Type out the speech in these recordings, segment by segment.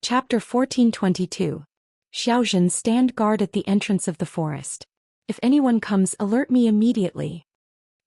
Chapter 1422. Xiaozhen, stand guard at the entrance of the forest. If anyone comes, alert me immediately.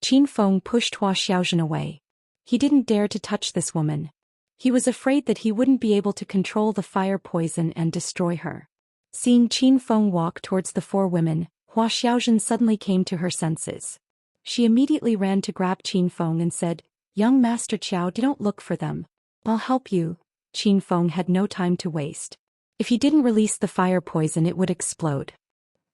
Qin Feng pushed Hua Xiaozhen away. He didn't dare to touch this woman. He was afraid that he wouldn't be able to control the fire poison and destroy her. Seeing Qin Feng walk towards the four women, Hua Xiaozhen suddenly came to her senses. She immediately ran to grab Qin Feng and said, "Young Master Qiao, don't look for them. I'll help you." Qin Feng had no time to waste. If he didn't release the fire poison, it would explode.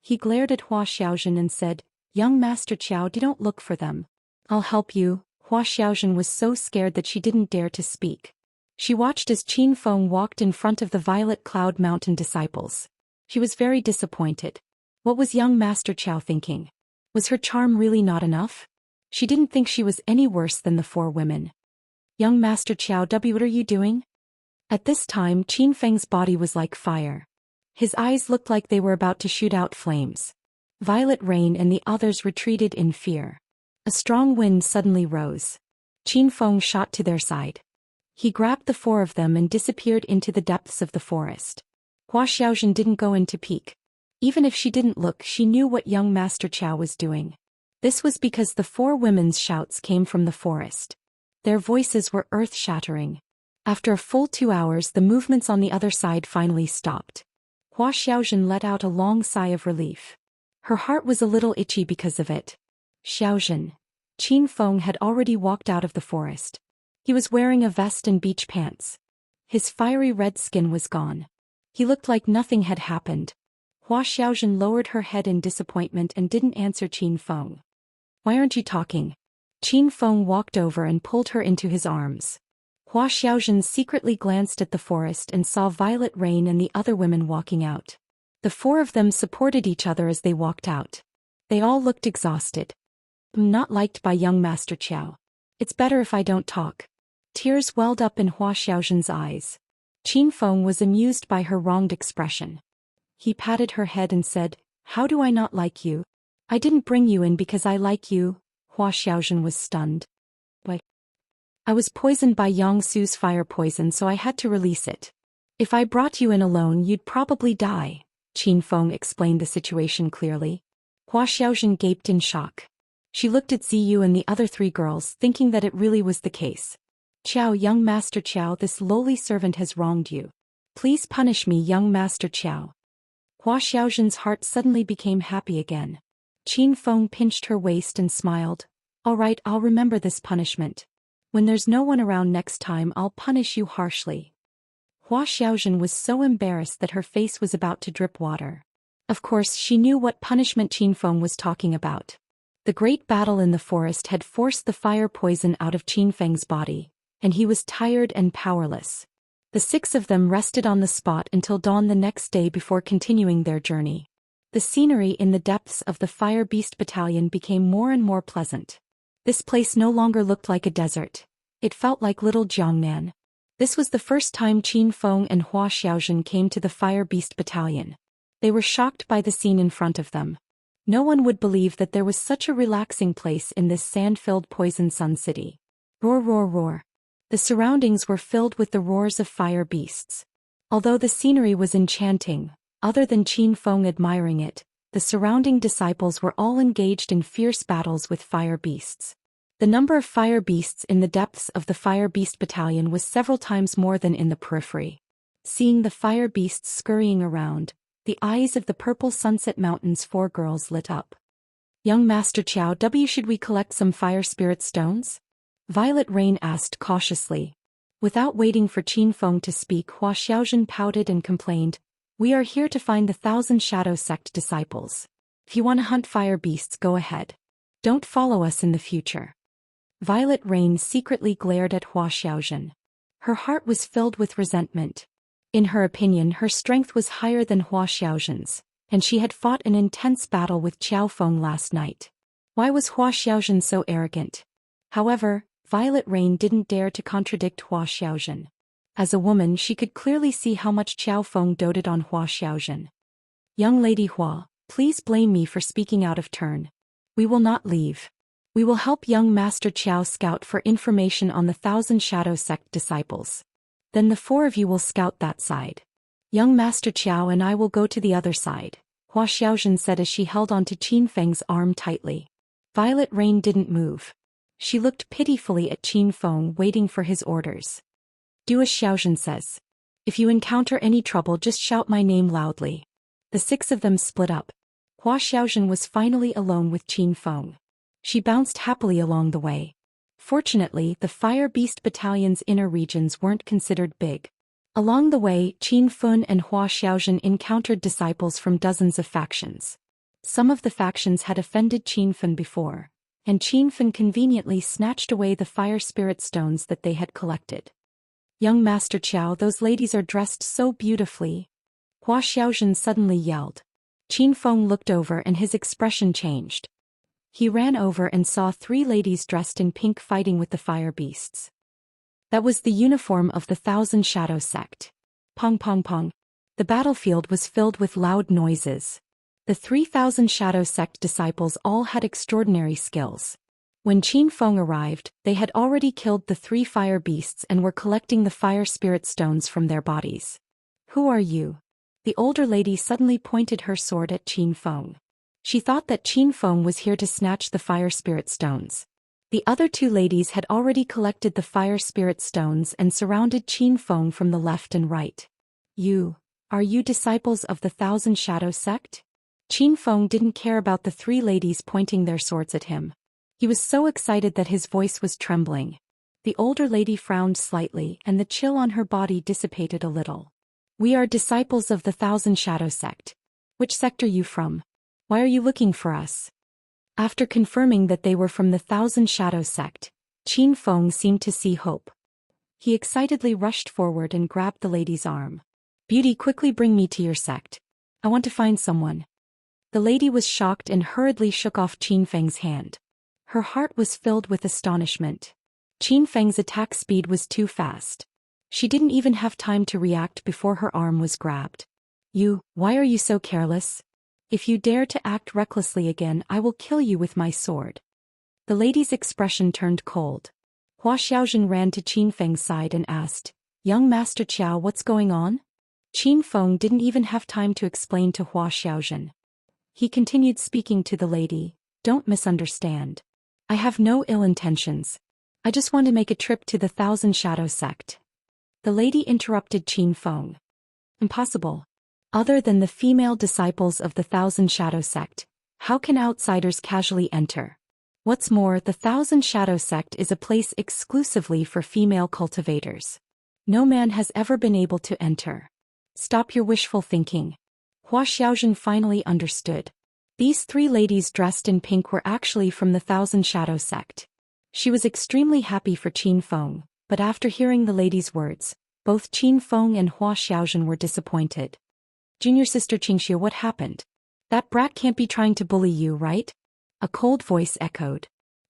He glared at Hua Xiaozhen and said, "Young Master Qiao, don't look for them. I'll help you." Hua Xiaozhen was so scared that she didn't dare to speak. She watched as Qin Feng walked in front of the Violet Cloud Mountain disciples. She was very disappointed. What was young Master Qiao thinking? Was her charm really not enough? She didn't think she was any worse than the four women. "Young Master Qiao, what are you doing?" At this time, Qin Feng's body was like fire. His eyes looked like they were about to shoot out flames. Violet Rain and the others retreated in fear. A strong wind suddenly rose. Qin Feng shot to their side. He grabbed the four of them and disappeared into the depths of the forest. Hua Xiaozhen didn't go in to peek. Even if she didn't look, she knew what young Master Qiao was doing. This was because the four women's shouts came from the forest. Their voices were earth-shattering. After a full 2 hours, the movements on the other side finally stopped. Hua Xiaozhen let out a long sigh of relief. Her heart was a little itchy because of it. Xiaozhen. Qin Feng had already walked out of the forest. He was wearing a vest and beach pants. His fiery red skin was gone. He looked like nothing had happened. Hua Xiaozhen lowered her head in disappointment and didn't answer Qin Feng. "Why aren't you talking?" Qin Feng walked over and pulled her into his arms. Hua Xiaozhen secretly glanced at the forest and saw Violet Rain and the other women walking out. The four of them supported each other as they walked out. They all looked exhausted. "I'm not liked by young Master Qiao. It's better if I don't talk." Tears welled up in Hua Xiaozhen's eyes. Qin Feng was amused by her wronged expression. He patted her head and said, "How do I not like you? I didn't bring you in because I like you." Hua Xiaozhen was stunned. "Why? I was poisoned by Yang Su's fire poison, so I had to release it. If I brought you in alone, you'd probably die." Qin Feng explained the situation clearly. Hua Xiaozhen gaped in shock. She looked at Ziyu and the other three girls, thinking that it really was the case. "Qiao, young Master Qiao, this lowly servant has wronged you. Please punish me, young Master Qiao." Hua Xiaozhen's heart suddenly became happy again. Qin Feng pinched her waist and smiled. "All right, I'll remember this punishment. When there's no one around next time, I'll punish you harshly." Hua Xiaozhen was so embarrassed that her face was about to drip water. Of course, she knew what punishment Qin Feng was talking about. The great battle in the forest had forced the fire poison out of Qin Feng's body, and he was tired and powerless. The six of them rested on the spot until dawn the next day before continuing their journey. The scenery in the depths of the Fire Beast Battalion became more and more pleasant. This place no longer looked like a desert. It felt like little Jiangnan. This was the first time Qin Feng and Hua Xiaozhen came to the Fire Beast Battalion. They were shocked by the scene in front of them. No one would believe that there was such a relaxing place in this sand-filled Poison Sun City. Roar, roar, roar. The surroundings were filled with the roars of fire beasts. Although the scenery was enchanting, other than Qin Feng admiring it, the surrounding disciples were all engaged in fierce battles with fire beasts. The number of fire beasts in the depths of the Fire Beast Battalion was several times more than in the periphery. Seeing the fire beasts scurrying around, the eyes of the Purple Sunset Mountain's four girls lit up. "Young Master Qiao, should we collect some fire spirit stones?" Violet Rain asked cautiously. Without waiting for Qin Feng to speak, Hua Xiaozhen pouted and complained, "We are here to find the 1,000 Shadow Sect disciples. If you want to hunt fire beasts, go ahead. Don't follow us in the future." Violet Rain secretly glared at Hua Xiaozhen. Her heart was filled with resentment. In her opinion, her strength was higher than Hua Xiaozhen's, and she had fought an intense battle with Qiao Feng last night. Why was Hua Xiaozhen so arrogant? However, Violet Rain didn't dare to contradict Hua Xiaozhen. As a woman, she could clearly see how much Qiao Feng doted on Hua Xiaozhen. "Young Lady Hua, please blame me for speaking out of turn. We will not leave. We will help young Master Qiao scout for information on the 1,000 Shadow Sect disciples. Then the four of you will scout that side. Young Master Qiao and I will go to the other side, Hua Xiaozhen said as she held onto Qin Feng's arm tightly. Violet Rain didn't move. She looked pitifully at Qin Feng, waiting for his orders. Do as Xiaozhen says. If you encounter any trouble, just shout my name loudly. The six of them split up. Hua Xiaozhen was finally alone with Qin Feng. She bounced happily along the way. Fortunately, the Fire Beast Battalion's inner regions weren't considered big. Along the way, Qin Feng and Hua Xiaozhen encountered disciples from dozens of factions. Some of the factions had offended Qin Feng before, and Qin Feng conveniently snatched away the fire spirit stones that they had collected. Young Master Qiao, those ladies are dressed so beautifully. Hua Xiaozhen suddenly yelled. Qin Feng looked over and his expression changed. He ran over and saw three ladies dressed in pink fighting with the fire beasts. That was the uniform of the Thousand Shadow sect. Pong pong pong. The battlefield was filled with loud noises. The 3,000 Shadow sect disciples all had extraordinary skills. When Qin Feng arrived, they had already killed the 3 fire beasts and were collecting the fire spirit stones from their bodies. Who are you? The older lady suddenly pointed her sword at Qin Feng. She thought that Qin Feng was here to snatch the fire spirit stones. The other 2 ladies had already collected the fire spirit stones and surrounded Qin Feng from the left and right. Are you disciples of the Thousand Shadow sect? Qin Feng didn't care about the 3 ladies pointing their swords at him. He was so excited that his voice was trembling. The older lady frowned slightly and the chill on her body dissipated a little. We are disciples of the Thousand Shadow sect. Which sect are you from? Why are you looking for us? After confirming that they were from the Thousand Shadow sect, Qin Feng seemed to see hope. He excitedly rushed forward and grabbed the lady's arm. Beauty, quickly bring me to your sect. I want to find someone. The lady was shocked and hurriedly shook off Qin Feng's hand. Her heart was filled with astonishment. Qin Feng's attack speed was too fast. She didn't even have time to react before her arm was grabbed. Why are you so careless? If you dare to act recklessly again, I will kill you with my sword. The lady's expression turned cold. Hua Xiaozhen ran to Qin Feng's side and asked, Young Master Qiao, what's going on? Qin Feng didn't even have time to explain to Hua Xiaozhen. He continued speaking to the lady, Don't misunderstand. I have no ill intentions. I just want to make a trip to the Thousand Shadow sect. The lady interrupted Qin Feng. Impossible. Other than the female disciples of the Thousand Shadow sect, how can outsiders casually enter? What's more, the Thousand Shadow sect is a place exclusively for female cultivators. No man has ever been able to enter. Stop your wishful thinking. Hua Xiaozhen finally understood. These 3 ladies dressed in pink were actually from the Thousand Shadow sect. She was extremely happy for Qin Feng, but after hearing the lady's words, both Qin Feng and Hua Xiaozhen were disappointed. Junior sister Qingxiu, what happened? That brat can't be trying to bully you, right? A cold voice echoed.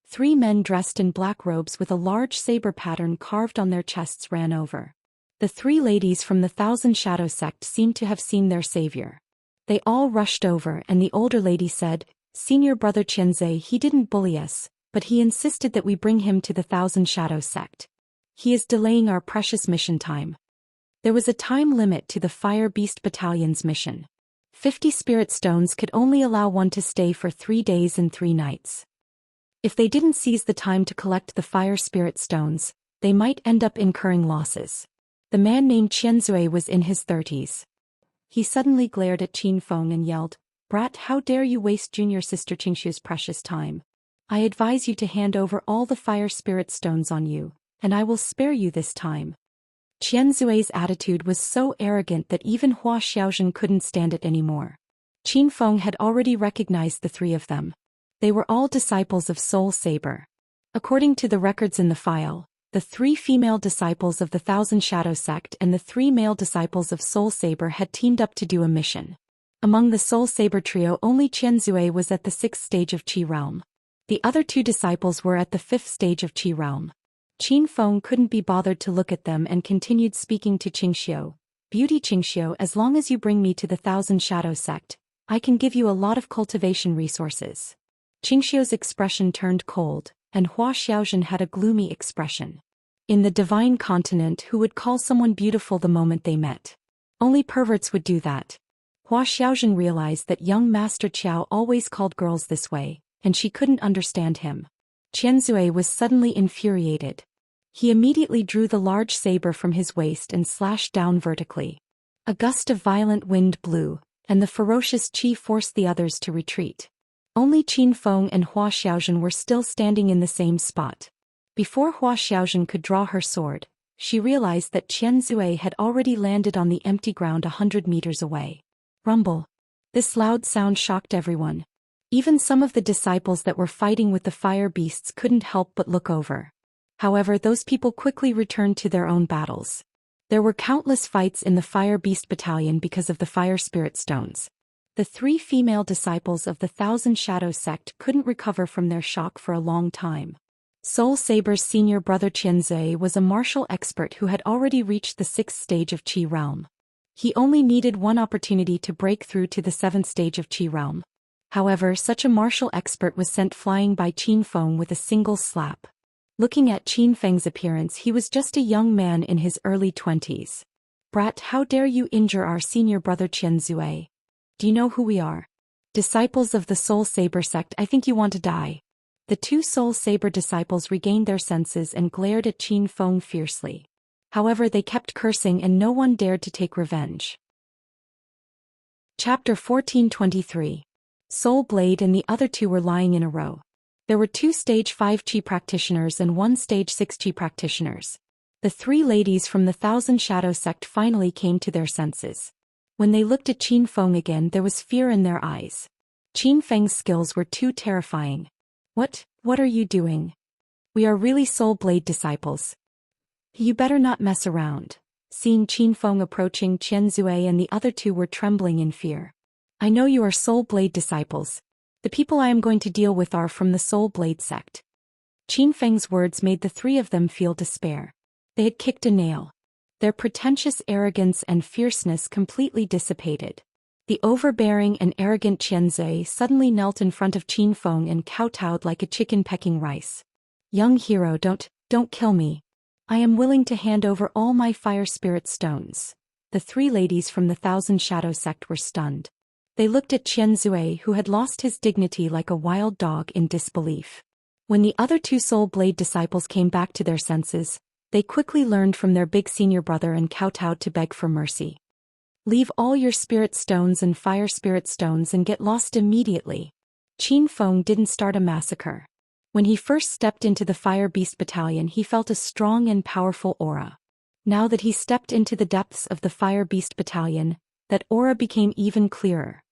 3 men dressed in black robes with a large saber pattern carved on their chests ran over. The 3 ladies from the Thousand Shadow sect seemed to have seen their savior. They all rushed over and the older lady said, Senior brother Qianzai, he didn't bully us, but he insisted that we bring him to the Thousand Shadow sect. He is delaying our precious mission time. There was a time limit to the Fire Beast Battalion's mission. 50 spirit stones could only allow one to stay for 3 days and 3 nights. If they didn't seize the time to collect the fire spirit stones, they might end up incurring losses. The man named Qianzui was in his 30s. He suddenly glared at Qin Feng and yelled, Brat, how dare you waste junior sister Qingxiu's precious time? I advise you to hand over all the fire spirit stones on you, and I will spare you this time. Qianzui's attitude was so arrogant that even Hua Xiaozhen couldn't stand it anymore. Qin Feng had already recognized the 3 of them. They were all disciples of Soul Saber. According to the records in the file, the 3 female disciples of the Thousand Shadow sect and the 3 male disciples of Soul Saber had teamed up to do a mission. Among the Soul Saber trio, only Qianzui was at the 6th stage of Qi realm. The other 2 disciples were at the 5th stage of Qi realm. Qin Feng couldn't be bothered to look at them and continued speaking to Qingxiu. Beauty Qingxiu, as long as you bring me to the Thousand Shadow sect, I can give you a lot of cultivation resources. Qingxiu's expression turned cold, and Hua Xiaozhen had a gloomy expression. In the divine continent, who would call someone beautiful the moment they met? Only perverts would do that. Hua Xiaozhen realized that young Master Qiao always called girls this way, and she couldn't understand him. Qian Zui was suddenly infuriated. He immediately drew the large saber from his waist and slashed down vertically. A gust of violent wind blew, and the ferocious qi forced the others to retreat. Only Qin Feng and Hua Xiaozhen were still standing in the same spot. Before Hua Xiaozhen could draw her sword, she realized that Qian Zui had already landed on the empty ground 100 meters away. Rumble. This loud sound shocked everyone. Even some of the disciples that were fighting with the fire beasts couldn't help but look over. However, those people quickly returned to their own battles. There were countless fights in the Fire Beast Battalion because of the Fire Spirit Stones. The 3 female disciples of the Thousand Shadows sect couldn't recover from their shock for a long time. Soul Saber's senior brother Qianzui was a martial expert who had already reached the 6th stage of Qi Realm. He only needed one opportunity to break through to the 7th stage of Qi Realm. However, such a martial expert was sent flying by Qin Feng with a single slap. Looking at Qin Feng's appearance, he was just a young man in his early 20s. Brat, how dare you injure our senior brother Qianzui? Do you know who we are? Disciples of the Soul Saber sect, I think you want to die. The 2 Soul Saber disciples regained their senses and glared at Qin Feng fiercely. However, they kept cursing and no one dared to take revenge. Chapter 1423. Soul Blade and the other 2 were lying in a row. There were 2 Stage 5 Qi practitioners and 1 Stage 6 Qi practitioners. The 3 ladies from the Thousand Shadows sect finally came to their senses. When they looked at Qin Feng again, there was fear in their eyes. Qin Feng's skills were too terrifying. What are you doing? We are really Soul Blade disciples. You better not mess around. Seeing Qin Feng approaching, Qianzui and the other 2 were trembling in fear. I know you are Soul Blade disciples. The people I am going to deal with are from the Soul Blade sect. Qin Feng's words made the 3 of them feel despair. They had kicked a nail. Their pretentious arrogance and fierceness completely dissipated. The overbearing and arrogant Qianzui suddenly knelt in front of Qin Feng and kowtowed like a chicken pecking rice. Young hero, don't kill me. I am willing to hand over all my fire spirit stones. The 3 ladies from the Thousand Shadows sect were stunned. They looked at Qianzui, who had lost his dignity like a wild dog, in disbelief. When the other 2 Soul Blade disciples came back to their senses, they quickly learned from their big senior brother and kowtowed to beg for mercy. Leave all your spirit stones and fire spirit stones and get lost immediately. Qin Feng didn't start a massacre. When he first stepped into the Fire Beast Battalion, he felt a strong and powerful aura. Now that he stepped into the depths of the Fire Beast Battalion, that aura became even clearer.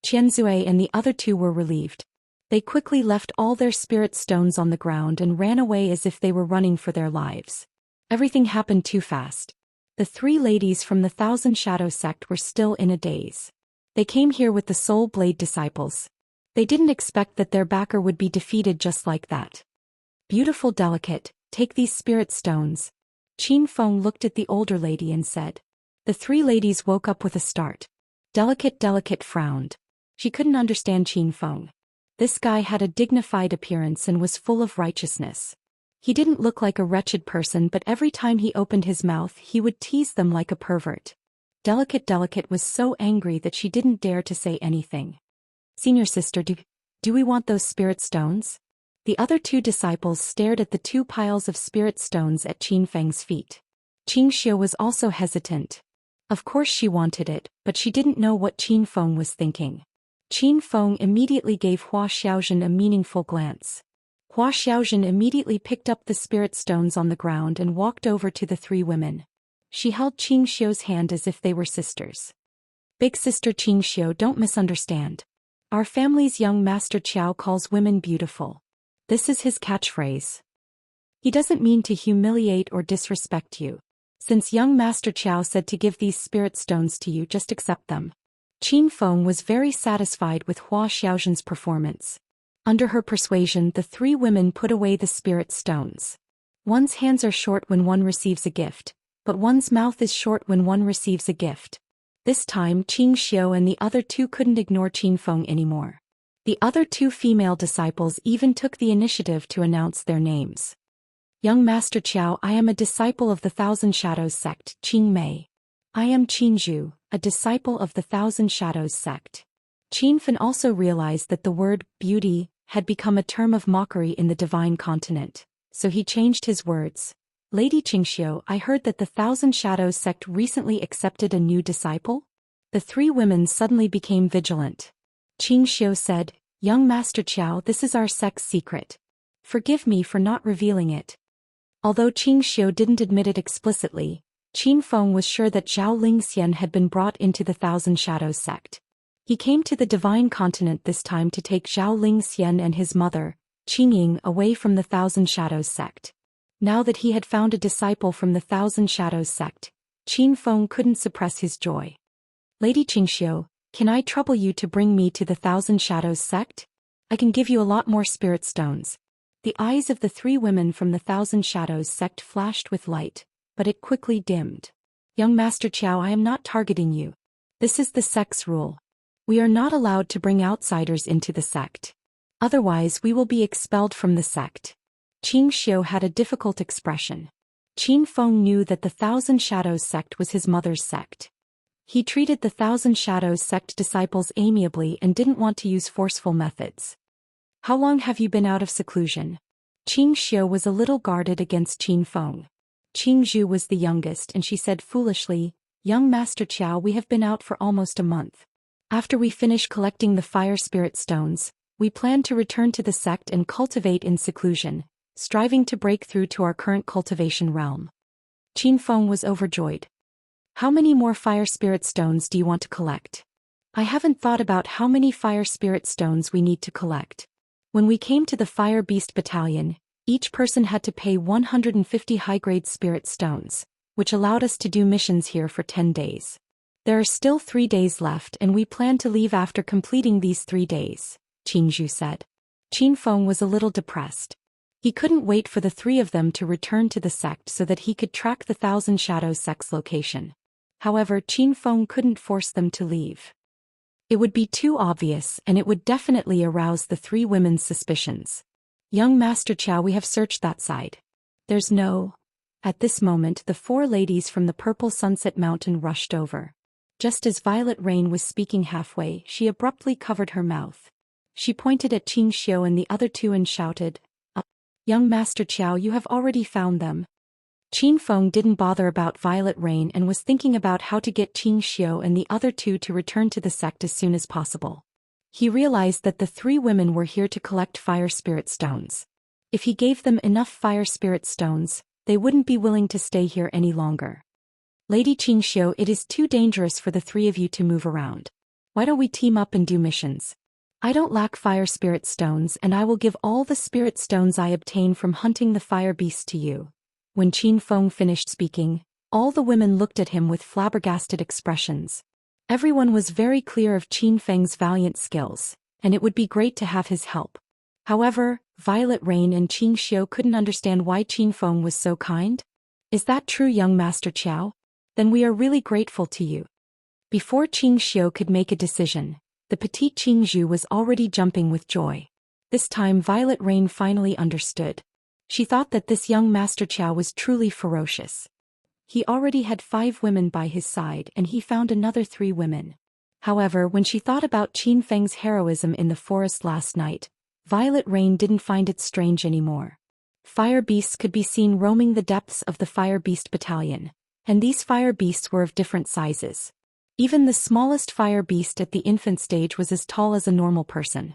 Qianzui and the other 2 were relieved. They quickly left all their spirit stones on the ground and ran away as if they were running for their lives. Everything happened too fast. The 3 ladies from the Thousand Shadows sect were still in a daze. They came here with the Soul Blade disciples. They didn't expect that their backer would be defeated just like that. Beautiful delicate, take these spirit stones. Qin Feng looked at the older lady and said. The 3 ladies woke up with a start. Delicate frowned. She couldn't understand Qin Feng. This guy had a dignified appearance and was full of righteousness. He didn't look like a wretched person, but every time he opened his mouth he would tease them like a pervert. Delicate was so angry that she didn't dare to say anything. Senior sister, do we want those spirit stones? The other 2 disciples stared at the 2 piles of spirit stones at Qin Feng's feet. Qing Xiu was also hesitant. Of course she wanted it, but she didn't know what Qin Feng was thinking. Qin Feng immediately gave Hua Xiaozhen a meaningful glance. Hua Xiaozhen immediately picked up the spirit stones on the ground and walked over to the 3 women. She held Qing Xiu's hand as if they were sisters. Big sister Qing Xiu, don't misunderstand. Our family's young Master Qiao calls women beautiful. This is his catchphrase. He doesn't mean to humiliate or disrespect you. Since young Master Qiao said to give these spirit stones to you, just accept them. Qin Feng was very satisfied with Hua Xiaozhen's performance. Under her persuasion, the 3 women put away the spirit stones. One's hands are short when one receives a gift, but one's mouth is short when one receives a gift. This time Qing Xiu and the other 2 couldn't ignore Qin Feng anymore. The other 2 female disciples even took the initiative to announce their names. Young Master Qiao, I am a disciple of the Thousand Shadows sect, Qing Mei. I am Qinzhu, a disciple of the Thousand Shadows sect. Qin Fan also realized that the word beauty had become a term of mockery in the divine continent, so he changed his words. Lady Qingxiu, I heard that the Thousand Shadows sect recently accepted a new disciple? The three women suddenly became vigilant. Qingxiu said, Young Master Qiao, this is our sect's secret. Forgive me for not revealing it. Although Qingxiu didn't admit it explicitly, Qin Feng was sure that Zhao Lingxian had been brought into the Thousand Shadows sect. He came to the divine continent this time to take Zhao Lingxian and his mother, Qingying, away from the Thousand Shadows sect. Now that he had found a disciple from the Thousand Shadows sect, Qin Feng couldn't suppress his joy. Lady Qingxiu, can I trouble you to bring me to the Thousand Shadows sect? I can give you a lot more spirit stones. The eyes of the three women from the Thousand Shadows sect flashed with light, but it quickly dimmed. Young Master Qiao, I am not targeting you. This is the sect's rule. We are not allowed to bring outsiders into the sect. Otherwise we will be expelled from the sect. Qingxiu had a difficult expression. Qin Feng knew that the Thousand Shadows sect was his mother's sect. He treated the Thousand Shadows sect disciples amiably and didn't want to use forceful methods. How long have you been out of seclusion? Qingxiu was a little guarded against Qin Feng. Qingzhu was the youngest and she said foolishly, Young Master Qiao, we have been out for almost a month. After we finish collecting the fire spirit stones, we plan to return to the sect and cultivate in seclusion, striving to break through to our current cultivation realm. Qin Feng was overjoyed. How many more fire spirit stones do you want to collect? I haven't thought about how many fire spirit stones we need to collect. When we came to the Fire Beast Battalion, each person had to pay 150 high-grade spirit stones, which allowed us to do missions here for 10 days. There are still 3 days left and we plan to leave after completing these 3 days, Qingzhu said. Qin Feng was a little depressed. He couldn't wait for the three of them to return to the sect so that he could track the Thousand Shadows sect's location. However, Qin Feng couldn't force them to leave. It would be too obvious and it would definitely arouse the three women's suspicions. Young Master Qiao, we have searched that side. There's no... At this moment the four ladies from the Purple Sunset Mountain rushed over. Just as Violet Rain was speaking halfway, she abruptly covered her mouth. She pointed at Qingxiu and the other two and shouted, Young Master Qiao, you have already found them. Qin Feng didn't bother about Violet Rain and was thinking about how to get Qingxiu and the other two to return to the sect as soon as possible. He realized that the three women were here to collect fire spirit stones. If he gave them enough fire spirit stones, they wouldn't be willing to stay here any longer. Lady Qingxiu, it is too dangerous for the three of you to move around. Why don't we team up and do missions? I don't lack fire spirit stones and I will give all the spirit stones I obtain from hunting the fire beasts to you. When Qin Feng finished speaking, all the women looked at him with flabbergasted expressions. Everyone was very clear of Qin Feng's valiant skills, and it would be great to have his help. However, Violet Rain and Qingxiu couldn't understand why Qin Feng was so kind. Is that true, young Master Qiao? Then we are really grateful to you. Before Qingxiu could make a decision, the petite Qingzhu was already jumping with joy. This time Violet Rain finally understood. She thought that this young Master Qiao was truly ferocious. He already had 5 women by his side and he found another 3 women. However, when she thought about Qin Feng's heroism in the forest last night, Violet Rain didn't find it strange anymore. Fire beasts could be seen roaming the depths of the Fire Beast Battalion, and these fire beasts were of different sizes. Even the smallest fire beast at the infant stage was as tall as a normal person.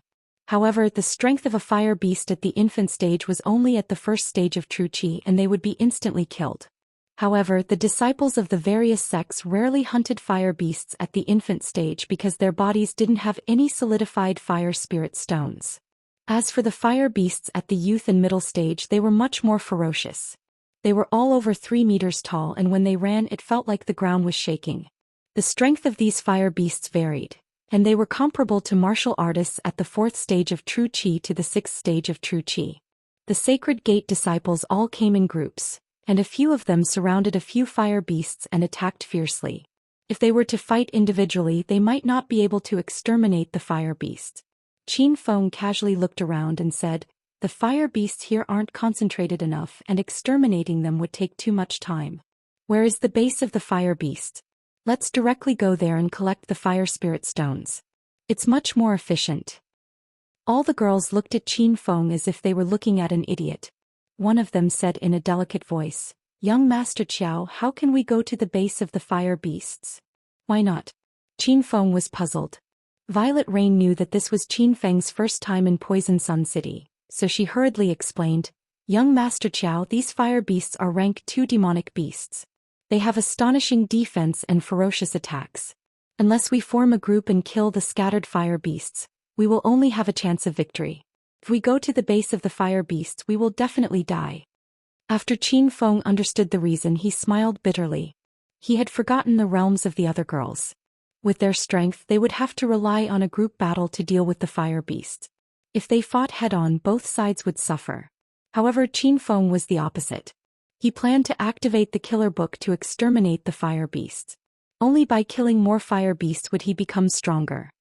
However, the strength of a fire beast at the infant stage was only at the first stage of true qi and they would be instantly killed. However, the disciples of the various sects rarely hunted fire beasts at the infant stage because their bodies didn't have any solidified fire spirit stones. As for the fire beasts at the youth and middle stage, they were much more ferocious. They were all over 3 meters tall and when they ran it felt like the ground was shaking. The strength of these fire beasts varied, and they were comparable to martial artists at the 4th stage of true qi to the 6th stage of true qi. The Sacred Gate disciples all came in groups, and a few of them surrounded a few fire beasts and attacked fiercely. If they were to fight individually, they might not be able to exterminate the fire beasts. Qin Feng casually looked around and said, "The fire beasts here aren't concentrated enough and exterminating them would take too much time. Where is the base of the fire beast?" Let's directly go there and collect the fire spirit stones. It's much more efficient. All the girls looked at Qin Feng as if they were looking at an idiot. One of them said in a delicate voice, "Young Master Qiao, how can we go to the base of the fire beasts?" "Why not?" Qin Feng was puzzled. Violet Rain knew that this was Qin Feng's first time in Poison Sun City, so she hurriedly explained, "Young Master Qiao, these fire beasts are rank 2 demonic beasts. They have astonishing defense and ferocious attacks. Unless we form a group and kill the scattered fire beasts, we will only have a chance of victory. If we go to the base of the fire beasts, we will definitely die." After Qin Feng understood the reason, he smiled bitterly. He had forgotten the realms of the other girls. With their strength, they would have to rely on a group battle to deal with the fire beasts. If they fought head-on, both sides would suffer. However, Qin Feng was the opposite. He planned to activate the killer book to exterminate the fire beasts. Only by killing more fire beasts would he become stronger.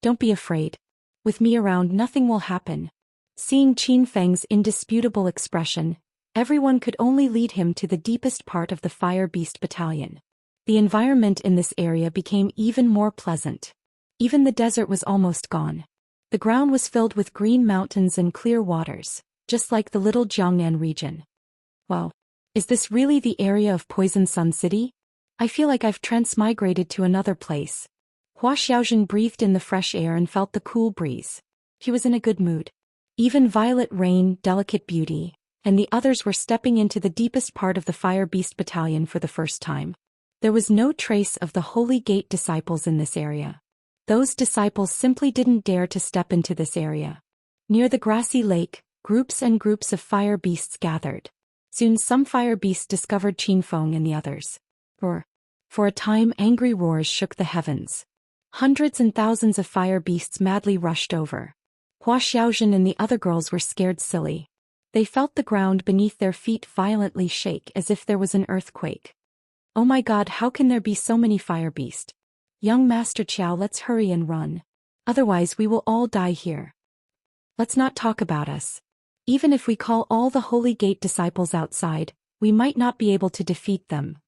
"Don't be afraid. With me around, nothing will happen." Seeing Qin Feng's indisputable expression, everyone could only lead him to the deepest part of the fire beast battalion. The environment in this area became even more pleasant. Even the desert was almost gone. The ground was filled with green mountains and clear waters, just like the little Jiangnan region. Wow. Is this really the area of Poison Sun City? I feel like I've transmigrated to another place. Hua Xiaozhen breathed in the fresh air and felt the cool breeze. He was in a good mood. Even Violet Rain, Delicate Beauty, and the others were stepping into the deepest part of the Fire Beast Battalion for the first time. There was no trace of the Holy Gate disciples in this area. Those disciples simply didn't dare to step into this area. Near the grassy lake, groups and groups of fire beasts gathered. Soon some fire beasts discovered Qin Feng and the others. For a time, angry roars shook the heavens. Hundreds and thousands of fire beasts madly rushed over. Hua Xiaozhen and the other girls were scared silly. They felt the ground beneath their feet violently shake as if there was an earthquake. "Oh my God, how can there be so many fire beasts? Young Master Qiao, let's hurry and run. Otherwise we will all die here. Let's not talk about us. Even if we call all the Holy Gate disciples outside, we might not be able to defeat them."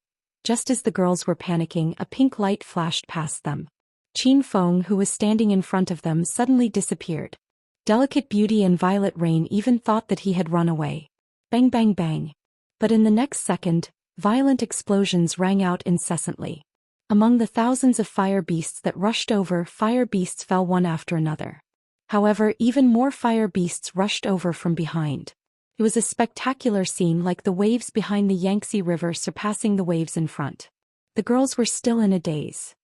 Just as the girls were panicking, a pink light flashed past them. Qin Feng, who was standing in front of them, suddenly disappeared. Delicate Beauty and Violet Rain even thought that he had run away. Bang bang bang. But in the next second, violent explosions rang out incessantly. Among the thousands of fire beasts that rushed over, fire beasts fell one after another. However, even more fire beasts rushed over from behind. It was a spectacular scene, like the waves behind the Yangtze River surpassing the waves in front. The girls were still in a daze.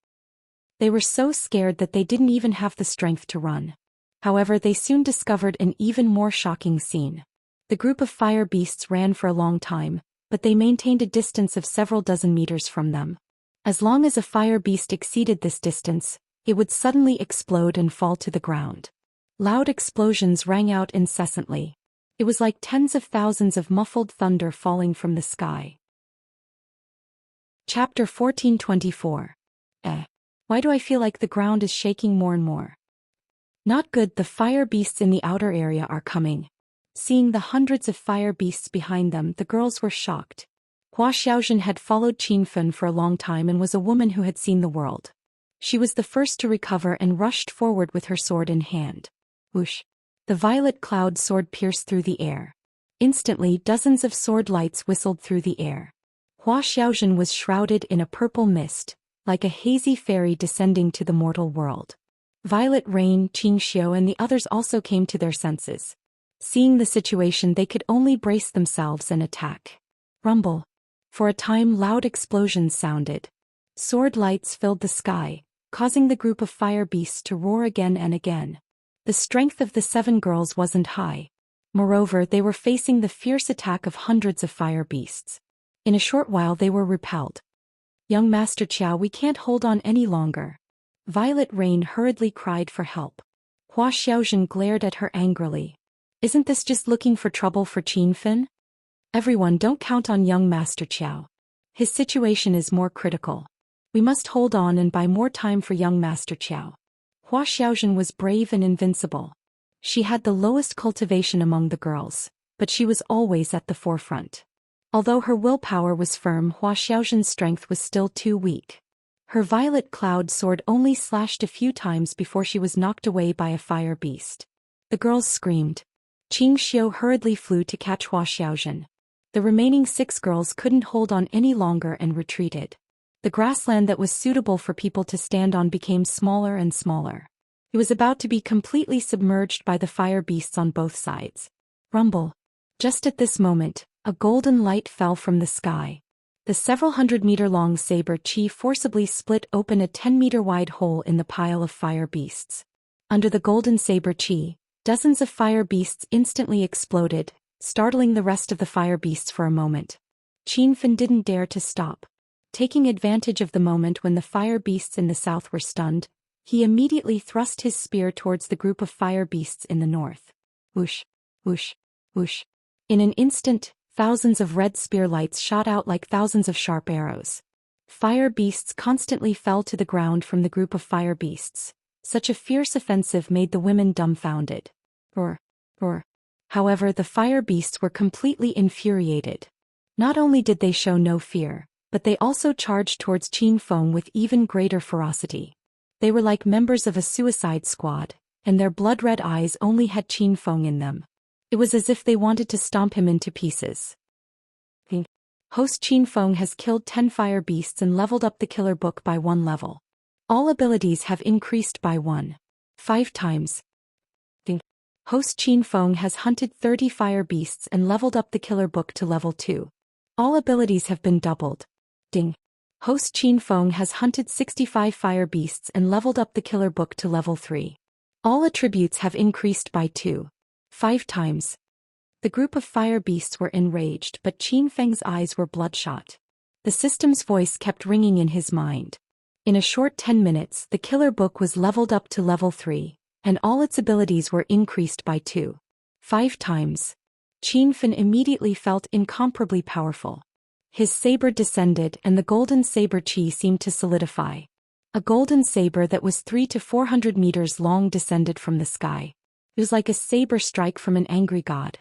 They were so scared that they didn't even have the strength to run. However, they soon discovered an even more shocking scene. The group of fire beasts ran for a long time, but they maintained a distance of several dozen meters from them. As long as a fire beast exceeded this distance, it would suddenly explode and fall to the ground. Loud explosions rang out incessantly. It was like tens of thousands of muffled thunder falling from the sky. Chapter 1424. Why do I feel like the ground is shaking more and more? Not good, the fire beasts in the outer area are coming. Seeing the hundreds of fire beasts behind them, the girls were shocked. Hua Xiaozhen had followed Qin Feng for a long time and was a woman who had seen the world. She was the first to recover and rushed forward with her sword in hand. Whoosh! The violet cloud sword pierced through the air. Instantly, dozens of sword lights whistled through the air. Hua Xiaozhen was shrouded in a purple mist, like a hazy fairy descending to the mortal world. Violet Rain, Qing Xiu and the others also came to their senses. Seeing the situation, they could only brace themselves and attack. Rumble. For a time, loud explosions sounded. Sword lights filled the sky, causing the group of fire beasts to roar again and again. The strength of the 7 girls wasn't high. Moreover, they were facing the fierce attack of hundreds of fire beasts. In a short while they were repelled. "Young Master Qiao, we can't hold on any longer." Violet Rain hurriedly cried for help. Hua Xiaozhen glared at her angrily. "Isn't this just looking for trouble for Qin Feng? Everyone, don't count on young Master Qiao. His situation is more critical. We must hold on and buy more time for young Master Qiao." Hua Xiaozhen was brave and invincible. She had the lowest cultivation among the girls, but she was always at the forefront. Although her willpower was firm, Hua Xiaozhen's strength was still too weak. Her violet cloud sword only slashed a few times before she was knocked away by a fire beast. The girls screamed. Qing Xiu hurriedly flew to catch Hua Xiaozhen. The remaining 6 girls couldn't hold on any longer and retreated. The grassland that was suitable for people to stand on became smaller and smaller. It was about to be completely submerged by the fire beasts on both sides. Rumble. Just at this moment, a golden light fell from the sky. The several hundred-meter-long saber chi forcibly split open a 10-meter-wide hole in the pile of fire beasts. Under the golden saber chi, dozens of fire beasts instantly exploded, startling the rest of the fire beasts for a moment. Qin Fan didn't dare to stop. Taking advantage of the moment when the fire beasts in the south were stunned, he immediately thrust his spear towards the group of fire beasts in the north. Whoosh, whoosh, whoosh. In an instant, thousands of red spear lights shot out like thousands of sharp arrows. Fire beasts constantly fell to the ground from the group of fire beasts. Such a fierce offensive made the women dumbfounded. Roar. However, the fire beasts were completely infuriated. Not only did they show no fear, but they also charged towards Qin Feng with even greater ferocity. They were like members of a suicide squad, and their blood-red eyes only had Qin Feng in them. It was as if they wanted to stomp him into pieces. Host Qin Feng has killed 10 fire beasts and leveled up the killer book by 1 level. All abilities have increased by 1.5 times. Host Qin Feng has hunted 30 fire beasts and leveled up the killer book to level 2. All abilities have been doubled. Host Qin Feng has hunted 65 fire beasts and leveled up the killer book to level 3. All attributes have increased by 2.5 times. The group of fire beasts were enraged, but Qin Feng's eyes were bloodshot. The system's voice kept ringing in his mind. In a short 10 minutes, the killer book was leveled up to level 3, and all its abilities were increased by 2.5 times. Qin Fan immediately felt incomparably powerful. His saber descended and the golden saber chi seemed to solidify. A golden saber that was 300 to 400 meters long descended from the sky. It was like a saber strike from an angry god.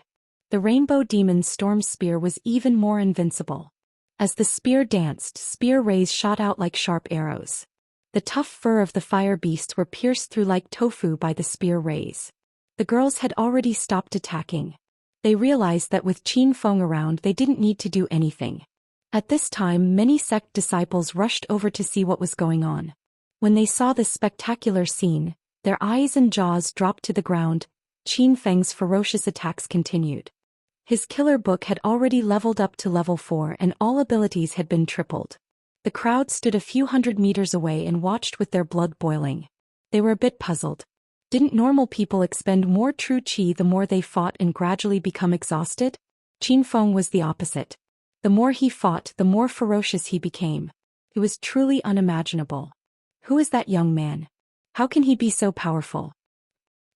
The rainbow demon's storm spear was even more invincible. As the spear danced, spear rays shot out like sharp arrows. The tough fur of the fire beasts were pierced through like tofu by the spear rays. The girls had already stopped attacking. They realized that with Qin Feng around they didn't need to do anything. At this time many sect disciples rushed over to see what was going on. When they saw this spectacular scene, their eyes and jaws dropped to the ground. Qin Feng's ferocious attacks continued. His killer book had already leveled up to level 4 and all abilities had been tripled. The crowd stood a few hundred meters away and watched with their blood boiling. They were a bit puzzled. Didn't normal people expend more true qi the more they fought and gradually become exhausted? Qin Feng was the opposite. The more he fought, the more ferocious he became. It was truly unimaginable. Who is that young man? How can he be so powerful?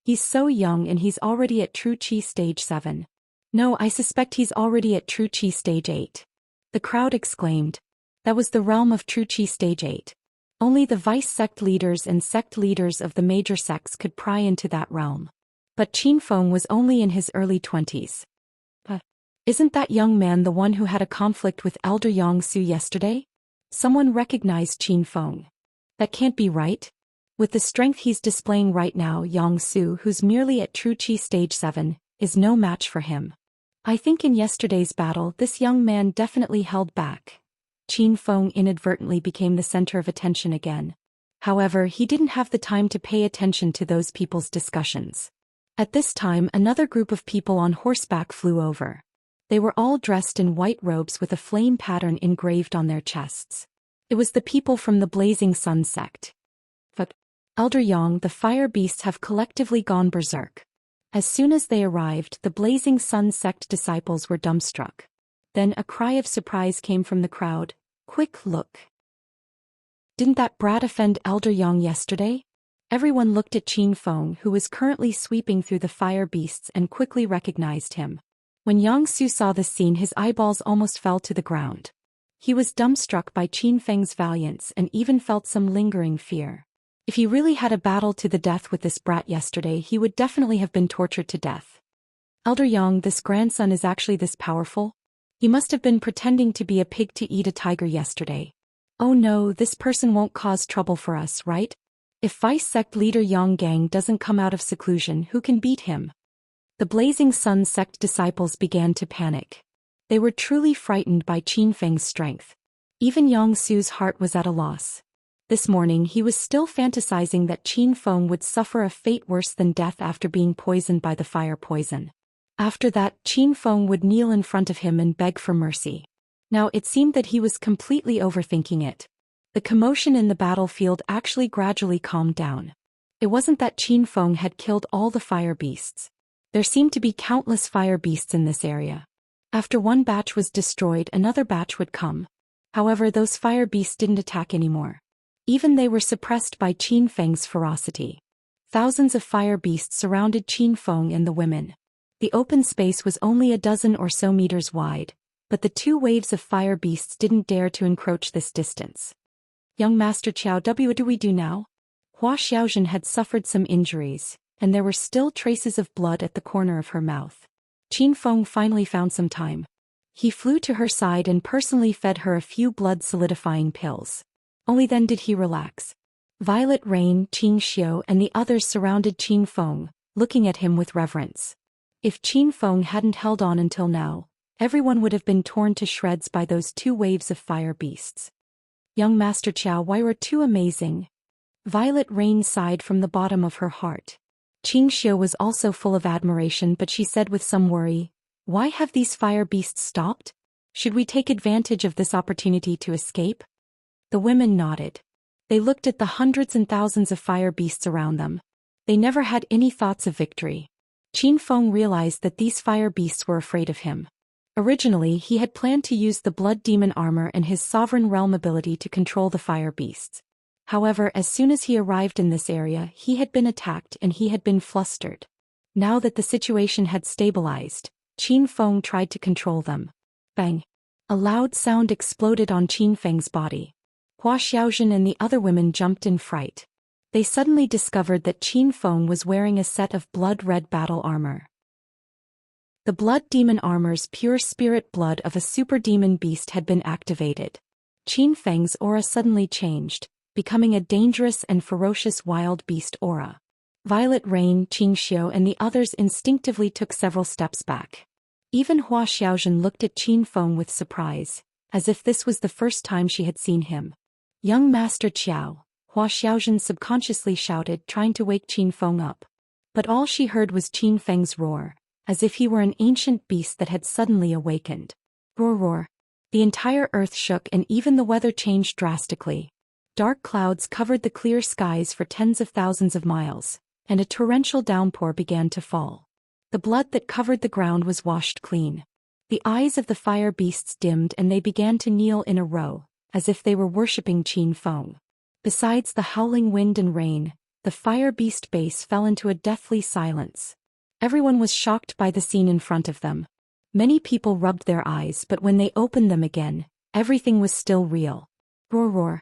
He's so young and he's already at true qi stage 7. No, I suspect he's already at true qi stage 8. The crowd exclaimed. That was the realm of true qi stage 8. Only the vice sect leaders and sect leaders of the major sects could pry into that realm. But Qin Feng was only in his early 20s. Isn't that young man the one who had a conflict with Elder Yang Su yesterday? Someone recognized Qin Feng. That can't be right. With the strength he's displaying right now, Yang Su, who's merely at true qi stage 7, is no match for him. I think in yesterday's battle this young man definitely held back. Qin Feng inadvertently became the center of attention again. However, he didn't have the time to pay attention to those people's discussions. At this time another group of people on horseback flew over. They were all dressed in white robes with a flame pattern engraved on their chests. It was the people from the Blazing Sun sect. But Elder Yang, the fire beasts have collectively gone berserk. As soon as they arrived, the Blazing Sun sect disciples were dumbstruck. Then a cry of surprise came from the crowd. Quick, look. Didn't that brat offend Elder Yang yesterday? Everyone looked at Qin Feng, who was currently sweeping through the fire beasts, and quickly recognized him. When Yang Su saw the scene, his eyeballs almost fell to the ground. He was dumbstruck by Qin Feng's valiance and even felt some lingering fear. If he really had a battle to the death with this brat yesterday, he would definitely have been tortured to death. Elder Yang, this grandson is actually this powerful? He must have been pretending to be a pig to eat a tiger yesterday. Oh no, this person won't cause trouble for us, right? If Vice Sect leader Yang Gang doesn't come out of seclusion, who can beat him? The Blazing Sun sect disciples began to panic. They were truly frightened by Qin Feng's strength. Even Yang Su's heart was at a loss. This morning he was still fantasizing that Qin Feng would suffer a fate worse than death after being poisoned by the fire poison. After that, Qin Feng would kneel in front of him and beg for mercy. Now it seemed that he was completely overthinking it. The commotion in the battlefield actually gradually calmed down. It wasn't that Qin Feng had killed all the fire beasts. There seemed to be countless fire beasts in this area. After one batch was destroyed, another batch would come. However, those fire beasts didn't attack anymore. Even they were suppressed by Qin Feng's ferocity. Thousands of fire beasts surrounded Qin Feng and the women. The open space was only a dozen or so meters wide, but the two waves of fire beasts didn't dare to encroach this distance. Young Master Qiao, what do we do now? Hua Xiaojun had suffered some injuries, and there were still traces of blood at the corner of her mouth. Qin Feng finally found some time. He flew to her side and personally fed her a few blood-solidifying pills. Only then did he relax. Violet Rain, Qing Xiu and the others surrounded Qin Feng, looking at him with reverence. If Qin Feng hadn't held on until now, everyone would have been torn to shreds by those two waves of fire beasts. Young Master Qiao, why were too amazing? Violet Rain sighed from the bottom of her heart. Qing Xiu was also full of admiration, but she said with some worry, why have these fire beasts stopped? Should we take advantage of this opportunity to escape? The women nodded. They looked at the hundreds and thousands of fire beasts around them. They never had any thoughts of victory. Qin Feng realized that these fire beasts were afraid of him. Originally, he had planned to use the blood demon armor and his sovereign realm ability to control the fire beasts. However, as soon as he arrived in this area, he had been attacked and he had been flustered. Now that the situation had stabilized, Qin Feng tried to control them. Bang! A loud sound exploded on Qin Feng's body. Hua Xiaojun and the other women jumped in fright. They suddenly discovered that Qin Feng was wearing a set of blood-red battle armor. The blood demon armor's pure spirit blood of a super demon beast had been activated. Qin Feng's aura suddenly changed, becoming a dangerous and ferocious wild beast aura. Violet Rain, Qing Xiu and the others instinctively took several steps back. Even Hua Xiaojun looked at Qin Feng with surprise, as if this was the first time she had seen him. Young Master Qiao, Hua Xiaojun subconsciously shouted, trying to wake Qin Feng up. But all she heard was Qin Feng's roar, as if he were an ancient beast that had suddenly awakened. Roar roar. The entire earth shook and even the weather changed drastically. Dark clouds covered the clear skies for tens of thousands of miles, and a torrential downpour began to fall. The blood that covered the ground was washed clean. The eyes of the fire beasts dimmed and they began to kneel in a row, as if they were worshipping Qin Feng. Besides the howling wind and rain, the fire beast base fell into a deathly silence. Everyone was shocked by the scene in front of them. Many people rubbed their eyes, but when they opened them again, everything was still real. Roar roar.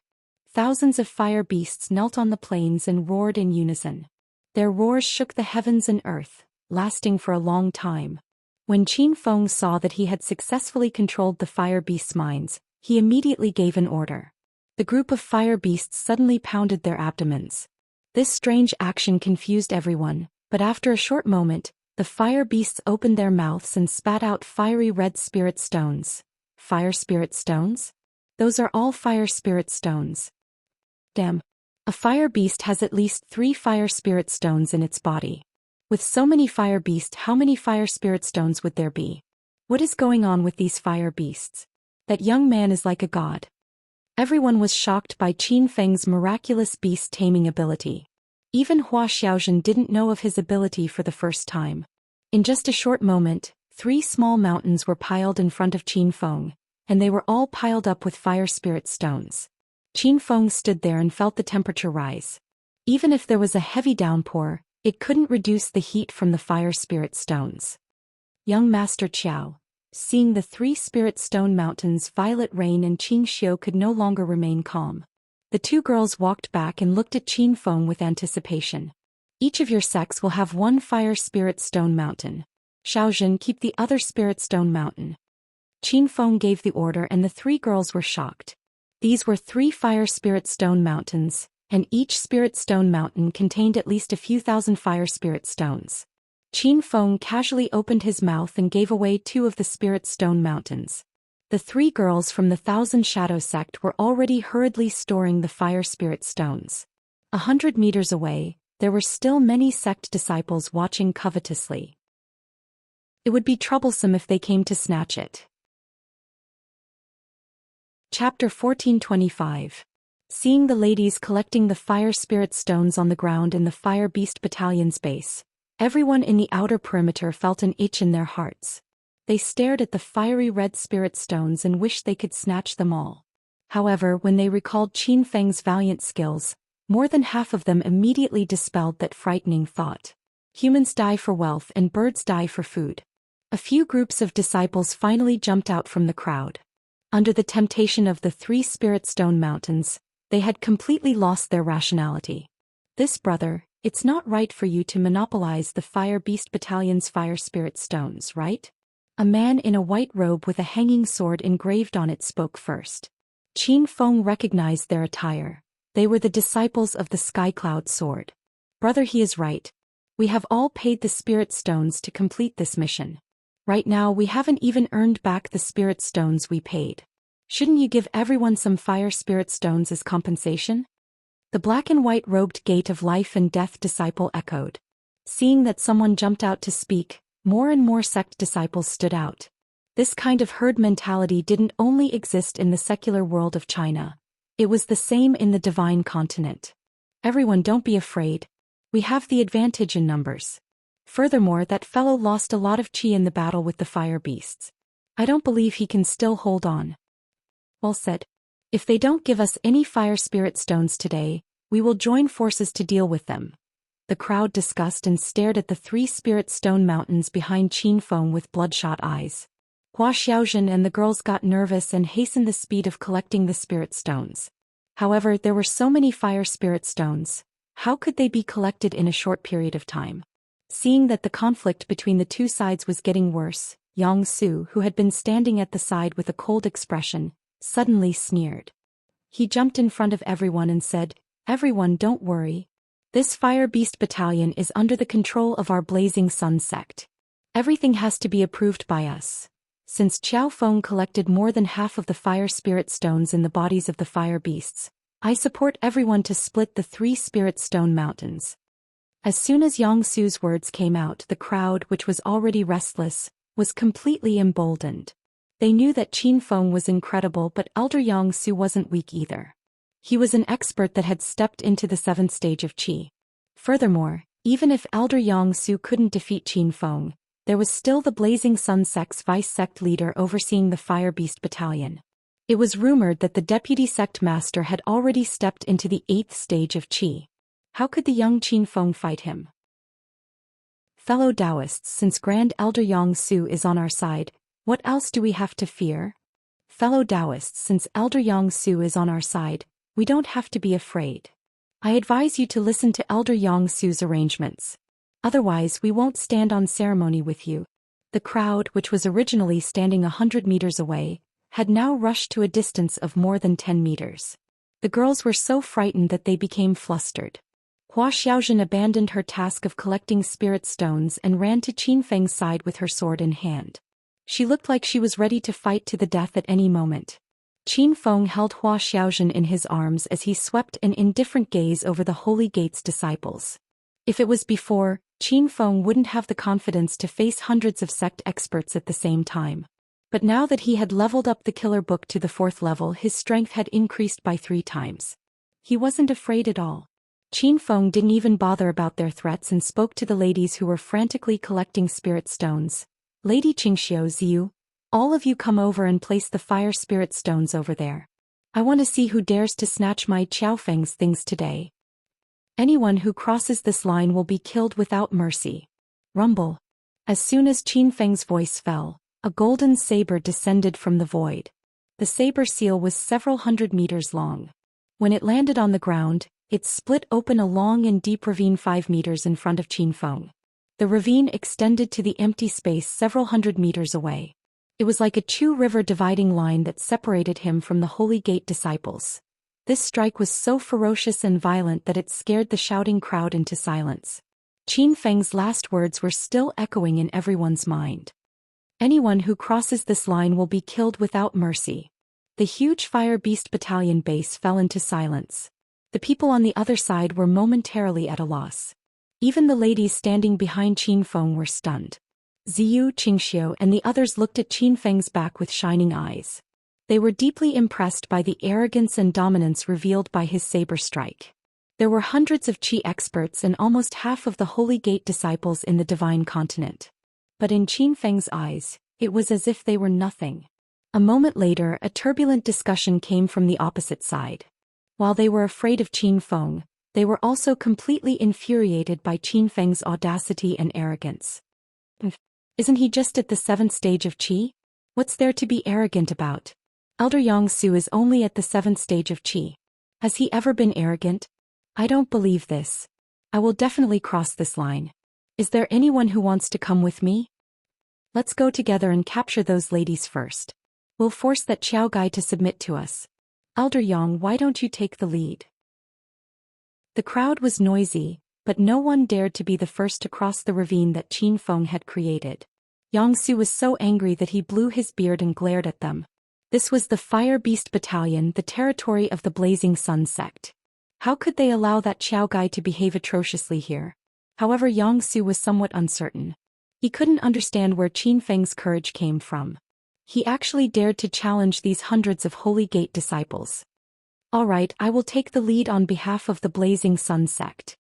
Thousands of fire beasts knelt on the plains and roared in unison. Their roars shook the heavens and earth, lasting for a long time. When Qin Feng saw that he had successfully controlled the fire beasts' minds, he immediately gave an order. The group of fire beasts suddenly pounded their abdomens. This strange action confused everyone, but after a short moment, the fire beasts opened their mouths and spat out fiery red spirit stones. Fire spirit stones? Those are all fire spirit stones. Damn. A fire beast has at least 3 fire spirit stones in its body. With so many fire beasts, how many fire spirit stones would there be? What is going on with these fire beasts? That young man is like a god. Everyone was shocked by Qin Feng's miraculous beast taming ability. Even Hua Xiaojun didn't know of his ability for the first time. In just a short moment, 3 small mountains were piled in front of Qin Feng, and they were all piled up with fire spirit stones. Qin Feng stood there and felt the temperature rise. Even if there was a heavy downpour, it couldn't reduce the heat from the fire spirit stones. Young Master Qiao, seeing the 3 spirit stone mountains, Violet Rain and Qing Xiu could no longer remain calm. The 2 girls walked back and looked at Qin Feng with anticipation. Each of your sects will have 1 fire spirit stone mountain. Xiaojun, keep the other spirit stone mountain. Qin Feng gave the order and the 3 girls were shocked. These were 3 fire spirit stone mountains, and each spirit stone mountain contained at least a few thousand fire spirit stones. Qin Feng casually opened his mouth and gave away 2 of the spirit stone mountains. The 3 girls from the Thousand Shadow sect were already hurriedly storing the fire spirit stones. 100 meters away, there were still many sect disciples watching covetously. It would be troublesome if they came to snatch it. Chapter 1425. Seeing the ladies collecting the fire spirit stones on the ground in the Fire Beast Battalion's base, everyone in the outer perimeter felt an itch in their hearts. They stared at the fiery red spirit stones and wished they could snatch them all. However, when they recalled Qin Feng's valiant skills, more than half of them immediately dispelled that frightening thought. Humans die for wealth and birds die for food. A few groups of disciples finally jumped out from the crowd. Under the temptation of the 3 spirit stone mountains, they had completely lost their rationality. This brother, it's not right for you to monopolize the Fire Beast Battalion's fire spirit stones, right? A man in a white robe with a hanging sword engraved on it spoke first. Qin Feng recognized their attire. They were the disciples of the Skycloud sword. Brother, he is right. We have all paid the spirit stones to complete this mission. Right now we haven't even earned back the spirit stones we paid. Shouldn't you give everyone some fire spirit stones as compensation? The black and white robed gate of life and death disciple echoed. Seeing that someone jumped out to speak, more and more sect disciples stood out. This kind of herd mentality didn't only exist in the secular world of China. It was the same in the divine continent. Everyone, don't be afraid. We have the advantage in numbers. Furthermore, that fellow lost a lot of chi in the battle with the fire beasts. I don't believe he can still hold on. Well said. If they don't give us any fire spirit stones today, we will join forces to deal with them. The crowd discussed and stared at the 3 spirit stone mountains behind Qin Feng with bloodshot eyes. Hua Xiaozhen and the girls got nervous and hastened the speed of collecting the spirit stones. However, there were so many fire spirit stones. How could they be collected in a short period of time? Seeing that the conflict between the 2 sides was getting worse, Yang Su, who had been standing at the side with a cold expression, suddenly sneered. He jumped in front of everyone and said, "Everyone, don't worry. This Fire Beast Battalion is under the control of our Blazing Sun sect. Everything has to be approved by us. Since Qiao Feng collected more than half of the fire spirit stones in the bodies of the fire beasts, I support everyone to split the 3 spirit stone mountains." As soon as Yang Su's words came out, the crowd, which was already restless, was completely emboldened. They knew that Qin Feng was incredible, but Elder Yang Su wasn't weak either. He was an expert that had stepped into the 7th stage of Qi. Furthermore, even if Elder Yang Su couldn't defeat Qin Feng, there was still the Blazing Sun sect's vice-sect leader overseeing the Fire Beast Battalion. It was rumored that the deputy sect master had already stepped into the 8th stage of Qi. How could the young Qin Feng fight him? Fellow Taoists, since Grand Elder Yang Su is on our side, what else do we have to fear? Fellow Taoists, since Elder Yang Su is on our side, we don't have to be afraid. I advise you to listen to Elder Yang Su's arrangements. Otherwise, we won't stand on ceremony with you. The crowd, which was originally standing 100 meters away, had now rushed to a distance of more than 10 meters. The girls were so frightened that they became flustered. Hua Xiaozhen abandoned her task of collecting spirit stones and ran to Qin Feng's side with her sword in hand. She looked like she was ready to fight to the death at any moment. Qin Feng held Hua Xiaozhen in his arms as he swept an indifferent gaze over the Holy Gate's disciples. If it was before, Qin Feng wouldn't have the confidence to face hundreds of sect experts at the same time. But now that he had leveled up the killer book to the 4th level, his strength had increased by 3 times. He wasn't afraid at all. Qin Feng didn't even bother about their threats and spoke to the ladies who were frantically collecting spirit stones. "Lady Qingxiu Ziyu, all of you come over and place the fire spirit stones over there. I want to see who dares to snatch my Qiaofeng's things today. Anyone who crosses this line will be killed without mercy." Rumble. As soon as Qin Feng's voice fell, a golden saber descended from the void. The saber seal was several hundred meters long. When it landed on the ground, it split open a long and deep ravine 5 meters in front of Qin Feng. The ravine extended to the empty space several hundred meters away. It was like a true river dividing line that separated him from the Holy Gate disciples. This strike was so ferocious and violent that it scared the shouting crowd into silence. Qin Feng's last words were still echoing in everyone's mind. Anyone who crosses this line will be killed without mercy. The huge Fire Beast Battalion base fell into silence. The people on the other side were momentarily at a loss. Even the ladies standing behind Qin Feng were stunned. Ziyu, Qingxiu and the others looked at Qin Feng's back with shining eyes. They were deeply impressed by the arrogance and dominance revealed by his saber strike. There were hundreds of Qi experts and almost half of the Holy Gate disciples in the Divine Continent. But in Qin Feng's eyes, it was as if they were nothing. A moment later, a turbulent discussion came from the opposite side. While they were afraid of Qin Feng, they were also completely infuriated by Qin Feng's audacity and arrogance. Isn't he just at the 7th stage of Qi? What's there to be arrogant about? Elder Yangsu is only at the 7th stage of Qi. Has he ever been arrogant? I don't believe this. I will definitely cross this line. Is there anyone who wants to come with me? Let's go together and capture those ladies first. We'll force that Xiao Gai to submit to us. Elder Yang, why don't you take the lead? The crowd was noisy, but no one dared to be the first to cross the ravine that Qin Feng had created. Yangsu was so angry that he blew his beard and glared at them. This was the Fire Beast Battalion, the territory of the Blazing Sun sect. How could they allow that Xiao Gai to behave atrociously here? However, Yangsu was somewhat uncertain. He couldn't understand where Qin Feng's courage came from. He actually dared to challenge these hundreds of Holy Gate disciples. All right, I will take the lead on behalf of the Blazing Sun sect.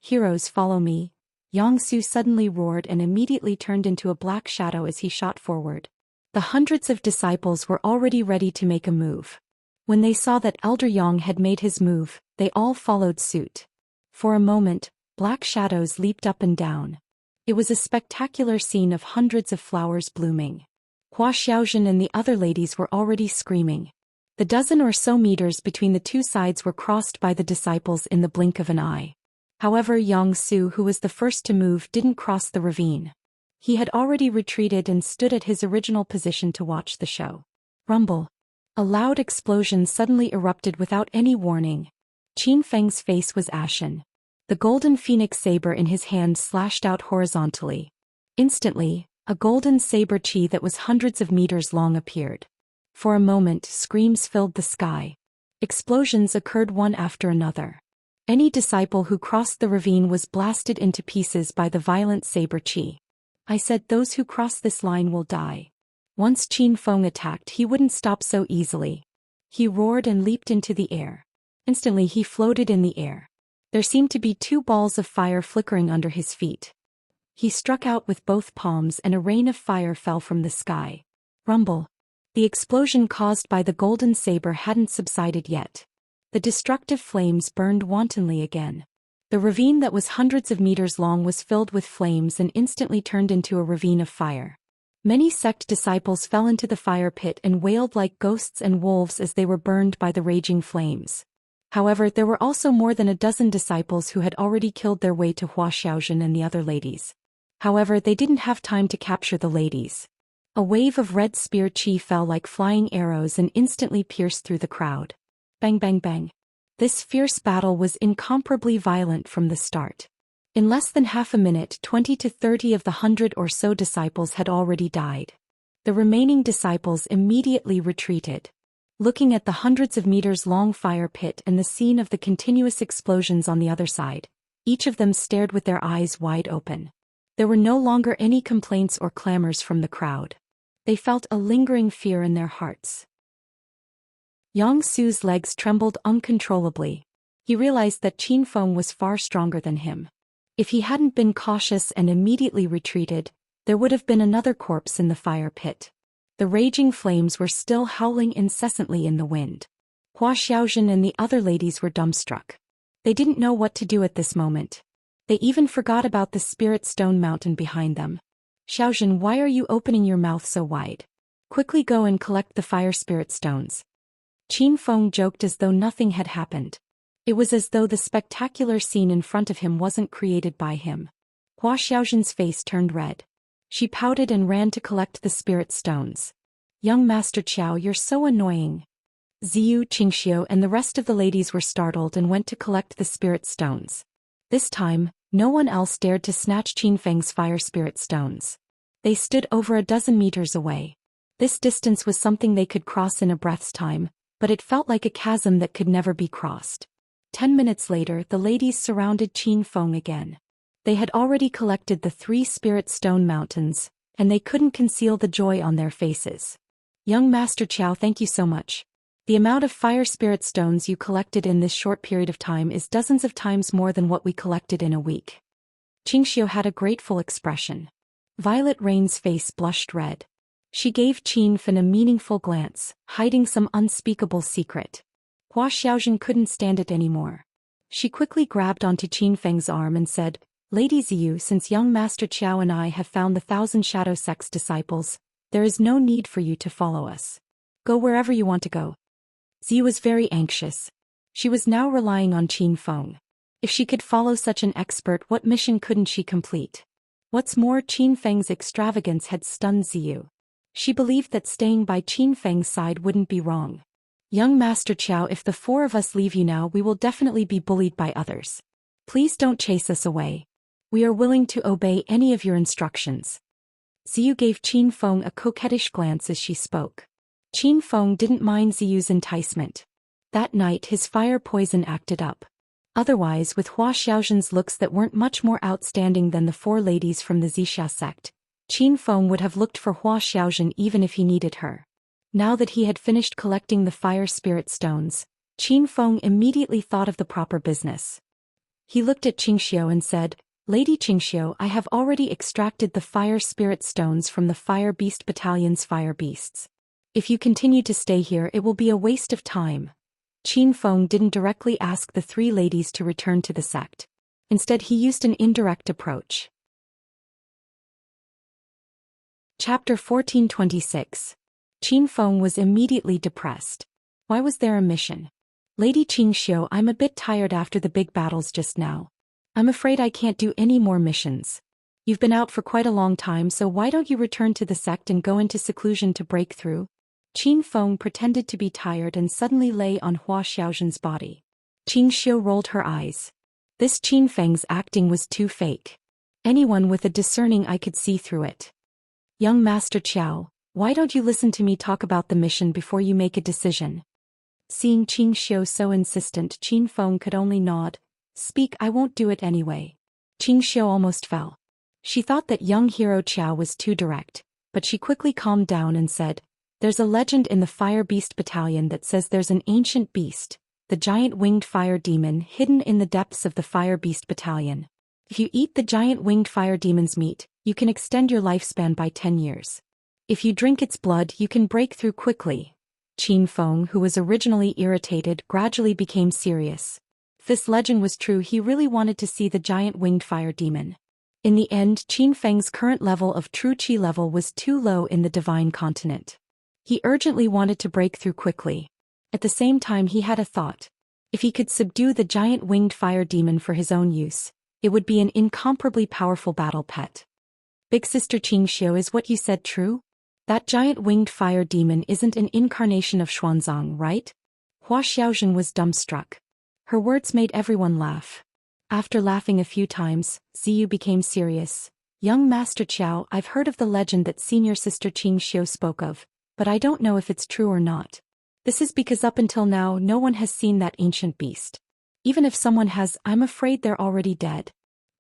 Heroes, follow me. Yangsu suddenly roared and immediately turned into a black shadow as he shot forward. The hundreds of disciples were already ready to make a move. When they saw that Elder Yang had made his move, they all followed suit. For a moment, black shadows leaped up and down. It was a spectacular scene of hundreds of flowers blooming. Hua Xiaojun and the other ladies were already screaming. The dozen or so meters between the two sides were crossed by the disciples in the blink of an eye. However, Yangsu, who was the first to move, didn't cross the ravine. He had already retreated and stood at his original position to watch the show. Rumble. A loud explosion suddenly erupted without any warning. Qin Feng's face was ashen. The golden phoenix saber in his hand slashed out horizontally. Instantly, a golden saber chi that was hundreds of meters long appeared. For a moment, screams filled the sky. Explosions occurred one after another. Any disciple who crossed the ravine was blasted into pieces by the violent saber chi. I said those who cross this line will die. Once Qin Feng attacked, he wouldn't stop so easily. He roared and leaped into the air. Instantly he floated in the air. There seemed to be 2 balls of fire flickering under his feet. He struck out with both palms and a rain of fire fell from the sky. Rumble. The explosion caused by the golden saber hadn't subsided yet. The destructive flames burned wantonly again. The ravine that was hundreds of meters long was filled with flames and instantly turned into a ravine of fire. Many sect disciples fell into the fire pit and wailed like ghosts and wolves as they were burned by the raging flames. However, there were also more than a dozen disciples who had already killed their way to Hua Xiaojun and the other ladies. However, they didn't have time to capture the ladies. A wave of red spear chi fell like flying arrows and instantly pierced through the crowd. Bang bang bang. This fierce battle was incomparably violent from the start. In less than half a minute, 20 to 30 of the 100 or so disciples had already died. The remaining disciples immediately retreated. Looking at the hundreds of meters long fire pit and the scene of the continuous explosions on the other side, each of them stared with their eyes wide open. There were no longer any complaints or clamors from the crowd. They felt a lingering fear in their hearts. Yangsu's legs trembled uncontrollably. He realized that Qin Feng was far stronger than him. If he hadn't been cautious and immediately retreated, there would have been another corpse in the fire pit. The raging flames were still howling incessantly in the wind. Hua Xiaojun and the other ladies were dumbstruck. They didn't know what to do at this moment. They even forgot about the spirit stone mountain behind them. Xiaojun, why are you opening your mouth so wide? Quickly go and collect the fire spirit stones. Qin Feng joked as though nothing had happened. It was as though the spectacular scene in front of him wasn't created by him. Hua Xiaojun's face turned red. She pouted and ran to collect the spirit stones. Young Master Qiao, you're so annoying. Ziyu, Qingxiu and the rest of the ladies were startled and went to collect the spirit stones. This time, no one else dared to snatch Qinfeng's fire spirit stones. They stood over a dozen meters away. This distance was something they could cross in a breath's time, but it felt like a chasm that could never be crossed. 10 minutes later, the ladies surrounded Qinfeng again. They had already collected the 3 spirit stone mountains, and they couldn't conceal the joy on their faces. Young Master Qiao, thank you so much. The amount of fire spirit stones you collected in this short period of time is dozens of times more than what we collected in a week. Qingxiu had a grateful expression. Violet Rain's face blushed red. She gave Qinfen a meaningful glance, hiding some unspeakable secret. Hua Xiaojun couldn't stand it anymore. She quickly grabbed onto Qinfeng's arm and said, Lady Ziyu, since young Master Qiao and I have found the 1,000 Shadow Sect's disciples, there is no need for you to follow us. Go wherever you want to go. Ziyu was very anxious. She was now relying on Qinfeng. If she could follow such an expert, what mission couldn't she complete? What's more, Qinfeng's extravagance had stunned Ziyu. She believed that staying by Qinfeng's side wouldn't be wrong. Young Master Qiao, if the 4 of us leave you now, we will definitely be bullied by others. Please don't chase us away. We are willing to obey any of your instructions. Ziyu gave Qinfeng a coquettish glance as she spoke. Qinfeng didn't mind Ziyu's enticement. That night his fire poison acted up. Otherwise, with Hua Xiaojun's looks that weren't much more outstanding than the 4 ladies from the Zixia sect, Qinfeng would have looked for Hua Xiaojun even if he needed her. Now that he had finished collecting the fire spirit stones, Qinfeng immediately thought of the proper business. He looked at Qingxiu and said, Lady Qingxiu, I have already extracted the fire spirit stones from the Fire Beast Battalion's fire beasts. If you continue to stay here, it will be a waste of time. Qinfeng didn't directly ask the 3 ladies to return to the sect. Instead, he used an indirect approach. Chapter 1426. Qinfeng was immediately depressed. Why was there a mission? Lady Qingxiu, I'm a bit tired after the big battles just now. I'm afraid I can't do any more missions. You've been out for quite a long time, so why don't you return to the sect and go into seclusion to break through? Qinfeng pretended to be tired and suddenly lay on Hua Xiaojun's body. Qingxiu rolled her eyes. This Qinfeng's acting was too fake. Anyone with a discerning eye could see through it. Young Master Qiao, why don't you listen to me talk about the mission before you make a decision? Seeing Qingxiu so insistent, Qinfeng could only nod. Speak, I won't do it anyway. Qingxiu almost fell. She thought that young hero Qiao was too direct, but she quickly calmed down and said, There's a legend in the Fire Beast Battalion that says there's an ancient beast, the giant winged fire demon, hidden in the depths of the Fire Beast Battalion. If you eat the giant winged fire demon's meat, you can extend your lifespan by 10 years. If you drink its blood, you can break through quickly. Qinfeng, who was originally irritated, gradually became serious. If this legend was true, he really wanted to see the giant winged fire demon. In the end, Qinfeng's current level of true qi level was too low in the divine continent. He urgently wanted to break through quickly. At the same time, he had a thought. If he could subdue the giant winged fire demon for his own use, it would be an incomparably powerful battle pet. Big Sister Qingxiu, is what you said true? That giant winged fire demon isn't an incarnation of Xuanzang, right? Hua Xiaojun was dumbstruck. Her words made everyone laugh. After laughing a few times, Ziyu became serious. Young Master Qiao, I've heard of the legend that senior sister Qingxiu spoke of, but I don't know if it's true or not. This is because up until now no one has seen that ancient beast. Even if someone has, I'm afraid they're already dead.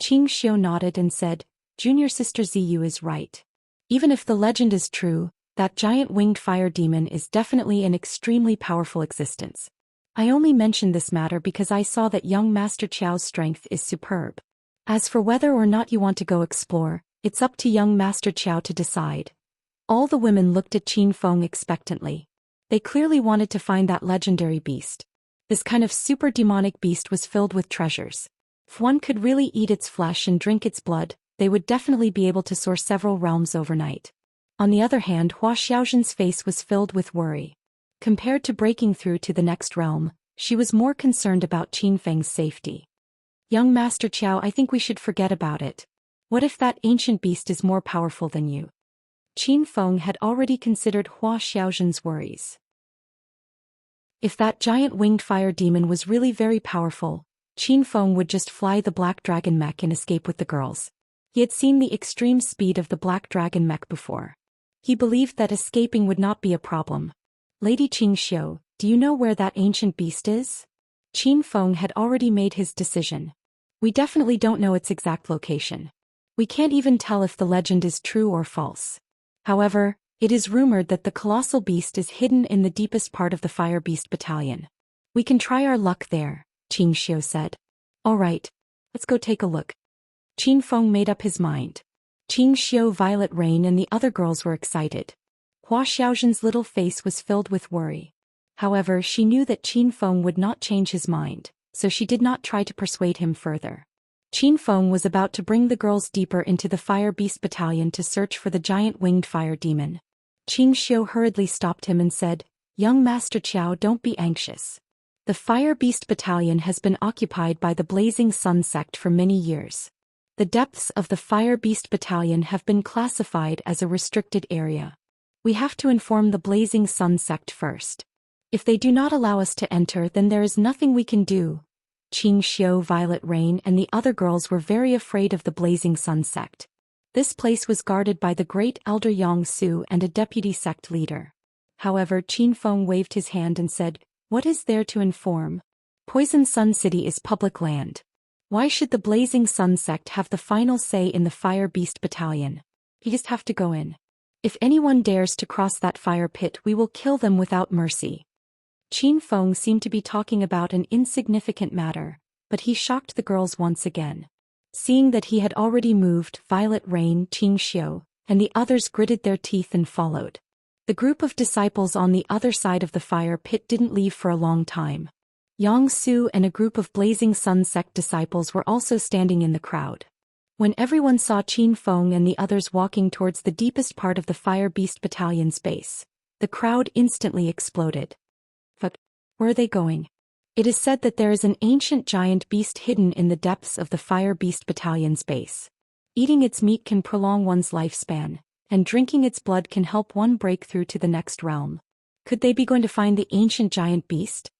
Qingxiu nodded and said, Junior sister Ziyu is right. Even if the legend is true, that giant winged fire demon is definitely an extremely powerful existence. I only mentioned this matter because I saw that young Master Qiao's strength is superb. As for whether or not you want to go explore, it's up to young Master Qiao to decide. All the women looked at Qinfeng expectantly. They clearly wanted to find that legendary beast. This kind of super demonic beast was filled with treasures. If one could really eat its flesh and drink its blood, they would definitely be able to soar several realms overnight. On the other hand, Hua Xiaojun's face was filled with worry. Compared to breaking through to the next realm, she was more concerned about Qinfeng's safety. Young Master Qiao, I think we should forget about it. What if that ancient beast is more powerful than you? Qin Feng had already considered Hua Xiaozhen's worries. If that giant winged fire demon was really very powerful, Qin Feng would just fly the black dragon mech and escape with the girls. He had seen the extreme speed of the black dragon mech before. He believed that escaping would not be a problem. Lady Qingxiu, do you know where that ancient beast is? Qin Feng had already made his decision. We definitely don't know its exact location. We can't even tell if the legend is true or false. However, it is rumored that the colossal beast is hidden in the deepest part of the Fire Beast Battalion. We can try our luck there, Qingxiu said. All right, let's go take a look. Qin Feng made up his mind. Qingxiu, Violet Rain and the other girls were excited. Hua Xiaozhen's little face was filled with worry. However, she knew that Qin Feng would not change his mind, so she did not try to persuade him further. Qin Feng was about to bring the girls deeper into the Fire Beast Battalion to search for the giant winged fire demon. Qingxiu hurriedly stopped him and said, "Young Master Qiao, don't be anxious. The Fire Beast Battalion has been occupied by the Blazing Sun sect for many years. The depths of the Fire Beast Battalion have been classified as a restricted area. We have to inform the Blazing Sun sect first. If they do not allow us to enter, then there is nothing we can do." Qingxiu, Violet Rain and the other girls were very afraid of the Blazing Sun sect. This place was guarded by the great elder Yang Su and a deputy sect leader. However, Qin Feng waved his hand and said, "What is there to inform? Poison Sun City is public land. Why should the Blazing Sun sect have the final say in the Fire Beast Battalion? You just have to go in. If anyone dares to cross that fire pit, we will kill them without mercy." Qin Feng seemed to be talking about an insignificant matter, but he shocked the girls once again. Seeing that he had already moved, Violet Rain, Qingxiu, and the others gritted their teeth and followed. The group of disciples on the other side of the fire pit didn't leave for a long time. Yang Su and a group of Blazing Sun sect disciples were also standing in the crowd. When everyone saw Qin Feng and the others walking towards the deepest part of the Fire Beast Battalion's base, the crowd instantly exploded. But where are they going? It is said that there is an ancient giant beast hidden in the depths of the Fire Beast Battalion's base. Eating its meat can prolong one's lifespan, and drinking its blood can help one break through to the next realm. Could they be going to find the ancient giant beast?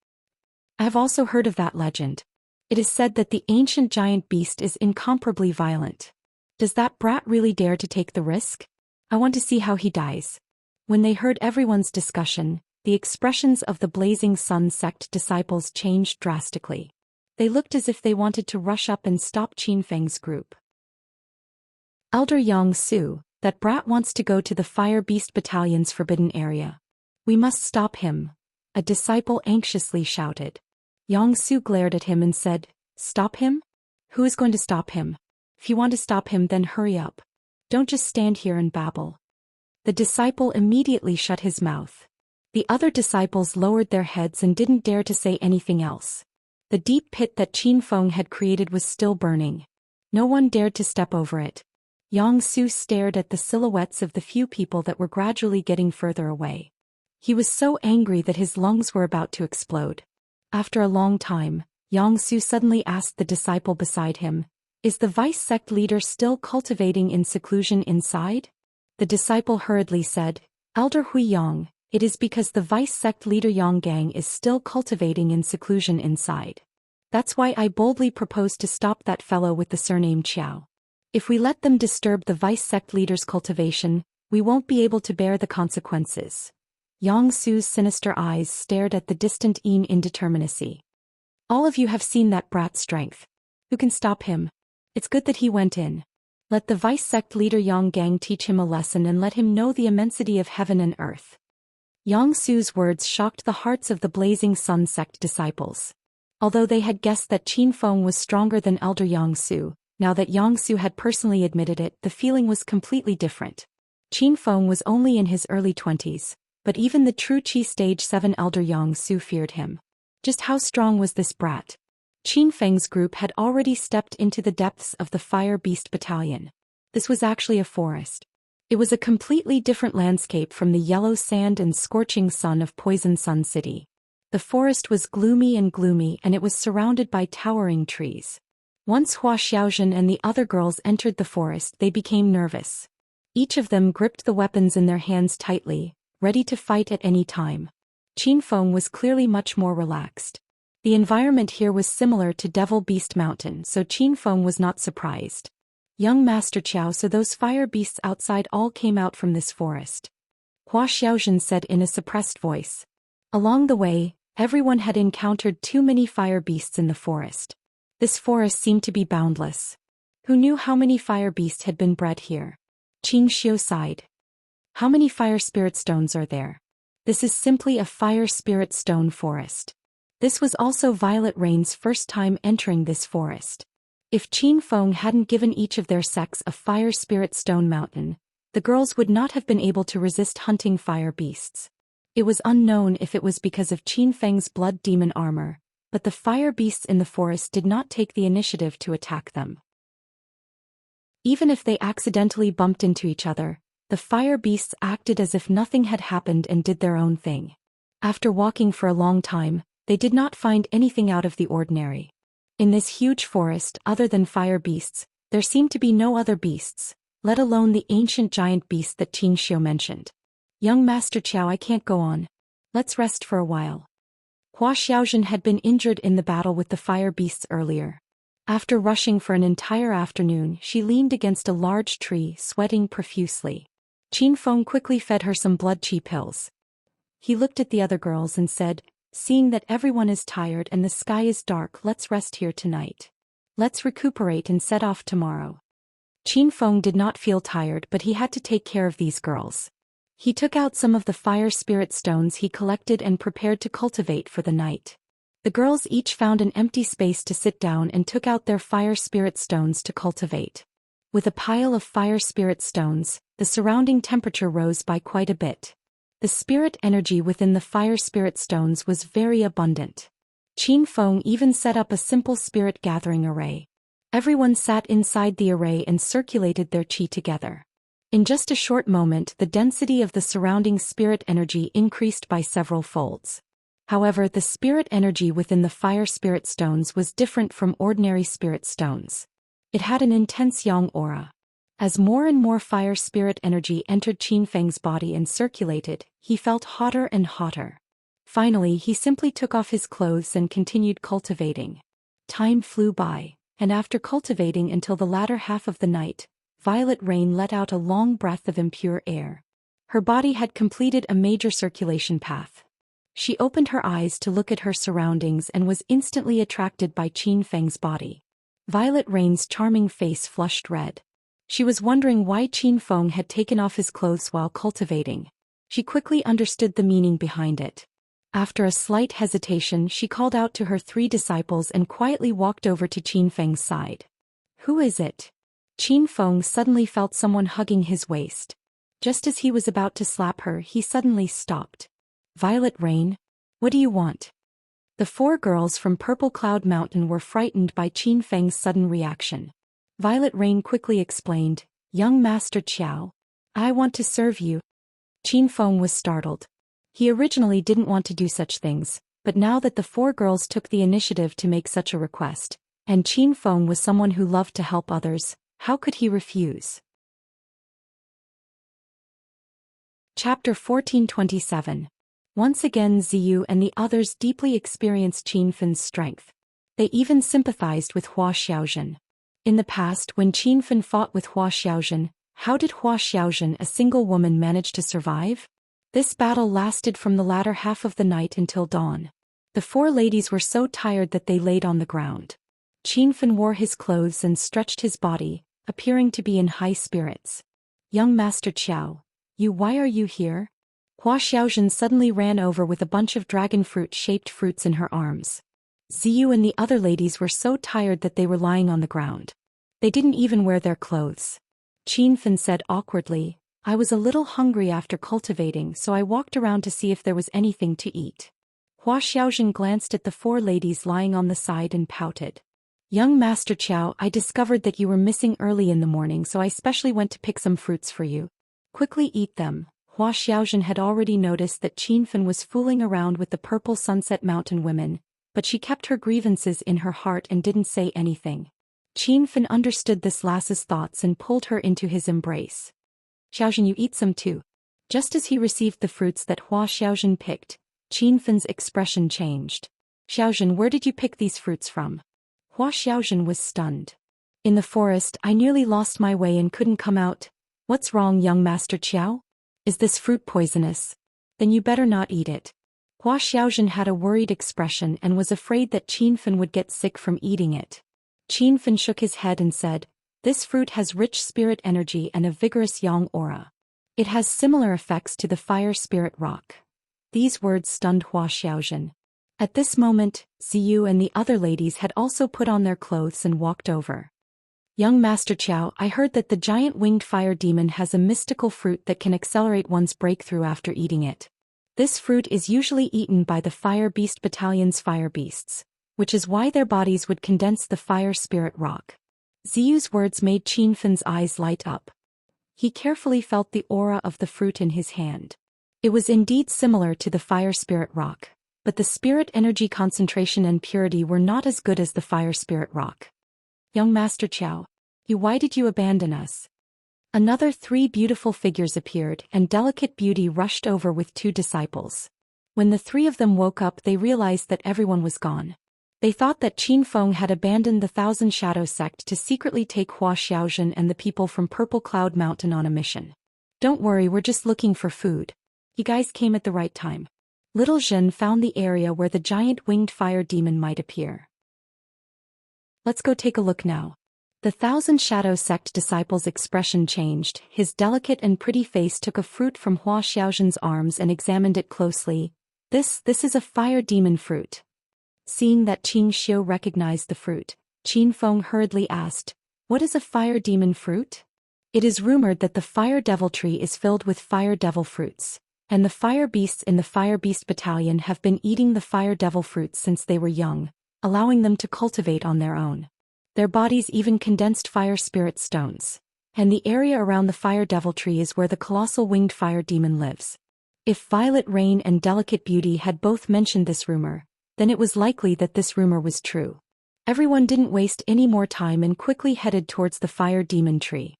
I have also heard of that legend. It is said that the ancient giant beast is incomparably violent. Does that brat really dare to take the risk? I want to see how he dies. When they heard everyone's discussion, the expressions of the Blazing Sun sect disciples changed drastically. They looked as if they wanted to rush up and stop Qin Feng's group. Elder Yang Su, that brat wants to go to the Fire Beast Battalion's forbidden area. We must stop him, a disciple anxiously shouted. Yang Su glared at him and said, "Stop him? Who is going to stop him? If you want to stop him, then hurry up. Don't just stand here and babble." The disciple immediately shut his mouth. The other disciples lowered their heads and didn't dare to say anything else. The deep pit that Qin Feng had created was still burning. No one dared to step over it. Yang Su stared at the silhouettes of the few people that were gradually getting further away. He was so angry that his lungs were about to explode. After a long time, Yang Su suddenly asked the disciple beside him, "Is the vice sect leader still cultivating in seclusion inside?" The disciple hurriedly said, "Elder Hui Yang, it is because the vice sect leader Yang Gang is still cultivating in seclusion inside. That's why I boldly propose to stop that fellow with the surname Qiao. If we let them disturb the vice sect leader's cultivation, we won't be able to bear the consequences." Yang Su's sinister eyes stared at the distant in indeterminacy. "All of you have seen that brat's strength. Who can stop him? It's good that he went in. Let the vice sect leader Yang Gang teach him a lesson and let him know the immensity of heaven and earth." Yang Su's words shocked the hearts of the Blazing Sun sect disciples. Although they had guessed that Qin Feng was stronger than Elder Yang Su, now that Yang Su had personally admitted it, the feeling was completely different. Qin Feng was only in his early 20s, but even the true Qi Stage 7 Elder Yang Su feared him. Just how strong was this brat? Qin Feng's group had already stepped into the depths of the Fire Beast Battalion. This was actually a forest. It was a completely different landscape from the yellow sand and scorching sun of Poison Sun City. The forest was gloomy and it was surrounded by towering trees. Once Hua Xiaojun and the other girls entered the forest, they became nervous. Each of them gripped the weapons in their hands tightly, ready to fight at any time. Qin Feng was clearly much more relaxed. The environment here was similar to Devil Beast Mountain, so Qin Feng was not surprised. Young Master Qiao, so those fire beasts outside all came out from this forest. Hua Xiaojun said in a suppressed voice. Along the way, everyone had encountered too many fire beasts in the forest. This forest seemed to be boundless. Who knew how many fire beasts had been bred here? Qing Xiu sighed. How many fire spirit stones are there? This is simply a fire spirit stone forest. This was also Violet Rain's first time entering this forest. If Qin Feng hadn't given each of their sects a fire spirit stone mountain, the girls would not have been able to resist hunting fire beasts. It was unknown if it was because of Qin Feng's blood demon armor, but the fire beasts in the forest did not take the initiative to attack them. Even if they accidentally bumped into each other, the fire beasts acted as if nothing had happened and did their own thing. After walking for a long time, they did not find anything out of the ordinary. In this huge forest, other than fire beasts, there seemed to be no other beasts, let alone the ancient giant beast that Qin Xiu mentioned. Young Master Qiao, I can't go on. Let's rest for a while. Hua Xiaojun had been injured in the battle with the fire beasts earlier. After rushing for an entire afternoon, she leaned against a large tree, sweating profusely. Qin Feng quickly fed her some blood qi pills. He looked at the other girls and said, seeing that everyone is tired and the sky is dark, let's rest here tonight. Let's recuperate and set off tomorrow. Qin Feng did not feel tired, but he had to take care of these girls. He took out some of the fire spirit stones he collected and prepared to cultivate for the night. The girls each found an empty space to sit down and took out their fire spirit stones to cultivate. With a pile of fire spirit stones, the surrounding temperature rose by quite a bit. The spirit energy within the fire spirit stones was very abundant. Qin Feng even set up a simple spirit gathering array. Everyone sat inside the array and circulated their qi together. In just a short moment, the density of the surrounding spirit energy increased by several folds. However, the spirit energy within the fire spirit stones was different from ordinary spirit stones. It had an intense yang aura. As more and more fire spirit energy entered Qin Feng's body and circulated, he felt hotter and hotter. Finally, he simply took off his clothes and continued cultivating. Time flew by, and after cultivating until the latter half of the night, Violet Rain let out a long breath of impure air. Her body had completed a major circulation path. She opened her eyes to look at her surroundings and was instantly attracted by Qin Feng's body. Violet Rain's charming face flushed red. She was wondering why Qin Feng had taken off his clothes while cultivating. She quickly understood the meaning behind it. After a slight hesitation, she called out to her 3 disciples and quietly walked over to Qin Feng's side. Who is it? Qin Feng suddenly felt someone hugging his waist. Just as he was about to slap her, he suddenly stopped. Violet Rain? What do you want? The 4 girls from Purple Cloud Mountain were frightened by Qin Feng's sudden reaction. Violet Rain quickly explained, Young Master Qiao, I want to serve you. Qin Feng was startled. He originally didn't want to do such things, but now that the 4 girls took the initiative to make such a request, and Qin Feng was someone who loved to help others, how could he refuse? Chapter 1427. Once again Ziyu and the others deeply experienced Qin Feng's strength. They even sympathized with Hua Xiaojun. In the past, when Qin Feng fought with Hua Xiaojun, how did Hua Xiaojun, a single woman, manage to survive? This battle lasted from the latter half of the night until dawn. The 4 ladies were so tired that they laid on the ground. Qin Feng wore his clothes and stretched his body, appearing to be in high spirits. Young Master Qiao, why are you here? Hua Xiaojun suddenly ran over with a bunch of dragon fruit-shaped fruits in her arms. Ziyu and the other ladies were so tired that they were lying on the ground. They didn't even wear their clothes. Qin Feng said awkwardly, I was a little hungry after cultivating, so I walked around to see if there was anything to eat. Hua Xiaojun glanced at the 4 ladies lying on the side and pouted. Young Master Qiao, I discovered that you were missing early in the morning, so I specially went to pick some fruits for you. Quickly eat them. Hua Xiaojun had already noticed that Qin Feng was fooling around with the Purple Sunset Mountain women, but she kept her grievances in her heart and didn't say anything. Qin understood this lass's thoughts and pulled her into his embrace. Xiaojun, you eat some too. Just as he received the fruits that Hua Xiaojun picked, Qin's expression changed. Xiaojun, where did you pick these fruits from? Hua Xiaojun was stunned. In the forest, I nearly lost my way and couldn't come out. What's wrong, young Master Qiao? Is this fruit poisonous? Then you better not eat it. Hua Xiaojun had a worried expression and was afraid that Qin would get sick from eating it. Qin shook his head and said, this fruit has rich spirit energy and a vigorous yang aura. It has similar effects to the fire spirit rock. These words stunned Hua Xiaojun. At this moment, Ziyu and the other ladies had also put on their clothes and walked over. Young Master Qiao, I heard that the giant winged fire demon has a mystical fruit that can accelerate one's breakthrough after eating it. This fruit is usually eaten by the Fire Beast Battalion's fire beasts, which is why their bodies would condense the fire spirit rock. Ziyu's words made Qin's eyes light up. He carefully felt the aura of the fruit in his hand. It was indeed similar to the fire spirit rock, but the spirit energy concentration and purity were not as good as the fire spirit rock. Young Master Qiao, why did you abandon us? Another 3 beautiful figures appeared and delicate beauty rushed over with 2 disciples. When the 3 of them woke up, they realized that everyone was gone. They thought that Qin had abandoned the Thousand Shadow sect to secretly take Hua Xiaojun and the people from Purple Cloud Mountain on a mission. Don't worry, we're just looking for food. You guys came at the right time. Little Zhen found the area where the giant winged fire demon might appear. Let's go take a look now. The Thousand Shadow sect disciple's expression changed. His delicate and pretty face took a fruit from Hua Xiaojun's arms and examined it closely. This is a fire demon fruit. Seeing that Qin Xiu recognized the fruit, Qin Feng hurriedly asked, what is a fire demon fruit? It is rumored that the fire devil tree is filled with fire devil fruits, and the fire beasts in the Fire Beast Battalion have been eating the fire devil fruits since they were young, allowing them to cultivate on their own. Their bodies even condensed fire spirit stones, and the area around the fire devil tree is where the colossal winged fire demon lives. If Violet Rain and Delicate Beauty had both mentioned this rumor, then it was likely that this rumor was true. Everyone didn't waste any more time and quickly headed towards the fire demon tree.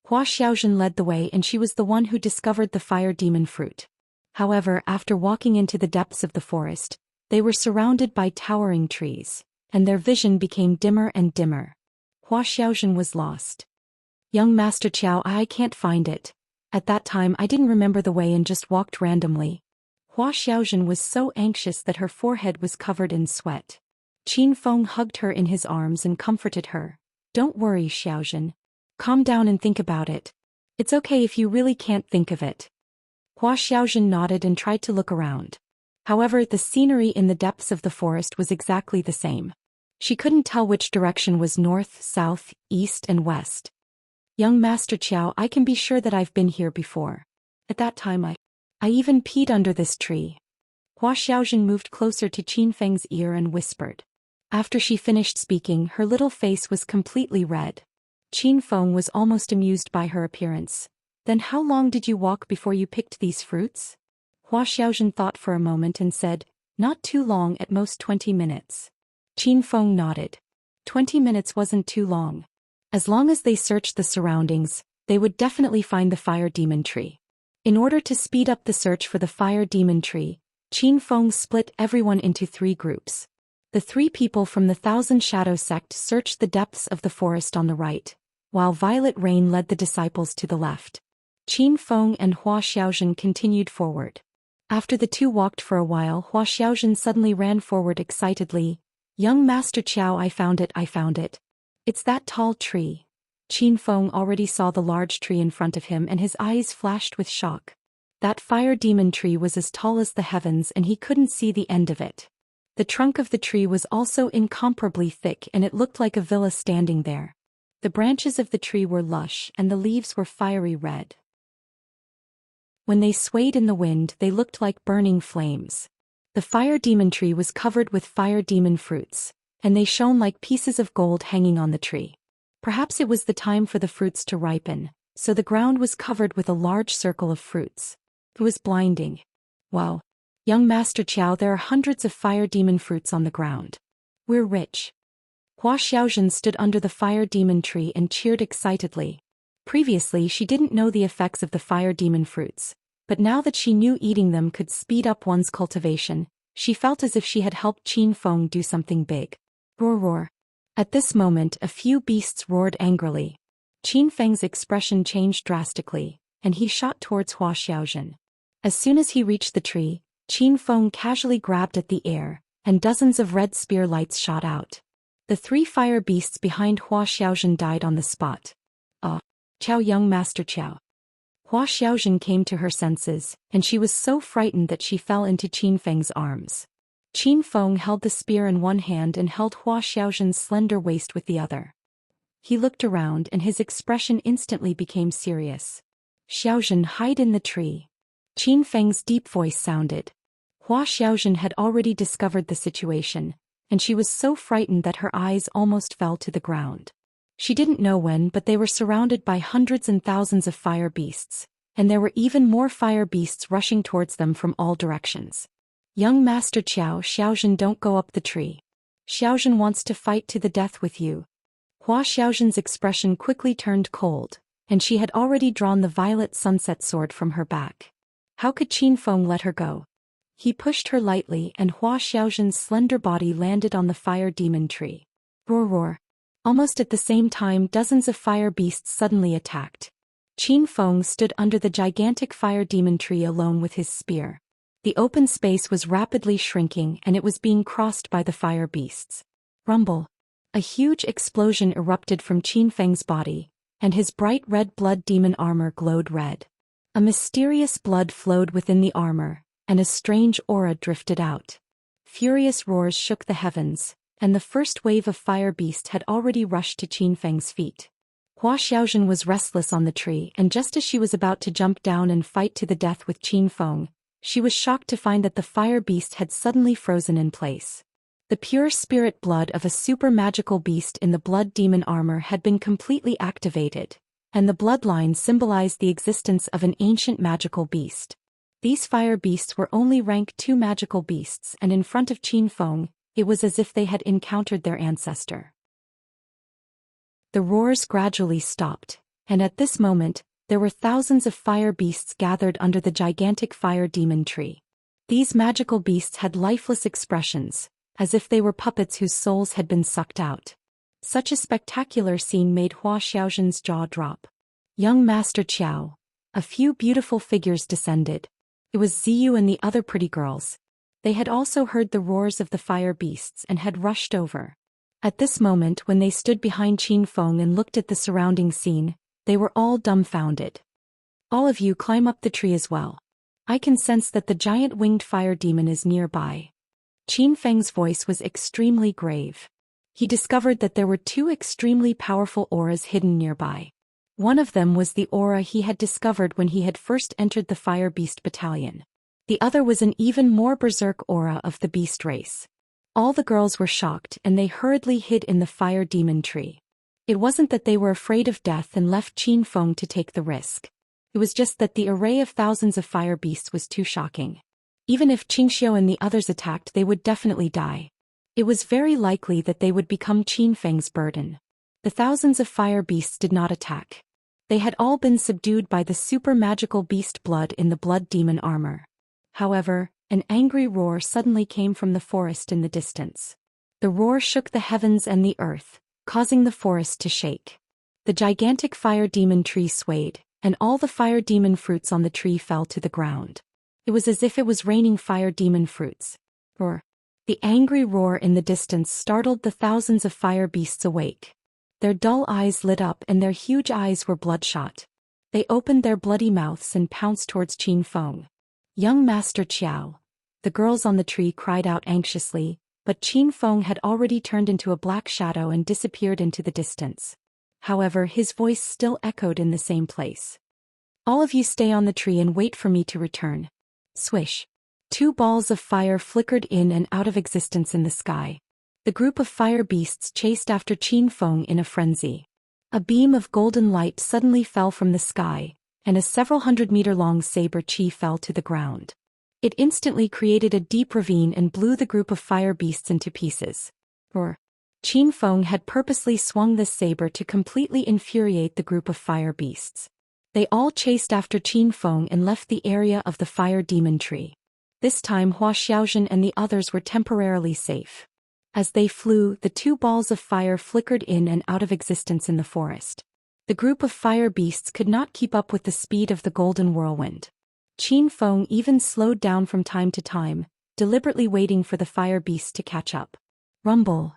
Hua Xiaojun led the way and she was the one who discovered the fire demon fruit. However, after walking into the depths of the forest, they were surrounded by towering trees, and their vision became dimmer and dimmer. Hua Xiaojun was lost. Young Master Qiao, I can't find it. At that time I didn't remember the way and just walked randomly. Hua Xiaojun was so anxious that her forehead was covered in sweat. Qin Feng hugged her in his arms and comforted her. Don't worry, Xiaojun. Calm down and think about it. It's okay if you really can't think of it. Hua Xiaojun nodded and tried to look around. However, the scenery in the depths of the forest was exactly the same. She couldn't tell which direction was north, south, east and west. Young Master Qiao, I can be sure that I've been here before. At that time I even peed under this tree. Hua Xiaojun moved closer to Qin Feng's ear and whispered. After she finished speaking, her little face was completely red. Qin Feng was almost amused by her appearance. Then how long did you walk before you picked these fruits? Hua Xiaojun thought for a moment and said, not too long, at most 20 minutes. Qin Feng nodded. 20 minutes wasn't too long. As long as they searched the surroundings, they would definitely find the fire demon tree. In order to speed up the search for the fire demon tree, Qin Feng split everyone into 3 groups. The 3 people from the Thousand Shadow sect searched the depths of the forest on the right, while Violet Rain led the disciples to the left. Qin Feng and Hua Xiaojun continued forward. After the 2 walked for a while, Hua Xiaojun suddenly ran forward excitedly. Young Master Qiao, I found it, I found it. It's that tall tree. Qin Feng already saw the large tree in front of him and his eyes flashed with shock. That fire demon tree was as tall as the heavens and he couldn't see the end of it. The trunk of the tree was also incomparably thick and it looked like a villa standing there. The branches of the tree were lush and the leaves were fiery red. When they swayed in the wind, they looked like burning flames. The fire demon tree was covered with fire demon fruits, and they shone like pieces of gold hanging on the tree. Perhaps it was the time for the fruits to ripen, so the ground was covered with a large circle of fruits. It was blinding. Wow. Young Master Qiao, there are hundreds of fire demon fruits on the ground. We're rich. Hua Xiaojun stood under the fire demon tree and cheered excitedly. Previously she didn't know the effects of the fire demon fruits, but now that she knew eating them could speed up one's cultivation, she felt as if she had helped Qin Feng do something big. Roar roar. At this moment a few beasts roared angrily. Qin Feng's expression changed drastically, and he shot towards Hua Xiaojun. As soon as he reached the tree, Qin Feng casually grabbed at the air, and dozens of red spear lights shot out. The 3 fire beasts behind Hua Xiaojun died on the spot. Qiao young master Qiao. Hua Xiaojun came to her senses, and she was so frightened that she fell into Qin Feng's arms. Qin Feng held the spear in one hand and held Hua Xiaojun's slender waist with the other. He looked around and his expression instantly became serious. Xiaojun, hide in the tree. Qin Feng's deep voice sounded. Hua Xiaojun had already discovered the situation, and she was so frightened that her eyes almost fell to the ground. She didn't know when, but they were surrounded by hundreds and thousands of fire beasts, and there were even more fire beasts rushing towards them from all directions. Young Master Xiaojun, don't go up the tree. Xiaojun wants to fight to the death with you. Hua Xiaojun's expression quickly turned cold, and she had already drawn the violet sunset sword from her back. How could Qin Feng let her go? He pushed her lightly and Hua Xiaojun's slender body landed on the fire demon tree. Roar roar. Almost at the same time dozens of fire beasts suddenly attacked. Qin Feng stood under the gigantic fire demon tree alone with his spear. The open space was rapidly shrinking and it was being crossed by the fire beasts. Rumble. A huge explosion erupted from Qin Feng's body, and his bright red blood demon armor glowed red. A mysterious blood flowed within the armor, and a strange aura drifted out. Furious roars shook the heavens, and the first wave of fire beast had already rushed to Qin Feng's feet. Hua Xiaojun was restless on the tree, and just as she was about to jump down and fight to the death with Qin Feng, she was shocked to find that the fire beast had suddenly frozen in place. The pure spirit blood of a super magical beast in the blood demon armor had been completely activated, and the bloodline symbolized the existence of an ancient magical beast. These fire beasts were only rank 2 magical beasts, and in front of Qin Feng, it was as if they had encountered their ancestor. The roars gradually stopped, and at this moment, there were thousands of fire beasts gathered under the gigantic fire demon tree. These magical beasts had lifeless expressions, as if they were puppets whose souls had been sucked out. Such a spectacular scene made Hua Xiaojun's jaw drop. Young Master Qiao. A few beautiful figures descended. It was Ziyu and the other pretty girls. They had also heard the roars of the fire beasts and had rushed over. At this moment, when they stood behind Qin Feng and looked at the surrounding scene, they were all dumbfounded. All of you climb up the tree as well. I can sense that the giant winged fire demon is nearby. Qin Feng's voice was extremely grave. He discovered that there were 2 extremely powerful auras hidden nearby. One of them was the aura he had discovered when he had first entered the Fire Beast Battalion. The other was an even more berserk aura of the beast race. All the girls were shocked and they hurriedly hid in the fire demon tree. It wasn't that they were afraid of death and left Qin Feng to take the risk. It was just that the array of thousands of fire beasts was too shocking. Even if Qingxiu and the others attacked, they would definitely die. It was very likely that they would become Qin Feng's burden. The thousands of fire beasts did not attack. They had all been subdued by the super magical beast blood in the blood demon armor. However, an angry roar suddenly came from the forest in the distance. The roar shook the heavens and the earth, causing the forest to shake. The gigantic fire demon tree swayed, and all the fire demon fruits on the tree fell to the ground. It was as if it was raining fire demon fruits. Roar. The angry roar in the distance startled the thousands of fire beasts awake. Their dull eyes lit up and their huge eyes were bloodshot. They opened their bloody mouths and pounced towards Qin Feng. Young Master Qiao. The girls on the tree cried out anxiously, but Qin Feng had already turned into a black shadow and disappeared into the distance. However, his voice still echoed in the same place. All of you stay on the tree and wait for me to return. Swish. 2 balls of fire flickered in and out of existence in the sky. The group of fire beasts chased after Qin Feng in a frenzy. A beam of golden light suddenly fell from the sky, and a several 100-meter-long saber chi fell to the ground. It instantly created a deep ravine and blew the group of fire beasts into pieces. Roar. Qin Feng had purposely swung this saber to completely infuriate the group of fire beasts. They all chased after Qin Feng and left the area of the fire demon tree. This time Hua Xiaozhen and the others were temporarily safe. As they flew, the two balls of fire flickered in and out of existence in the forest. The group of fire beasts could not keep up with the speed of the golden whirlwind. Qin Feng even slowed down from time to time, deliberately waiting for the fire beasts to catch up. Rumble.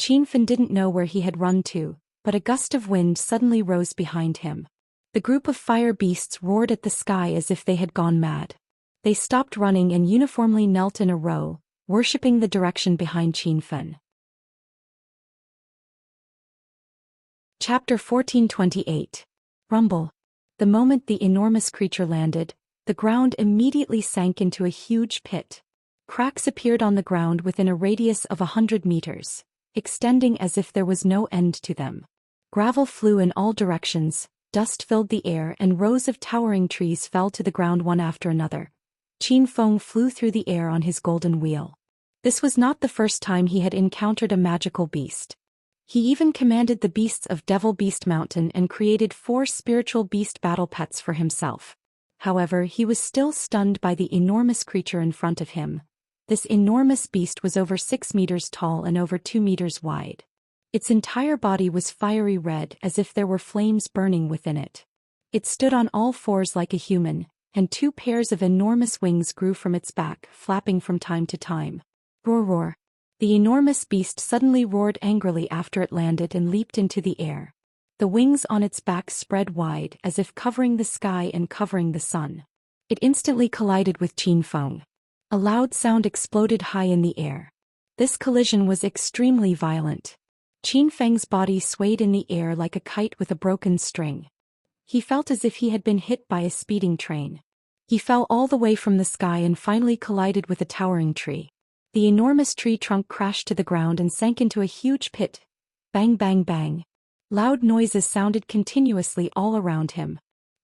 Qin Feng didn't know where he had run to, but a gust of wind suddenly rose behind him. The group of fire beasts roared at the sky as if they had gone mad. They stopped running and uniformly knelt in a row, worshipping the direction behind Qin Feng. Chapter 1428. Rumble. The moment the enormous creature landed, the ground immediately sank into a huge pit. Cracks appeared on the ground within a radius of 100 meters, extending as if there was no end to them. Gravel flew in all directions, dust filled the air and rows of towering trees fell to the ground one after another. Qin Feng flew through the air on his golden wheel. This was not the first time he had encountered a magical beast. He even commanded the beasts of Devil Beast Mountain and created 4 spiritual beast battle pets for himself. However, he was still stunned by the enormous creature in front of him. This enormous beast was over 6 meters tall and over 2 meters wide. Its entire body was fiery red as if there were flames burning within it. It stood on all fours like a human, and 2 pairs of enormous wings grew from its back, flapping from time to time. Roar roar. The enormous beast suddenly roared angrily after it landed and leaped into the air. The wings on its back spread wide as if covering the sky and covering the sun. It instantly collided with Qin Feng. A loud sound exploded high in the air. This collision was extremely violent. Qin Feng's body swayed in the air like a kite with a broken string. He felt as if he had been hit by a speeding train. He fell all the way from the sky and finally collided with a towering tree. The enormous tree trunk crashed to the ground and sank into a huge pit. Bang bang bang. Loud noises sounded continuously all around him.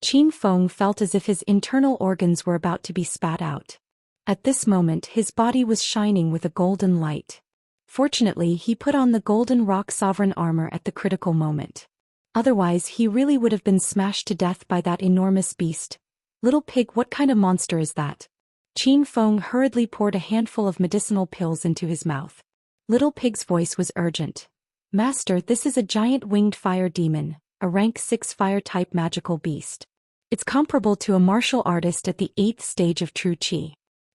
Qin Feng felt as if his internal organs were about to be spat out. At this moment his body was shining with a golden light. Fortunately, he put on the golden rock sovereign armor at the critical moment. Otherwise he really would have been smashed to death by that enormous beast. Little pig, what kind of monster is that? Qin Feng hurriedly poured a handful of medicinal pills into his mouth. Little pig's voice was urgent. Master, this is a giant winged fire demon, a rank 6 fire-type magical beast. It's comparable to a martial artist at the 8th stage of true qi.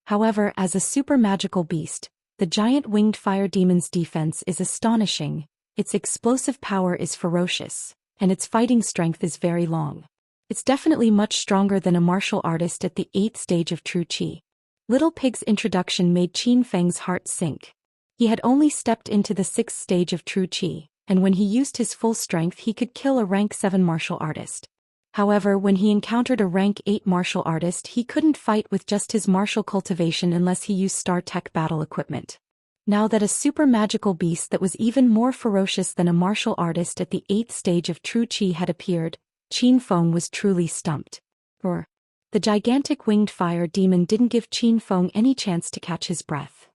However, as a super magical beast, the giant winged fire demon's defense is astonishing, its explosive power is ferocious, and its fighting strength is very long. It's definitely much stronger than a martial artist at the 8th stage of true qi. Little Pig's introduction made Qin Feng's heart sink. He had only stepped into the 6th stage of true qi, and when he used his full strength he could kill a rank 7 martial artist. However, when he encountered a rank 8 martial artist he couldn't fight with just his martial cultivation unless he used star tech battle equipment. Now that a super magical beast that was even more ferocious than a martial artist at the 8th stage of true qi had appeared, Qin Feng was truly stumped. Roar. The gigantic winged fire demon didn't give Qin Feng any chance to catch his breath.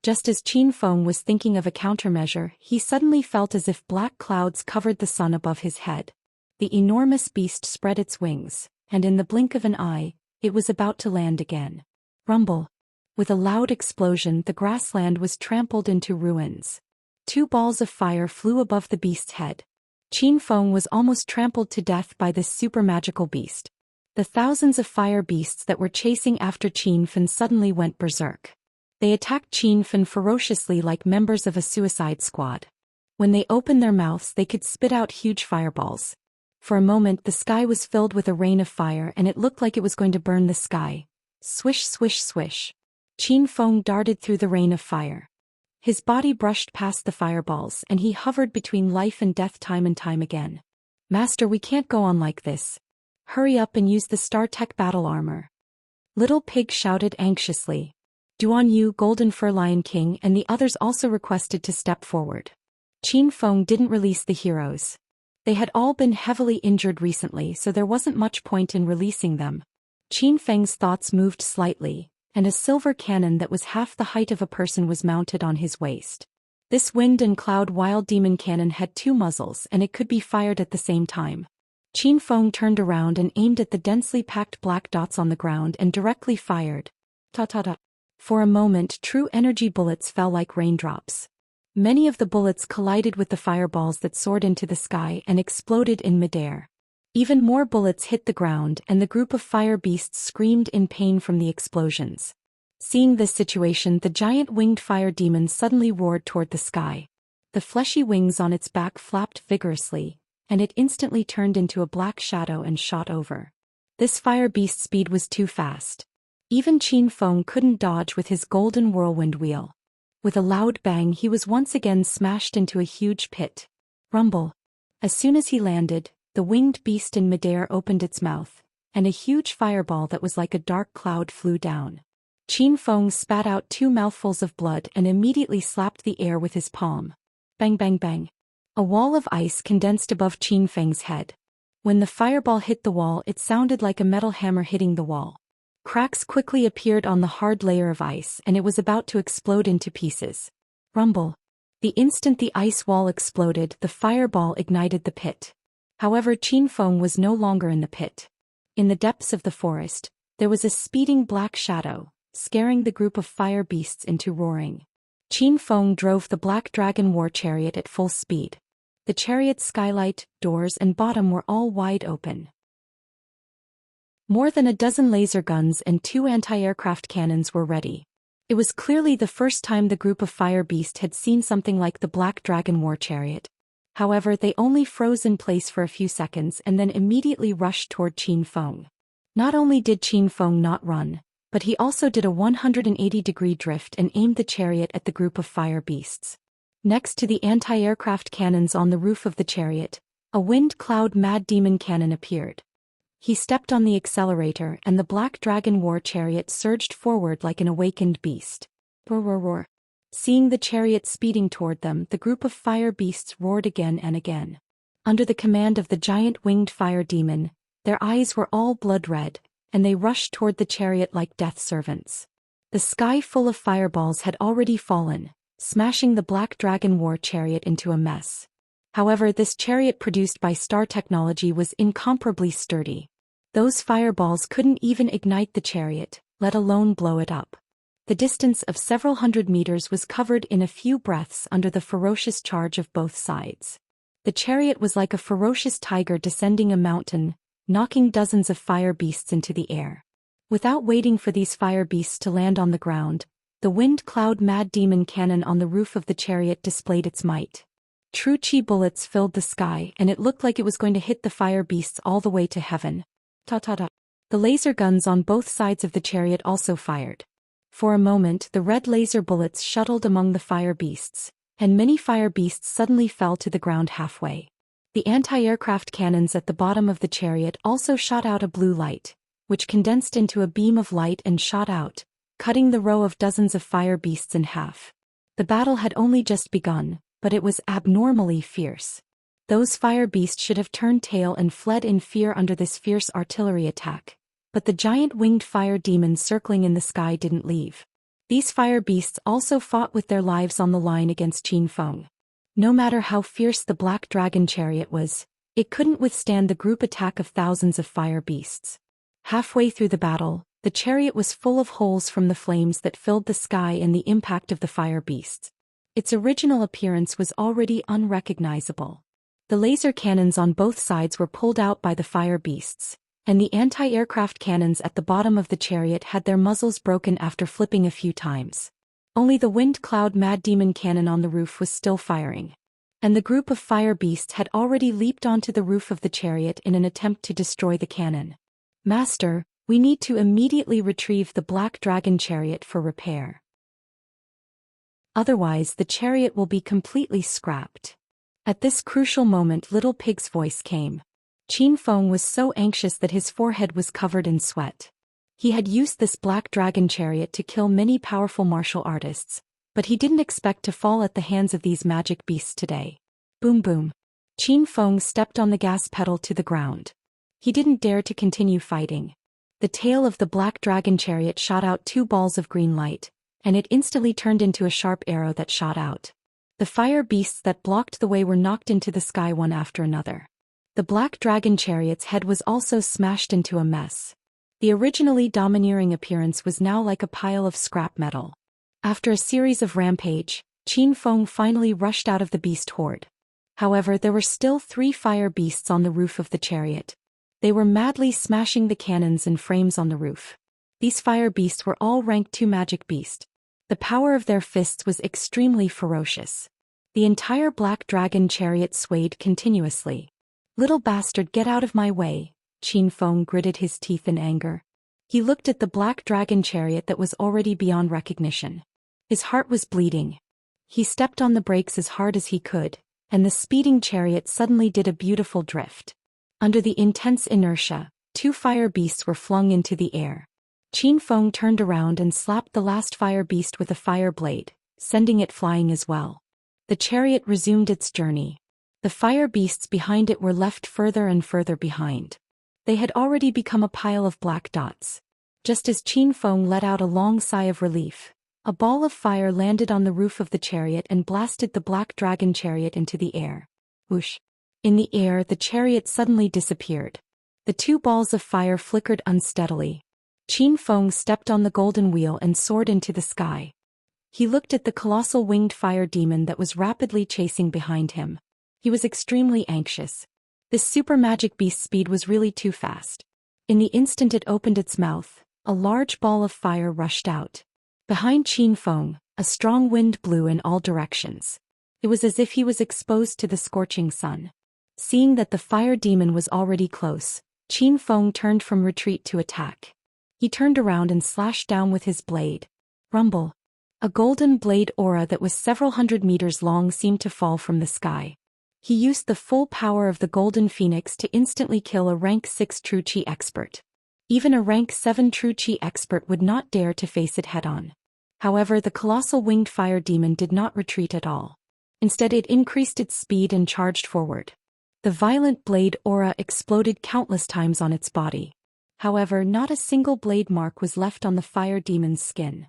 Just as Qin Feng was thinking of a countermeasure, he suddenly felt as if black clouds covered the sun above his head. The enormous beast spread its wings, and in the blink of an eye, it was about to land again. Rumble. With a loud explosion, the grassland was trampled into ruins. 2 balls of fire flew above the beast's head. Qin Feng was almost trampled to death by this super magical beast. The thousands of fire beasts that were chasing after Qin Feng suddenly went berserk. They attacked Qin Feng ferociously like members of a suicide squad. When they opened their mouths they could spit out huge fireballs. For a moment the sky was filled with a rain of fire and it looked like it was going to burn the sky. Swish swish swish. Qin Feng darted through the rain of fire. His body brushed past the fireballs and he hovered between life and death time and time again. Master, we can't go on like this. Hurry up and use the Star Tech battle armor. Little Pig shouted anxiously. Duan Yu, Golden Fur Lion King and the others also requested to step forward. Qin Feng didn't release the heroes. They had all been heavily injured recently so there wasn't much point in releasing them. Qin Feng's thoughts moved slightly, and a silver cannon that was half the height of a person was mounted on his waist. This wind and cloud wild demon cannon had 2 muzzles and it could be fired at the same time. Qin Feng turned around and aimed at the densely packed black dots on the ground and directly fired. Ta-ta-ta. For a moment, true energy bullets fell like raindrops. Many of the bullets collided with the fireballs that soared into the sky and exploded in midair. Even more bullets hit the ground and the group of fire beasts screamed in pain from the explosions. Seeing this situation, the giant winged fire demon suddenly roared toward the sky. The fleshy wings on its back flapped vigorously, and it instantly turned into a black shadow and shot over. This fire beast's speed was too fast. Even Qin Feng couldn't dodge with his golden whirlwind wheel. With a loud bang, he was once again smashed into a huge pit. Rumble. As soon as he landed, the winged beast in midair opened its mouth, and a huge fireball that was like a dark cloud flew down. Qin Feng spat out 2 mouthfuls of blood and immediately slapped the air with his palm. Bang bang bang. A wall of ice condensed above Qin Feng's head. When the fireball hit the wall, it sounded like a metal hammer hitting the wall. Cracks quickly appeared on the hard layer of ice and it was about to explode into pieces. Rumble. The instant the ice wall exploded, the fireball ignited the pit. However, Qin Feng was no longer in the pit. In the depths of the forest, there was a speeding black shadow, scaring the group of fire beasts into roaring. Qin Feng drove the black dragon war chariot at full speed. The chariot's skylight, doors and bottom were all wide open. More than a dozen laser guns and 2 anti-aircraft cannons were ready. It was clearly the first time the group of fire beasts had seen something like the black dragon war chariot. However, they only froze in place for a few seconds and then immediately rushed toward Qin Feng. Not only did Qin Feng not run, but he also did a 180-degree drift and aimed the chariot at the group of fire beasts. Next to the anti-aircraft cannons on the roof of the chariot, a wind cloud mad demon cannon appeared. He stepped on the accelerator and the black dragon war chariot surged forward like an awakened beast. Roar roar roar. Seeing the chariot speeding toward them, the group of fire beasts roared again and again. Under the command of the giant winged fire demon, their eyes were all blood red, and they rushed toward the chariot like death servants. The sky full of fireballs had already fallen, smashing the black dragon war chariot into a mess. However, this chariot produced by Star Technology was incomparably sturdy. Those fireballs couldn't even ignite the chariot, let alone blow it up. The distance of several hundred meters was covered in a few breaths under the ferocious charge of both sides. The chariot was like a ferocious tiger descending a mountain, knocking dozens of fire beasts into the air. Without waiting for these fire beasts to land on the ground, the wind cloud mad demon cannon on the roof of the chariot displayed its might. True chi bullets filled the sky and it looked like it was going to hit the fire beasts all the way to heaven. Ta-ta-ta. The laser guns on both sides of the chariot also fired. For a moment, the red laser bullets shuttled among the fire beasts, and many fire beasts suddenly fell to the ground halfway. The anti-aircraft cannons at the bottom of the chariot also shot out a blue light, which condensed into a beam of light and shot out, cutting the row of dozens of fire beasts in half. The battle had only just begun, but it was abnormally fierce. Those fire beasts should have turned tail and fled in fear under this fierce artillery attack. But the giant winged fire demons circling in the sky didn't leave. These fire beasts also fought with their lives on the line against Qin Feng. No matter how fierce the black dragon chariot was, it couldn't withstand the group attack of thousands of fire beasts. Halfway through the battle, the chariot was full of holes from the flames that filled the sky and the impact of the fire beasts. Its original appearance was already unrecognizable. The laser cannons on both sides were pulled out by the fire beasts, and the anti-aircraft cannons at the bottom of the chariot had their muzzles broken after flipping a few times. Only the wind cloud mad demon cannon on the roof was still firing. And the group of fire beasts had already leaped onto the roof of the chariot in an attempt to destroy the cannon. Master, we need to immediately retrieve the black dragon chariot for repair. Otherwise, the chariot will be completely scrapped. At this crucial moment, Little Pig's voice came. Qin Feng was so anxious that his forehead was covered in sweat. He had used this black dragon chariot to kill many powerful martial artists, but he didn't expect to fall at the hands of these magic beasts today. Boom boom. Qin Feng stepped on the gas pedal to the ground. He didn't dare to continue fighting. The tail of the black dragon chariot shot out 2 balls of green light, and it instantly turned into a sharp arrow that shot out. The fire beasts that blocked the way were knocked into the sky one after another. The black dragon chariot's head was also smashed into a mess. The originally domineering appearance was now like a pile of scrap metal. After a series of rampage, Qin Feng finally rushed out of the beast horde. However, there were still 3 fire beasts on the roof of the chariot. They were madly smashing the cannons and frames on the roof. These fire beasts were all rank 2 magic beast. The power of their fists was extremely ferocious. The entire black dragon chariot swayed continuously. "Little bastard, get out of my way," Qin Feng gritted his teeth in anger. He looked at the black dragon chariot that was already beyond recognition. His heart was bleeding. He stepped on the brakes as hard as he could, and the speeding chariot suddenly did a beautiful drift. Under the intense inertia, 2 fire beasts were flung into the air. Qin Feng turned around and slapped the last fire beast with a fire blade, sending it flying as well. The chariot resumed its journey. The fire beasts behind it were left further and further behind. They had already become a pile of black dots. Just as Qin Feng let out a long sigh of relief, a ball of fire landed on the roof of the chariot and blasted the black dragon chariot into the air. Whoosh! In the air, the chariot suddenly disappeared. The 2 balls of fire flickered unsteadily. Qin Feng stepped on the golden wheel and soared into the sky. He looked at the colossal winged fire demon that was rapidly chasing behind him. He was extremely anxious. This super magic beast's speed was really too fast. In the instant it opened its mouth, a large ball of fire rushed out. Behind Qin Feng, a strong wind blew in all directions. It was as if he was exposed to the scorching sun. Seeing that the fire demon was already close, Qin Feng turned from retreat to attack. He turned around and slashed down with his blade. Rumble! A golden blade aura that was several hundred meters long seemed to fall from the sky. He used the full power of the golden phoenix to instantly kill a rank 6 true chi expert. Even a rank 7 true chi expert would not dare to face it head-on. However, the colossal winged fire demon did not retreat at all. Instead, it increased its speed and charged forward. The violent blade aura exploded countless times on its body. However, not a single blade mark was left on the fire demon's skin.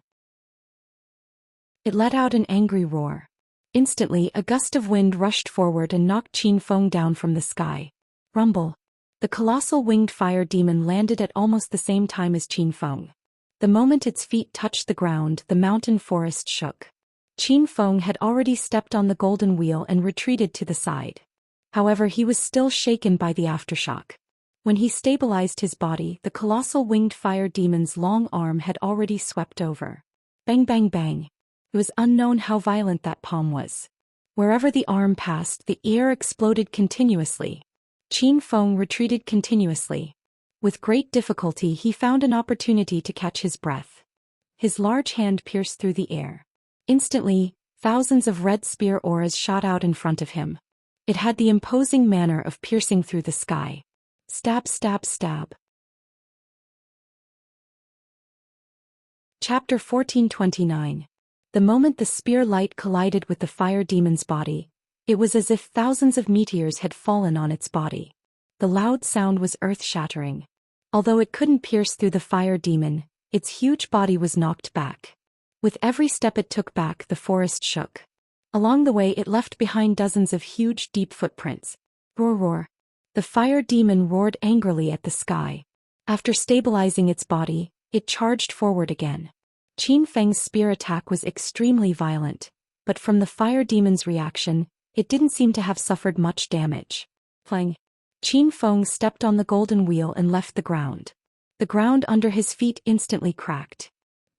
It let out an angry roar. Instantly, a gust of wind rushed forward and knocked Qin Feng down from the sky. Rumble! The colossal winged fire demon landed at almost the same time as Qin Feng. The moment its feet touched the ground, the mountain forest shook. Qin Feng had already stepped on the golden wheel and retreated to the side. However, he was still shaken by the aftershock. When he stabilized his body, the colossal winged fire demon's long arm had already swept over. Bang bang bang. It was unknown how violent that palm was. Wherever the arm passed, the air exploded continuously. Qin Feng retreated continuously. With great difficulty, he found an opportunity to catch his breath. His large hand pierced through the air. Instantly, thousands of red spear auras shot out in front of him. It had the imposing manner of piercing through the sky. Stab, stab, stab. Chapter 1429. The moment the spear light collided with the fire demon's body, it was as if thousands of meteors had fallen on its body. The loud sound was earth-shattering. Although it couldn't pierce through the fire demon, its huge body was knocked back. With every step it took back, the forest shook. Along the way it left behind dozens of huge, deep footprints. Roar, roar. The fire demon roared angrily at the sky. After stabilizing its body, it charged forward again. Qin Feng's spear attack was extremely violent, but from the fire demon's reaction, it didn't seem to have suffered much damage. Clang! Qin Feng stepped on the golden wheel and left the ground. The ground under his feet instantly cracked.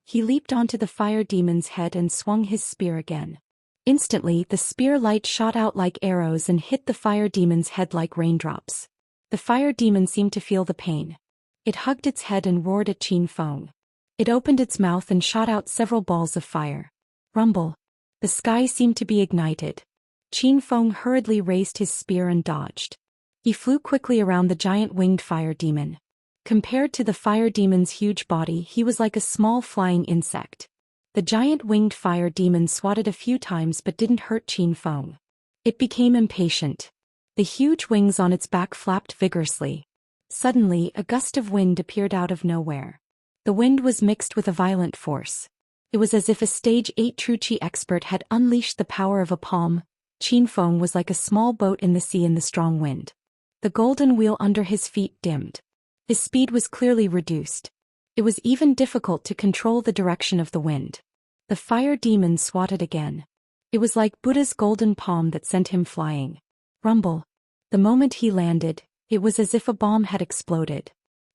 He leaped onto the fire demon's head and swung his spear again. Instantly, the spear light shot out like arrows and hit the fire demon's head like raindrops. The fire demon seemed to feel the pain. It hugged its head and roared at Qin Feng. It opened its mouth and shot out several balls of fire. Rumble! The sky seemed to be ignited. Qin Feng hurriedly raised his spear and dodged. He flew quickly around the giant winged fire demon. Compared to the fire demon's huge body, he was like a small flying insect. The giant winged fire demon swatted a few times but didn't hurt Qin Feng. It became impatient. The huge wings on its back flapped vigorously. Suddenly, a gust of wind appeared out of nowhere. The wind was mixed with a violent force. It was as if a stage 8 true chi expert had unleashed the power of a palm. Qin Feng was like a small boat in the sea in the strong wind. The golden wheel under his feet dimmed. His speed was clearly reduced. It was even difficult to control the direction of the wind. The fire demon swatted again. It was like Buddha's golden palm that sent him flying. Rumble. The moment he landed, it was as if a bomb had exploded.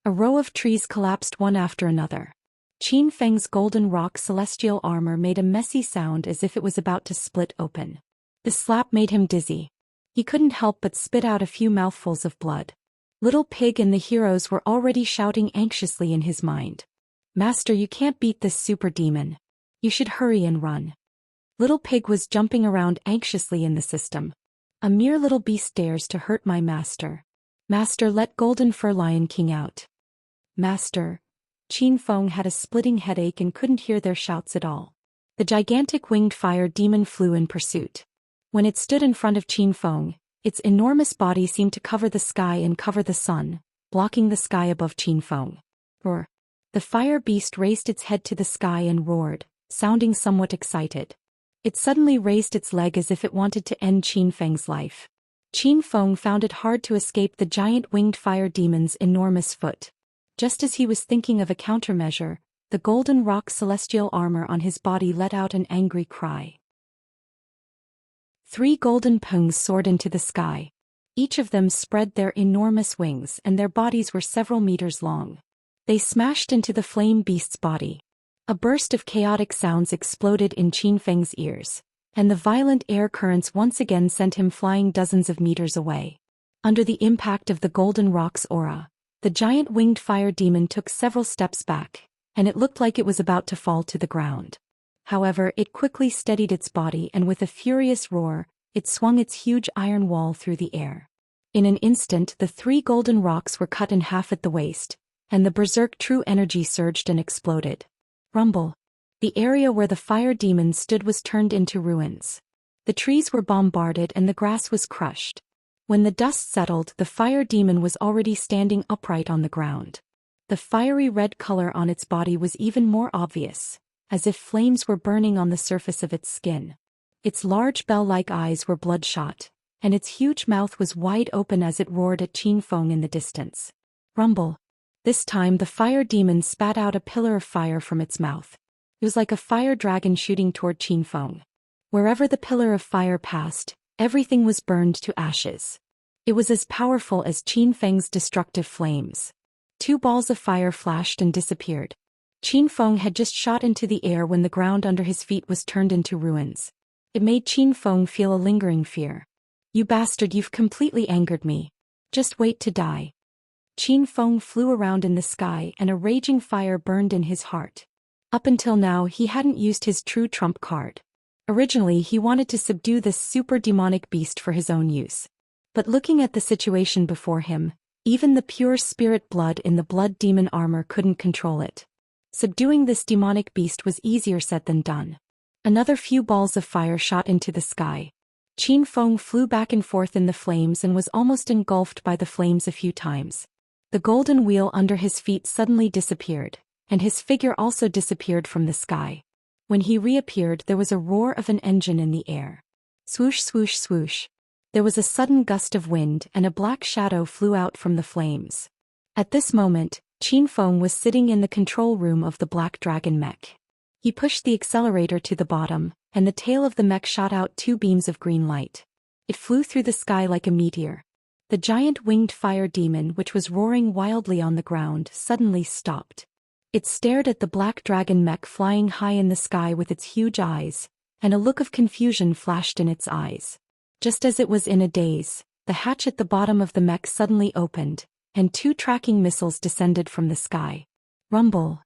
A row of trees collapsed one after another. Qin Feng's golden rock celestial armor made a messy sound as if it was about to split open. The slap made him dizzy. He couldn't help but spit out a few mouthfuls of blood. Little Pig and the heroes were already shouting anxiously in his mind. Master, you can't beat this super demon. You should hurry and run. Little Pig was jumping around anxiously in the system. A mere little beast dares to hurt my master. Master, let Golden Fur Lion King out. Master. Qin Feng had a splitting headache and couldn't hear their shouts at all. The gigantic winged fire demon flew in pursuit. When it stood in front of Qin Feng, its enormous body seemed to cover the sky and cover the sun, blocking the sky above Qin Feng. Roar. The fire beast raised its head to the sky and roared, sounding somewhat excited. It suddenly raised its leg as if it wanted to end Qin Feng's life. Qin Feng found it hard to escape the giant winged fire demon's enormous foot. Just as he was thinking of a countermeasure, the golden rock celestial armor on his body let out an angry cry. 3 golden pungs soared into the sky. Each of them spread their enormous wings and their bodies were several meters long. They smashed into the flame beast's body. A burst of chaotic sounds exploded in Qin Feng's ears, and the violent air currents once again sent him flying dozens of meters away. Under the impact of the golden rock's aura, the giant winged fire demon took several steps back, and it looked like it was about to fall to the ground. However, it quickly steadied its body and with a furious roar, it swung its huge iron wall through the air. In an instant, the 3 golden rocks were cut in half at the waist, and the berserk true energy surged and exploded. Rumble. The area where the fire demon stood was turned into ruins. The trees were bombarded and the grass was crushed. When the dust settled, the fire demon was already standing upright on the ground. The fiery red color on its body was even more obvious, as if flames were burning on the surface of its skin. Its large bell-like eyes were bloodshot, and its huge mouth was wide open as it roared at Qin Feng in the distance. Rumble. This time the fire demon spat out a pillar of fire from its mouth. It was like a fire dragon shooting toward Qin Feng. Wherever the pillar of fire passed, everything was burned to ashes. It was as powerful as Qin Feng's destructive flames. 2 balls of fire flashed and disappeared. Qin Feng had just shot into the air when the ground under his feet was turned into ruins. It made Qin Feng feel a lingering fear. You bastard, you've completely angered me. Just wait to die. Qin Feng flew around in the sky and a raging fire burned in his heart. Up until now he hadn't used his true trump card. Originally he wanted to subdue this super demonic beast for his own use. But looking at the situation before him, even the pure spirit blood in the blood demon armor couldn't control it. Subduing this demonic beast was easier said than done. Another few balls of fire shot into the sky. Qin Feng flew back and forth in the flames and was almost engulfed by the flames a few times. The golden wheel under his feet suddenly disappeared, and his figure also disappeared from the sky. When he reappeared, there was a roar of an engine in the air. Swoosh, swoosh, swoosh. There was a sudden gust of wind and a black shadow flew out from the flames. At this moment, Qin Feng was sitting in the control room of the Black Dragon mech. He pushed the accelerator to the bottom, and the tail of the mech shot out 2 beams of green light. It flew through the sky like a meteor. The giant winged fire demon, which was roaring wildly on the ground, suddenly stopped. It stared at the Black Dragon mech flying high in the sky with its huge eyes, and a look of confusion flashed in its eyes. Just as it was in a daze, the hatch at the bottom of the mech suddenly opened, and 2 tracking missiles descended from the sky. Rumble.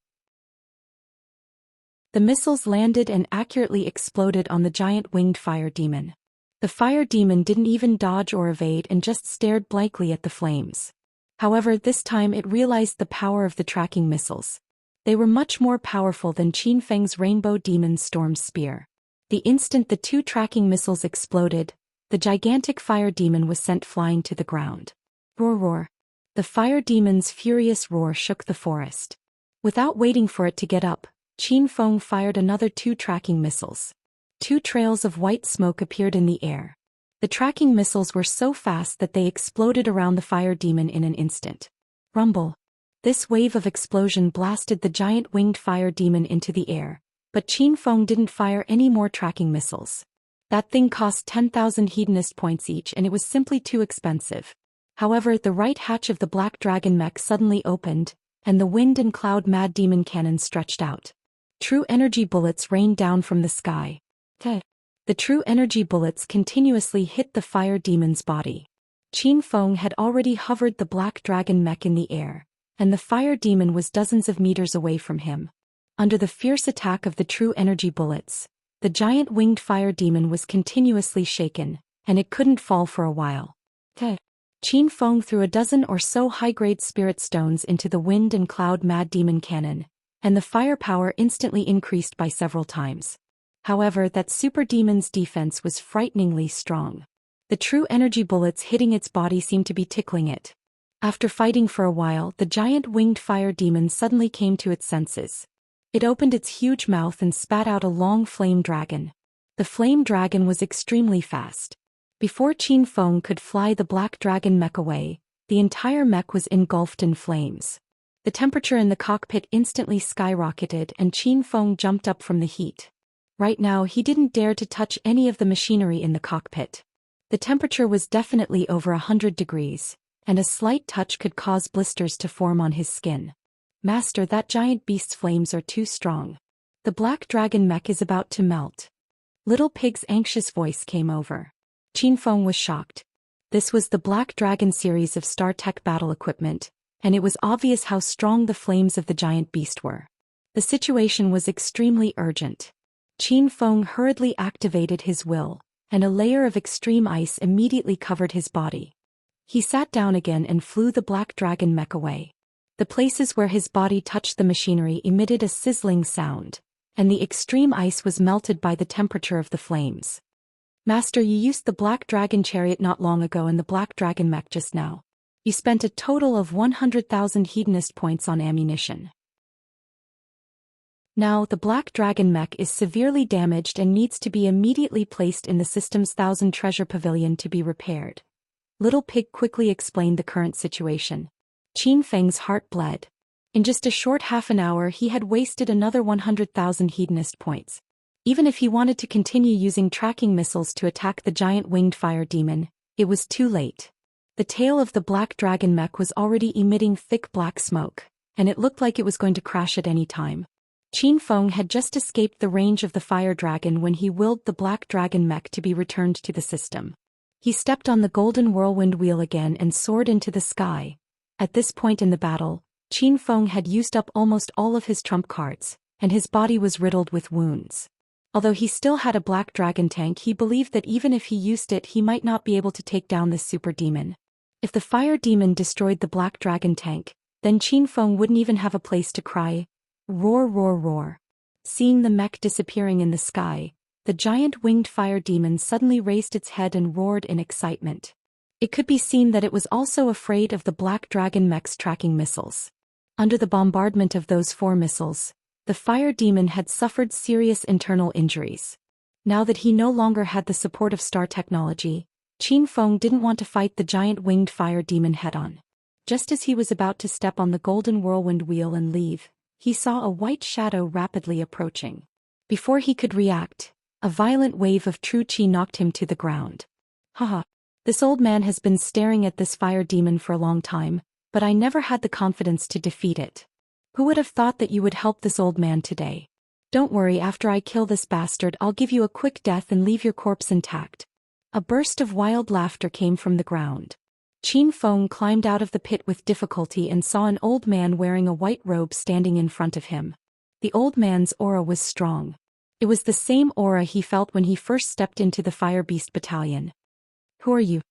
The missiles landed and accurately exploded on the giant winged fire demon. The fire demon didn't even dodge or evade and just stared blankly at the flames. However, this time it realized the power of the tracking missiles. They were much more powerful than Qin Feng's Rainbow Demon Storm Spear. The instant the 2 tracking missiles exploded, the gigantic fire demon was sent flying to the ground. Roar, roar. The fire demon's furious roar shook the forest. Without waiting for it to get up, Qin Feng fired another 2 tracking missiles. 2 trails of white smoke appeared in the air. The tracking missiles were so fast that they exploded around the fire demon in an instant. Rumble. This wave of explosion blasted the giant winged fire demon into the air, but Qin Feng didn't fire any more tracking missiles. That thing cost 10,000 hedonist points each and it was simply too expensive. However, the right hatch of the black dragon mech suddenly opened, and the wind and cloud mad demon cannon stretched out. True energy bullets rained down from the sky. The true energy bullets continuously hit the fire demon's body. Qin Feng had already hovered the black dragon mech in the air, and the fire demon was dozens of meters away from him. Under the fierce attack of the true energy bullets, the giant winged fire demon was continuously shaken, and it couldn't fall for a while. Qin Feng threw a dozen or so high-grade spirit stones into the wind and cloud mad demon cannon, and the firepower instantly increased by several times. However, that super demon's defense was frighteningly strong. The true energy bullets hitting its body seemed to be tickling it. After fighting for a while, the giant winged fire demon suddenly came to its senses. It opened its huge mouth and spat out a long flame dragon. The flame dragon was extremely fast. Before Qin Feng could fly the black dragon mech away, the entire mech was engulfed in flames. The temperature in the cockpit instantly skyrocketed and Qin Feng jumped up from the heat. Right now he didn't dare to touch any of the machinery in the cockpit. The temperature was definitely over 100 degrees, and a slight touch could cause blisters to form on his skin. Master, that giant beast's flames are too strong. The black dragon mech is about to melt. Little Pig's anxious voice came over. Qin Feng was shocked. This was the Black Dragon series of StarTech battle equipment, and it was obvious how strong the flames of the giant beast were. The situation was extremely urgent. Qin Feng hurriedly activated his will, and a layer of extreme ice immediately covered his body. He sat down again and flew the black dragon mech away. The places where his body touched the machinery emitted a sizzling sound, and the extreme ice was melted by the temperature of the flames. Master, you used the black dragon chariot not long ago and the black dragon mech just now. You spent a total of 100,000 hedonist points on ammunition. Now, the black dragon mech is severely damaged and needs to be immediately placed in the system's 1,000 treasure pavilion to be repaired. Little Pig quickly explained the current situation. Qin Feng's heart bled. In just a short half an hour he had wasted another 100,000 hedonist points. Even if he wanted to continue using tracking missiles to attack the giant winged fire demon, it was too late. The tail of the black dragon mech was already emitting thick black smoke, and it looked like it was going to crash at any time. Qin Feng had just escaped the range of the fire dragon when he willed the black dragon mech to be returned to the system. He stepped on the golden whirlwind wheel again and soared into the sky. At this point in the battle, Qin Feng had used up almost all of his trump cards, and his body was riddled with wounds. Although he still had a black dragon tank, he believed that even if he used it he might not be able to take down this super demon. If the fire demon destroyed the black dragon tank, then Qin Feng wouldn't even have a place to cry. Roar, roar, roar. Seeing the mech disappearing in the sky, the giant winged fire demon suddenly raised its head and roared in excitement. It could be seen that it was also afraid of the black dragon mech's tracking missiles. Under the bombardment of those 4 missiles, the fire demon had suffered serious internal injuries. Now that he no longer had the support of star technology, Qin Feng didn't want to fight the giant winged fire demon head-on. Just as he was about to step on the golden whirlwind wheel and leave, he saw a white shadow rapidly approaching. Before he could react, a violent wave of true chi knocked him to the ground. Haha. This old man has been staring at this fire demon for a long time, but I never had the confidence to defeat it. Who would have thought that you would help this old man today? Don't worry, after I kill this bastard I'll give you a quick death and leave your corpse intact. A burst of wild laughter came from the ground. Qin Feng climbed out of the pit with difficulty and saw an old man wearing a white robe standing in front of him. The old man's aura was strong. It was the same aura he felt when he first stepped into the Fire Beast Battalion. Who are you?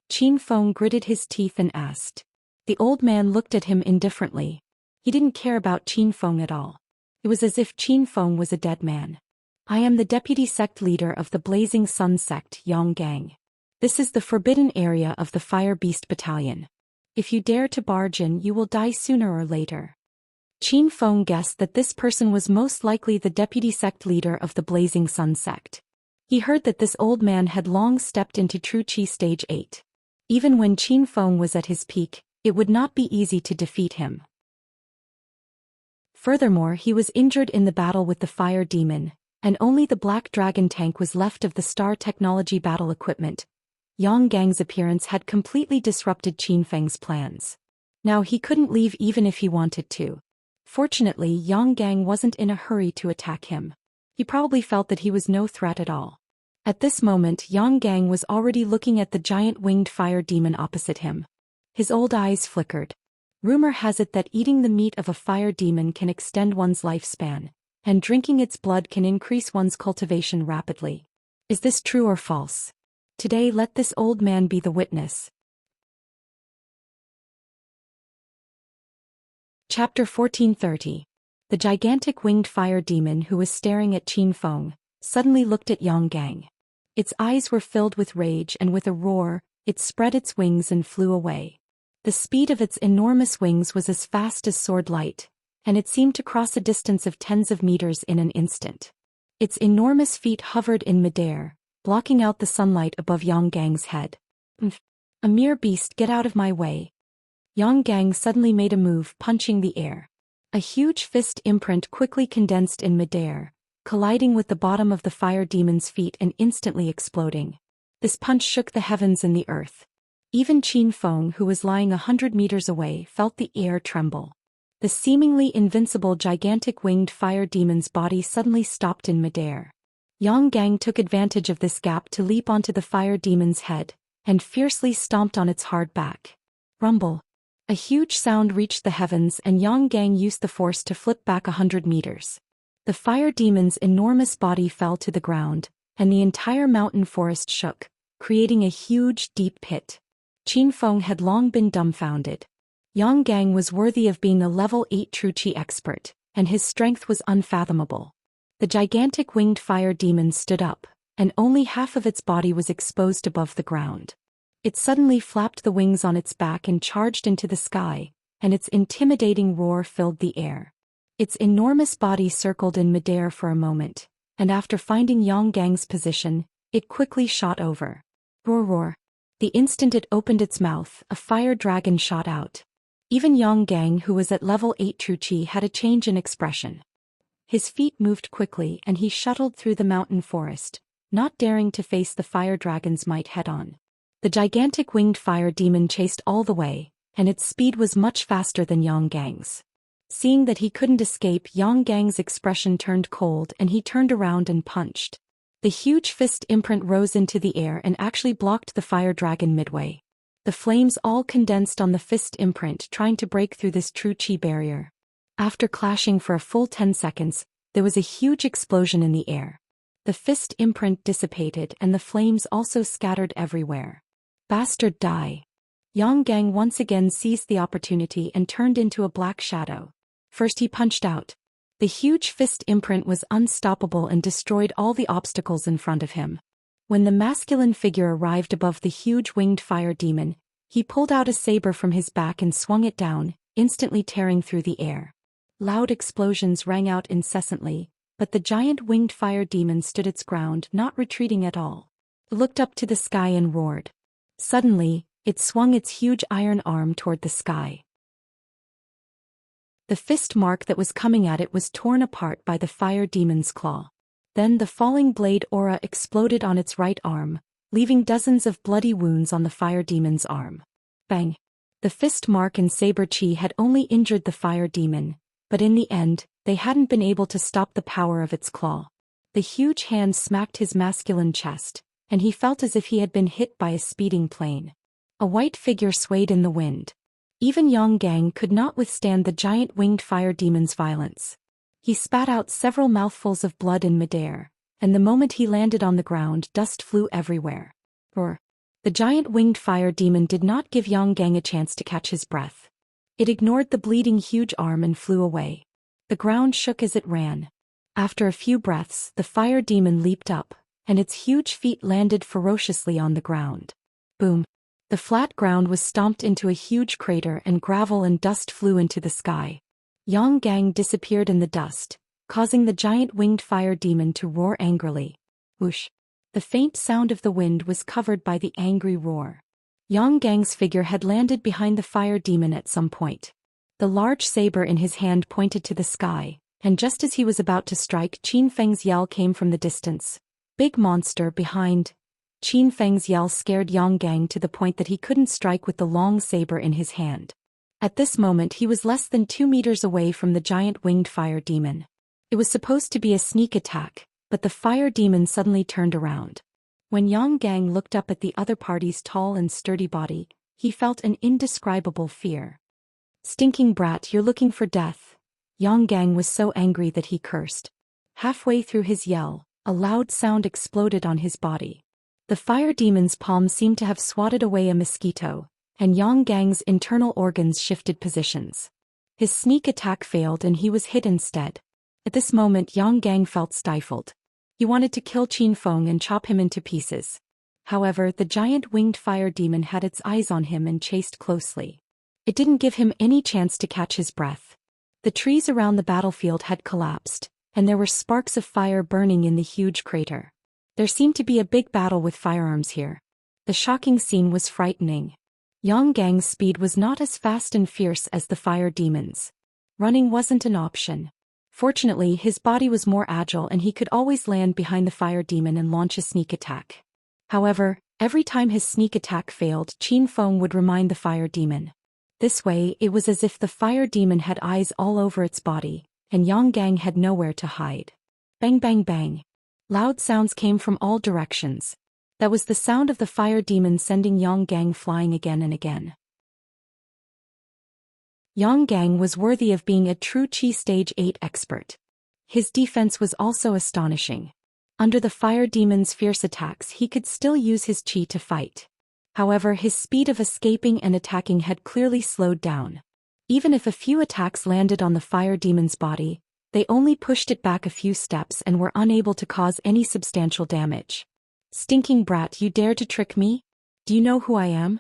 Qin Feng gritted his teeth and asked. The old man looked at him indifferently. He didn't care about Qin Feng at all. It was as if Qin Feng was a dead man. I am the deputy sect leader of the Blazing Sun sect, Yonggang. This is the forbidden area of the Fire Beast Battalion. If you dare to barge in, you will die sooner or later. Qin Feng guessed that this person was most likely the deputy sect leader of the Blazing Sun sect. He heard that this old man had long stepped into True Qi Stage 8. Even when Qin Feng was at his peak, it would not be easy to defeat him. Furthermore, he was injured in the battle with the fire demon, and only the Black Dragon tank was left of the Star Technology battle equipment. Yang Gang's appearance had completely disrupted Qin Feng's plans. Now he couldn't leave even if he wanted to. Fortunately, Yang Gang wasn't in a hurry to attack him. He probably felt that he was no threat at all. At this moment, Yang Gang was already looking at the giant winged fire demon opposite him. His old eyes flickered. Rumor has it that eating the meat of a fire demon can extend one's lifespan, and drinking its blood can increase one's cultivation rapidly. Is this true or false? Today let this old man be the witness. Chapter 1430. The gigantic winged fire demon who was staring at Qin Feng suddenly looked at Yang Gang. Its eyes were filled with rage, and with a roar, it spread its wings and flew away. The speed of its enormous wings was as fast as sword light, and it seemed to cross a distance of tens of meters in an instant. Its enormous feet hovered in midair, blocking out the sunlight above Yang Gang's head. A mere beast, get out of my way. Yang Gang suddenly made a move, punching the air. A huge fist imprint quickly condensed in midair, colliding with the bottom of the fire demon's feet and instantly exploding. This punch shook the heavens and the earth. Even Qin Feng, who was lying 100 meters away, felt the air tremble. The seemingly invincible gigantic winged fire demon's body suddenly stopped in midair. Yang Gang took advantage of this gap to leap onto the fire demon's head, and fiercely stomped on its hard back. Rumble. A huge sound reached the heavens, and Yang Gang used the force to flip back 100 meters. The fire demon's enormous body fell to the ground, and the entire mountain forest shook, creating a huge, deep pit. Qin Feng had long been dumbfounded. Yang Gang was worthy of being a level 8 True Qi expert, and his strength was unfathomable. The gigantic winged fire demon stood up, and only half of its body was exposed above the ground. It suddenly flapped the wings on its back and charged into the sky, and its intimidating roar filled the air. Its enormous body circled in midair for a moment, and after finding Yang Gang's position, it quickly shot over. Roar roar. The instant it opened its mouth, a fire dragon shot out. Even Yang Gang, who was at level 8 True Qi, had a change in expression. His feet moved quickly and he shuttled through the mountain forest, not daring to face the fire dragon's might head-on. The gigantic winged fire demon chased all the way, and its speed was much faster than Yang Gang's. Seeing that he couldn't escape, Yang Gang's expression turned cold and he turned around and punched. The huge fist imprint rose into the air and actually blocked the fire dragon midway. The flames all condensed on the fist imprint, trying to break through this True Qi barrier. After clashing for a full 10 seconds, there was a huge explosion in the air. The fist imprint dissipated and the flames also scattered everywhere. Bastard, die. Yang Gang once again seized the opportunity and turned into a black shadow. First he punched out. The huge fist imprint was unstoppable and destroyed all the obstacles in front of him. When the masculine figure arrived above the huge winged fire demon, he pulled out a saber from his back and swung it down, instantly tearing through the air. Loud explosions rang out incessantly, but the giant winged fire demon stood its ground, not retreating at all. It looked up to the sky and roared. Suddenly, it swung its huge iron arm toward the sky. The fist mark that was coming at it was torn apart by the fire demon's claw. Then the falling blade aura exploded on its right arm, leaving dozens of bloody wounds on the fire demon's arm. Bang! The fist mark and saber chi had only injured the fire demon, but in the end, they hadn't been able to stop the power of its claw. The huge hand smacked his masculine chest, and he felt as if he had been hit by a speeding plane. A white figure swayed in the wind. Even Yang Gang could not withstand the giant winged fire demon's violence. He spat out several mouthfuls of blood in midair, and the moment he landed on the ground, dust flew everywhere. Roar! The giant winged fire demon did not give Yang Gang a chance to catch his breath. It ignored the bleeding huge arm and flew away. The ground shook as it ran. After a few breaths, the fire demon leaped up, and its huge feet landed ferociously on the ground. Boom! The flat ground was stomped into a huge crater and gravel and dust flew into the sky. Yang Gang disappeared in the dust, causing the giant winged fire demon to roar angrily. Whoosh! The faint sound of the wind was covered by the angry roar. Yang Gang's figure had landed behind the fire demon at some point. The large saber in his hand pointed to the sky, and just as he was about to strike, Qin Feng's yell came from the distance. Big monster behind. Qin Feng's yell scared Yang Gang to the point that he couldn't strike with the long saber in his hand. At this moment he was less than 2 meters away from the giant winged fire demon. It was supposed to be a sneak attack, but the fire demon suddenly turned around. When Yang Gang looked up at the other party's tall and sturdy body, he felt an indescribable fear. Stinking brat, you're looking for death. Yang Gang was so angry that he cursed. Halfway through his yell, a loud sound exploded on his body. The fire demon's palm seemed to have swatted away a mosquito, and Yang Gang's internal organs shifted positions. His sneak attack failed and he was hit instead. At this moment Yang Gang felt stifled. He wanted to kill Qin Feng and chop him into pieces. However, the giant winged fire demon had its eyes on him and chased closely. It didn't give him any chance to catch his breath. The trees around the battlefield had collapsed, and there were sparks of fire burning in the huge crater. There seemed to be a big battle with firearms here. The shocking scene was frightening. Yang Gang's speed was not as fast and fierce as the fire demon's. Running wasn't an option. Fortunately, his body was more agile and he could always land behind the fire demon and launch a sneak attack. However, every time his sneak attack failed, Qin Feng would remind the fire demon. This way, it was as if the fire demon had eyes all over its body, and Yang Gang had nowhere to hide. Bang bang bang. Loud sounds came from all directions. That was the sound of the fire demon sending Yang Gang flying again and again. Yang Gang was worthy of being a true Qi Stage 8 expert. His defense was also astonishing. Under the fire demon's fierce attacks he could still use his Qi to fight. However, his speed of escaping and attacking had clearly slowed down. Even if a few attacks landed on the fire demon's body, they only pushed it back a few steps and were unable to cause any substantial damage. Stinking brat, you dare to trick me? Do you know who I am?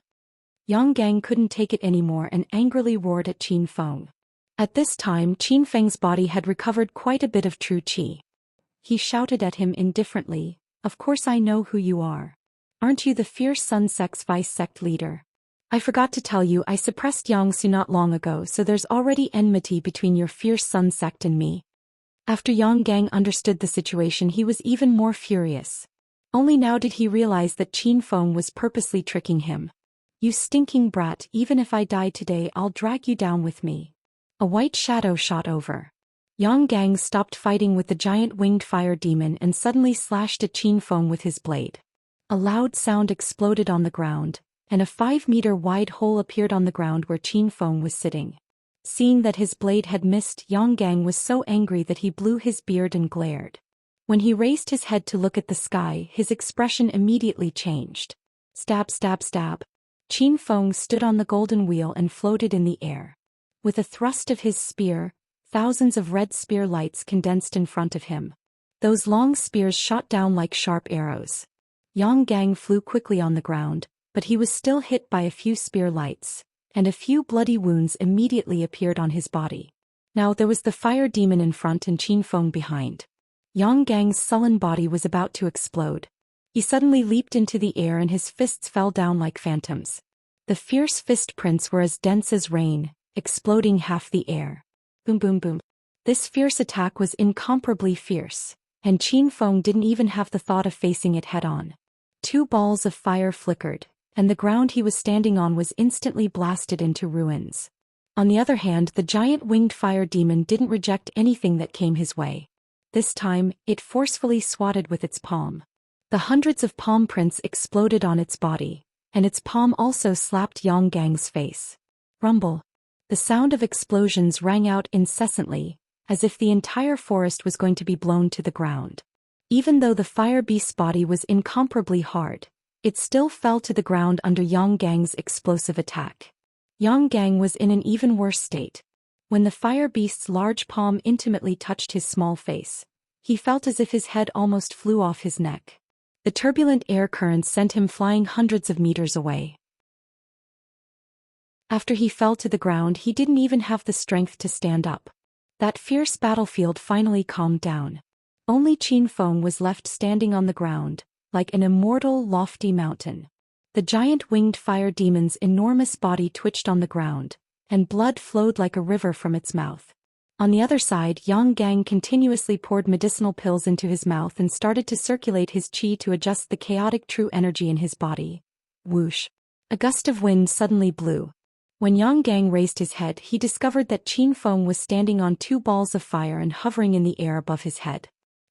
Yang Gang couldn't take it anymore and angrily roared at Qin Feng. At this time Qin Feng's body had recovered quite a bit of true qi. He shouted at him indifferently, "Of course I know who you are. Aren't you the fierce Sun Sect's vice sect leader? I forgot to tell you I suppressed Yangsu not long ago, so there's already enmity between your fierce Sun Sect and me." After Yang Gang understood the situation he was even more furious. Only now did he realize that Qin Feng was purposely tricking him. "You stinking brat, even if I die today I'll drag you down with me." A white shadow shot over. Yang Gang stopped fighting with the giant winged fire demon and suddenly slashed at Qin Feng with his blade. A loud sound exploded on the ground, and a 5-meter wide hole appeared on the ground where Qin Feng was sitting. Seeing that his blade had missed, Yang Gang was so angry that he blew his beard and glared. When he raised his head to look at the sky, his expression immediately changed. Stab stab stab. Qin Feng stood on the golden wheel and floated in the air. With a thrust of his spear, thousands of red spear lights condensed in front of him. Those long spears shot down like sharp arrows. Yang Gang flew quickly on the ground, but he was still hit by a few spear lights, and a few bloody wounds immediately appeared on his body. Now there was the fire demon in front and Qin Feng behind. Yang Gang's sullen body was about to explode. He suddenly leaped into the air and his fists fell down like phantoms. The fierce fist prints were as dense as rain, exploding half the air. Boom boom boom. This fierce attack was incomparably fierce, and Qin Feng didn't even have the thought of facing it head-on. 2 balls of fire flickered, and the ground he was standing on was instantly blasted into ruins. On the other hand, the giant winged fire demon didn't reject anything that came his way. This time, it forcefully swatted with its palm. The hundreds of palm prints exploded on its body, and its palm also slapped Yang Gang's face. Rumble. The sound of explosions rang out incessantly, as if the entire forest was going to be blown to the ground. Even though the fire beast's body was incomparably hard, it still fell to the ground under Yang Gang's explosive attack. Yang Gang was in an even worse state. When the fire beast's large palm intimately touched his small face, he felt as if his head almost flew off his neck. The turbulent air currents sent him flying hundreds of meters away. After he fell to the ground, he didn't even have the strength to stand up. That fierce battlefield finally calmed down. Only Qin Feng was left standing on the ground, like an immortal, lofty mountain. The giant winged fire demon's enormous body twitched on the ground, and blood flowed like a river from its mouth. On the other side, Yang Gang continuously poured medicinal pills into his mouth and started to circulate his qi to adjust the chaotic true energy in his body. Whoosh! A gust of wind suddenly blew. When Yang Gang raised his head, he discovered that Qin Feng was standing on two balls of fire and hovering in the air above his head.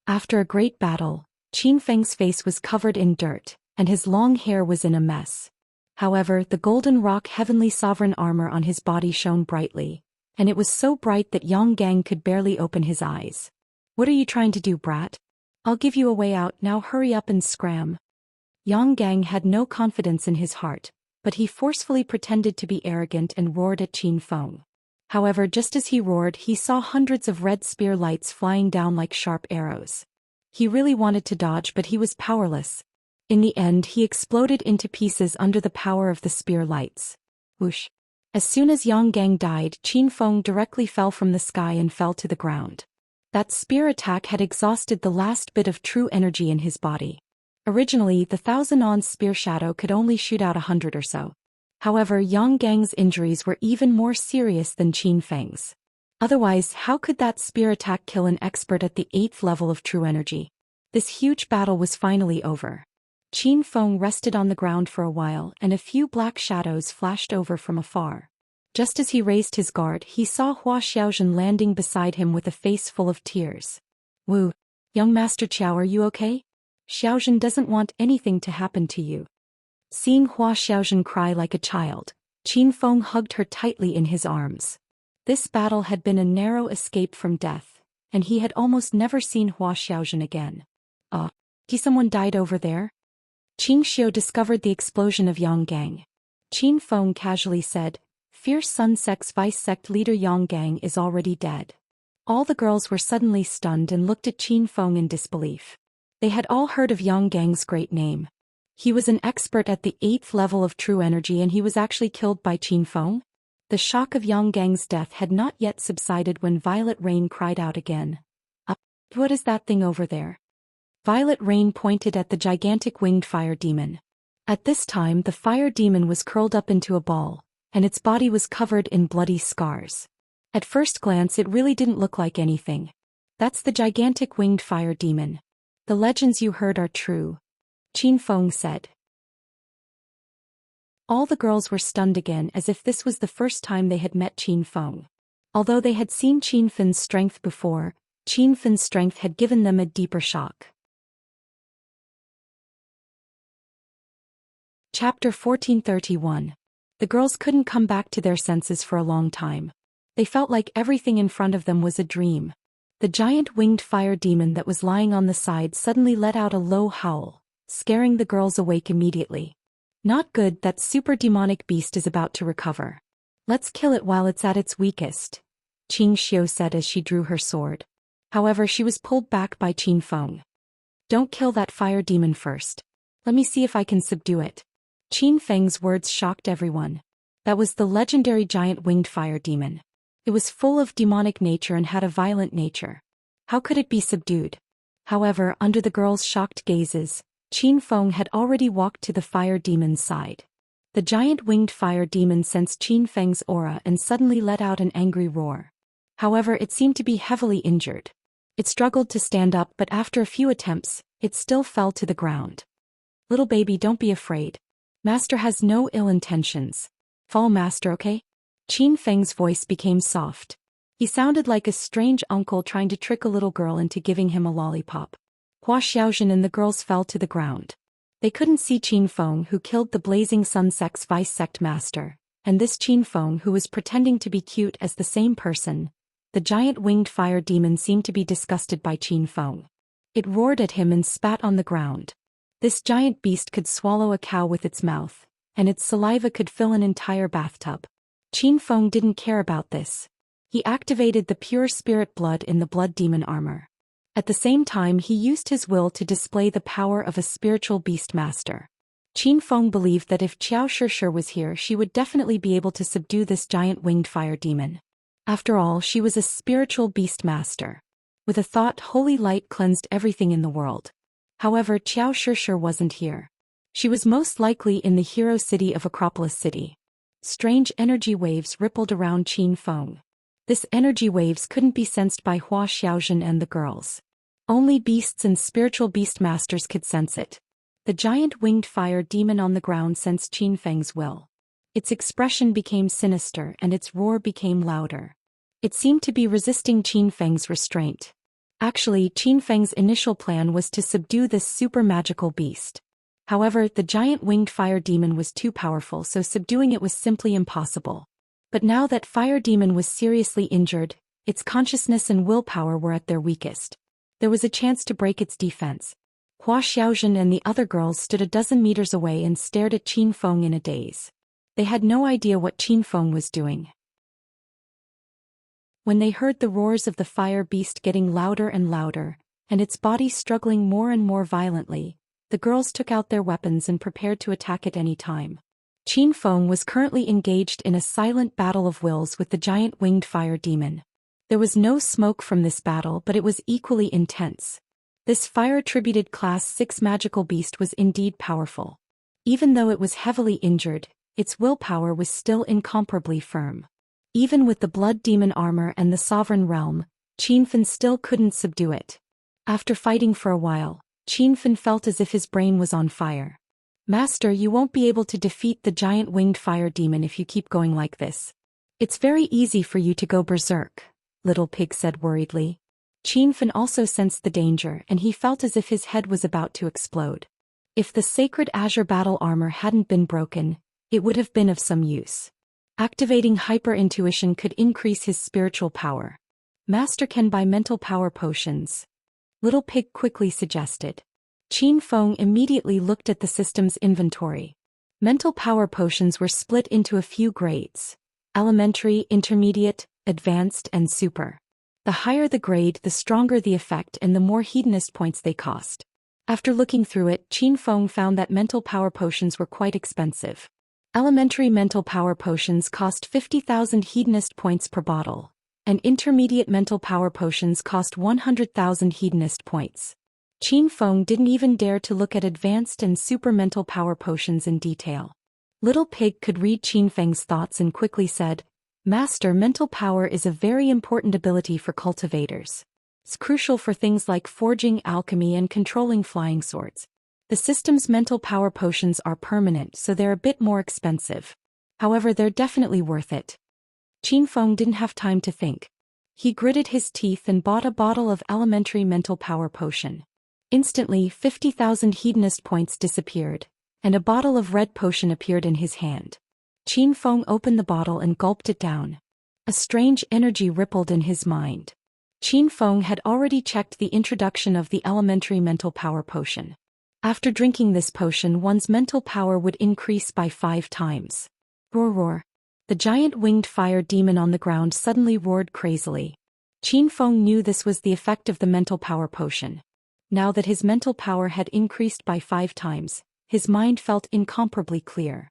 After a great battle, Qin Feng's face was covered in dirt, and his long hair was in a mess. However, the golden rock heavenly sovereign armor on his body shone brightly, and it was so bright that Yang Gang could barely open his eyes. "What are you trying to do, brat? I'll give you a way out, now hurry up and scram." Yang Gang had no confidence in his heart, but he forcefully pretended to be arrogant and roared at Qin Feng. However, just as he roared, he saw hundreds of red spear lights flying down like sharp arrows. He really wanted to dodge, but he was powerless. In the end, he exploded into pieces under the power of the spear lights. Whoosh! As soon as Yang Gang died, Qin Feng directly fell from the sky and fell to the ground. That spear attack had exhausted the last bit of true energy in his body. Originally, the 1,000-on spear shadow could only shoot out 100 or so. However, Yang Gang's injuries were even more serious than Qin Feng's. Otherwise, how could that spear attack kill an expert at the 8th level of true energy? This huge battle was finally over. Qin Feng rested on the ground for a while, and a few black shadows flashed over from afar. Just as he raised his guard, he saw Hua Xiaozhen landing beside him with a face full of tears. "Wu, young Master Qiao, are you okay? Xiaozhen doesn't want anything to happen to you." Seeing Hua Xiaozhen cry like a child, Qin Feng hugged her tightly in his arms. This battle had been a narrow escape from death, and he had almost never seen Hua Xiaozhen again. Someone died over there?" Qing Xiu discovered the explosion of Yang Gang. Qin Feng casually said, "Fierce Sun Sect's vice-sect leader Yang Gang is already dead." All the girls were suddenly stunned and looked at Qin Feng in disbelief. They had all heard of Yang Gang's great name. He was an expert at the 8th level of true energy, and he was actually killed by Qin Feng? The shock of Yang Gang's death had not yet subsided when Violet Rain cried out again. What is that thing over there?" Violet Rain pointed at the gigantic winged fire demon. At this time, the fire demon was curled up into a ball, and its body was covered in bloody scars. At first glance, it really didn't look like anything. "That's the gigantic winged fire demon. The legends you heard are true," Qin Feng said. All the girls were stunned again, as if this was the first time they had met Qin Feng. Although they had seen Qin Feng's strength before, Qin Feng's strength had given them a deeper shock. Chapter 1431. The girls couldn't come back to their senses for a long time. They felt like everything in front of them was a dream. The giant winged fire demon that was lying on the side suddenly let out a low howl, scaring the girls awake immediately. "Not good, that super demonic beast is about to recover. Let's kill it while it's at its weakest," Qing Xiu said as she drew her sword. However, she was pulled back by Qin Feng. "Don't kill that fire demon first. Let me see if I can subdue it." Qin Feng's words shocked everyone. That was the legendary giant winged fire demon. It was full of demonic nature and had a violent nature. How could it be subdued? However, under the girls' shocked gazes, Qin Feng had already walked to the fire demon's side. The giant winged fire demon sensed Qin Feng's aura and suddenly let out an angry roar. However, it seemed to be heavily injured. It struggled to stand up, but after a few attempts, it still fell to the ground. "Little baby, don't be afraid. Master has no ill intentions. Fall, Master, okay?" Qin Feng's voice became soft. He sounded like a strange uncle trying to trick a little girl into giving him a lollipop. Hua Xiaozhen and the girls fell to the ground. They couldn't see Qin Feng, who killed the Blazing Sun Sect's vice-sect master, and this Qin Feng who was pretending to be cute as the same person. The giant winged fire demon seemed to be disgusted by Qin Feng. It roared at him and spat on the ground. This giant beast could swallow a cow with its mouth, and its saliva could fill an entire bathtub. Qin Feng didn't care about this. He activated the pure spirit blood in the blood demon armor. At the same time, he used his will to display the power of a spiritual beast master. Qin Feng believed that if Qiao Shishir was here, she would definitely be able to subdue this giant winged fire demon. After all, she was a spiritual beast master. With a thought, holy light cleansed everything in the world. However, Qiao Shishir wasn't here. She was most likely in the hero city of Acropolis City. Strange energy waves rippled around Qin Feng. This energy waves couldn't be sensed by Hua Xiaojun and the girls. Only beasts and spiritual beast masters could sense it. The giant winged fire demon on the ground sensed Qin Feng's will. Its expression became sinister and its roar became louder. It seemed to be resisting Qin Feng's restraint. Actually, Qin Feng's initial plan was to subdue this super magical beast. However, the giant winged fire demon was too powerful, so subduing it was simply impossible. But now that fire demon was seriously injured, its consciousness and willpower were at their weakest. There was a chance to break its defense. Hua Xiaojun and the other girls stood a dozen meters away and stared at Qin Feng in a daze. They had no idea what Qin Feng was doing. When they heard the roars of the fire beast getting louder and louder, and its body struggling more and more violently, the girls took out their weapons and prepared to attack at any time. Qin Feng was currently engaged in a silent battle of wills with the giant winged fire demon. There was no smoke from this battle, but it was equally intense. This fire-attributed Class 6 magical beast was indeed powerful. Even though it was heavily injured, its willpower was still incomparably firm. Even with the blood demon armor and the sovereign realm, Qin Feng still couldn't subdue it. After fighting for a while, Qin Feng felt as if his brain was on fire. Master, you won't be able to defeat the giant winged fire demon if you keep going like this. It's very easy for you to go berserk, Little Pig said worriedly. Qin Feng also sensed the danger and he felt as if his head was about to explode. If the sacred azure battle armor hadn't been broken, it would have been of some use. Activating hyper-intuition could increase his spiritual power. Master can buy mental power potions, Little Pig quickly suggested. Qin Feng immediately looked at the system's inventory. Mental power potions were split into a few grades: elementary, intermediate, advanced, and super. The higher the grade, the stronger the effect and the more hedonist points they cost. After looking through it, Qin Feng found that mental power potions were quite expensive. Elementary mental power potions cost 50,000 hedonist points per bottle, and intermediate mental power potions cost 100,000 hedonist points. Qin Feng didn't even dare to look at advanced and super mental power potions in detail. Little Pig could read Qin Feng's thoughts and quickly said, Master, mental power is a very important ability for cultivators. It's crucial for things like forging, alchemy, and controlling flying swords. The system's mental power potions are permanent, so they're a bit more expensive. However, they're definitely worth it. Qin Feng didn't have time to think. He gritted his teeth and bought a bottle of elementary mental power potion. Instantly, 50,000 hedonist points disappeared, and a bottle of red potion appeared in his hand. Qin Feng opened the bottle and gulped it down. A strange energy rippled in his mind. Qin Feng had already checked the introduction of the elementary mental power potion. After drinking this potion, one's mental power would increase by 5 times. Roar roar. The giant winged fire demon on the ground suddenly roared crazily. Qin Feng knew this was the effect of the mental power potion. Now that his mental power had increased by 5 times, his mind felt incomparably clear.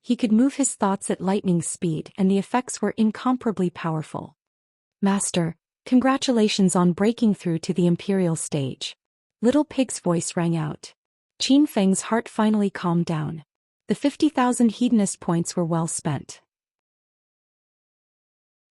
He could move his thoughts at lightning speed and the effects were incomparably powerful. Master, congratulations on breaking through to the imperial stage. Little Pig's voice rang out. Qin Feng's heart finally calmed down. The 50,000 hedonist points were well spent.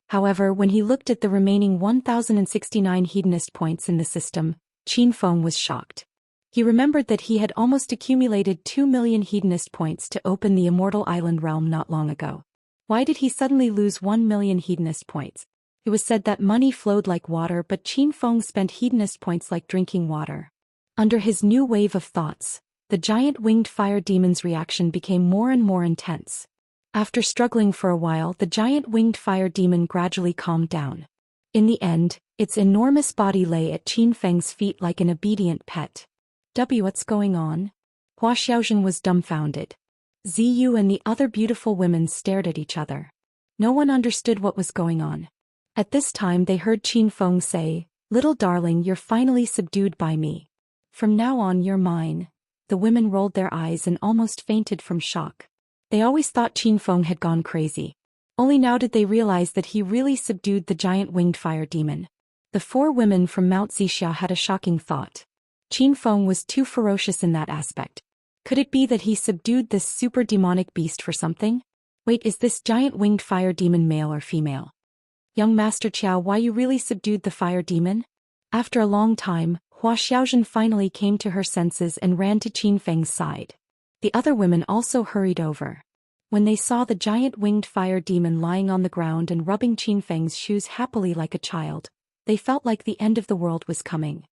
However, when he looked at the remaining 1,069 hedonist points in the system, Qin Feng was shocked. He remembered that he had almost accumulated 2 million hedonist points to open the Immortal Island realm not long ago. Why did he suddenly lose 1 million hedonist points? It was said that money flowed like water, but Qin Feng spent hedonist points like drinking water. Under his new wave of thoughts, the giant winged fire demon's reaction became more and more intense. After struggling for a while, the giant winged fire demon gradually calmed down. In the end, its enormous body lay at Qin Feng's feet like an obedient pet. What's going on? Hua Xiaojun was dumbfounded. Ziyu and the other beautiful women stared at each other. No one understood what was going on. At this time they heard Qin Feng say, "Little darling, you're finally subdued by me. From now on you're mine." The women rolled their eyes and almost fainted from shock. They always thought Qin Feng had gone crazy. Only now did they realize that he really subdued the giant winged fire demon. The 4 women from Mount Zixia had a shocking thought. Qin Feng was too ferocious in that aspect. Could it be that he subdued this super demonic beast for something? Wait, is this giant winged fire demon male or female? Young Master Qiao, why you really subdued the fire demon? After a long time, Hua Xiaozhen finally came to her senses and ran to Qin Feng's side. The other women also hurried over. When they saw the giant winged fire demon lying on the ground and rubbing Qin Feng's shoes happily like a child, they felt like the end of the world was coming.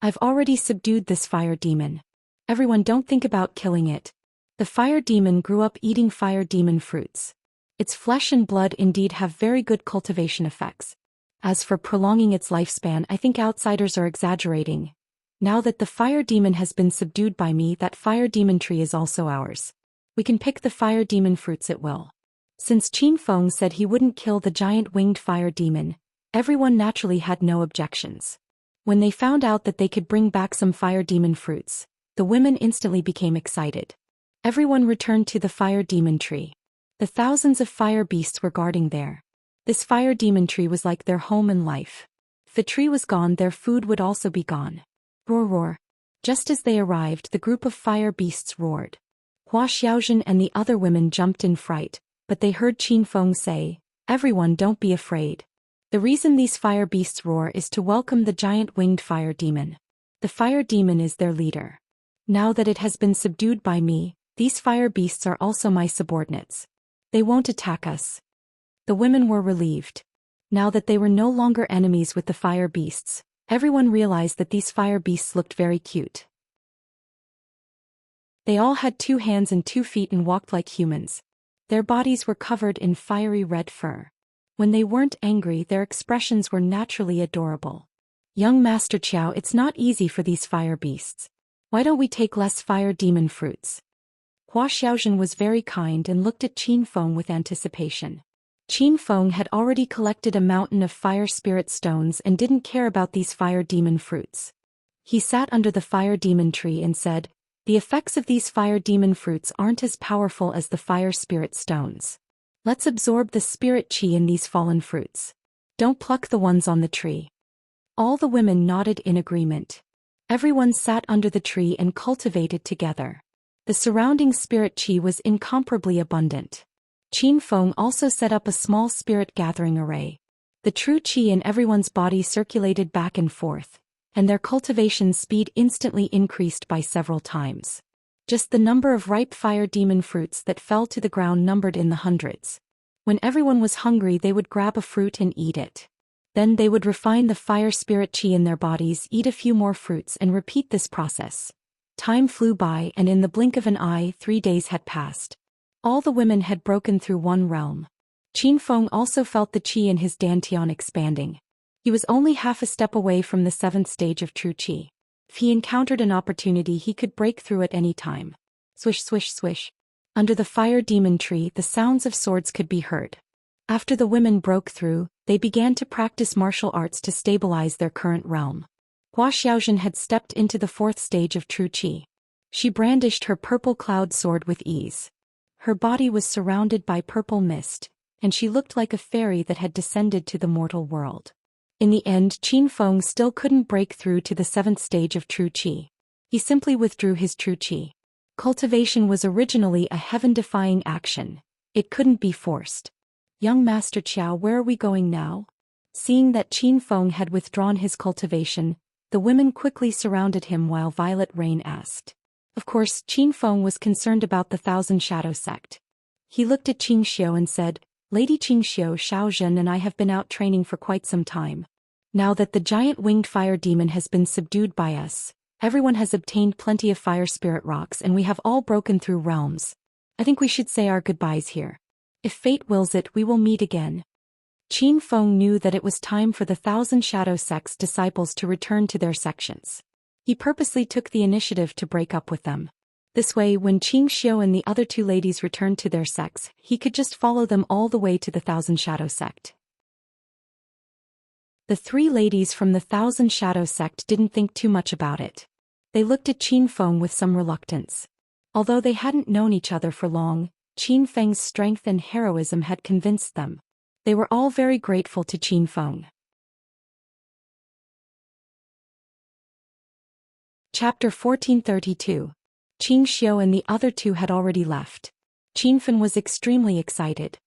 I've already subdued this fire demon. Everyone, don't think about killing it. The fire demon grew up eating fire demon fruits. Its flesh and blood indeed have very good cultivation effects. As for prolonging its lifespan, I think outsiders are exaggerating. Now that the fire demon has been subdued by me, that fire demon tree is also ours. We can pick the fire demon fruits at will. Since Qin Feng said he wouldn't kill the giant winged fire demon, everyone naturally had no objections. When they found out that they could bring back some fire demon fruits, the women instantly became excited. Everyone returned to the fire demon tree. The thousands of fire beasts were guarding there. This fire demon tree was like their home and life. If the tree was gone, their food would also be gone. Roar roar. Just as they arrived, the group of fire beasts roared. Hua Xiaozhen and the other women jumped in fright, but they heard Qin Feng say, "Everyone, don't be afraid. The reason these fire beasts roar is to welcome the giant winged fire demon. The fire demon is their leader. Now that it has been subdued by me, these fire beasts are also my subordinates. They won't attack us." The women were relieved. Now that they were no longer enemies with the fire beasts, everyone realized that these fire beasts looked very cute. They all had 2 hands and 2 feet and walked like humans. Their bodies were covered in fiery red fur. When they weren't angry, their expressions were naturally adorable. Young Master Qiao, it's not easy for these fire beasts. Why don't we take less fire demon fruits? Hua Xiaozhen was very kind and looked at Qin Feng with anticipation. Qin Feng had already collected a mountain of fire spirit stones and didn't care about these fire demon fruits. He sat under the fire demon tree and said, "The effects of these fire demon fruits aren't as powerful as the fire spirit stones. Let's absorb the spirit chi in these fallen fruits. Don't pluck the ones on the tree." All the women nodded in agreement. Everyone sat under the tree and cultivated together. The surrounding spirit chi was incomparably abundant. Qin Feng also set up a small spirit gathering array. The true qi in everyone's body circulated back and forth, and their cultivation speed instantly increased by several times. Just the number of ripe fire demon fruits that fell to the ground numbered in the hundreds. When everyone was hungry, they would grab a fruit and eat it. Then they would refine the fire spirit chi in their bodies, eat a few more fruits, and repeat this process. Time flew by, and in the blink of an eye, 3 days had passed. All the women had broken through one realm. Qin Feng also felt the qi in his dantian expanding. He was only half a step away from the 7th stage of true qi. If he encountered an opportunity, he could break through at any time. Swish swish swish. Under the fire demon tree, the sounds of swords could be heard. After the women broke through, they began to practice martial arts to stabilize their current realm. Hua Xiaozhen had stepped into the 4th stage of true qi. She brandished her purple cloud sword with ease. Her body was surrounded by purple mist, and she looked like a fairy that had descended to the mortal world. In the end, Qin Feng still couldn't break through to the 7th stage of true qi. He simply withdrew his true qi. Cultivation was originally a heaven-defying action. It couldn't be forced. "Young Master Qiao, where are we going now?" Seeing that Qin Feng had withdrawn his cultivation, the women quickly surrounded him while Violet Rain asked. Of course, Qin Feng was concerned about the Thousand Shadow sect. He looked at Qing Xiu and said, "Lady Qing Xiu, Xiaozhen and I have been out training for quite some time. Now that the giant winged fire demon has been subdued by us, everyone has obtained plenty of fire spirit rocks and we have all broken through realms. I think we should say our goodbyes here. If fate wills it, we will meet again." Qin Feng knew that it was time for the Thousand Shadow sect's disciples to return to their sections. He purposely took the initiative to break up with them. This way, when Qing Xiu and the other 2 ladies returned to their sects, he could just follow them all the way to the Thousand Shadow sect. The 3 ladies from the Thousand Shadow sect didn't think too much about it. They looked at Qin Feng with some reluctance. Although they hadn't known each other for long, Qin Feng's strength and heroism had convinced them. They were all very grateful to Qin Feng. Chapter 1432. Qin Xiu and the other two had already left. Qin Feng was extremely excited.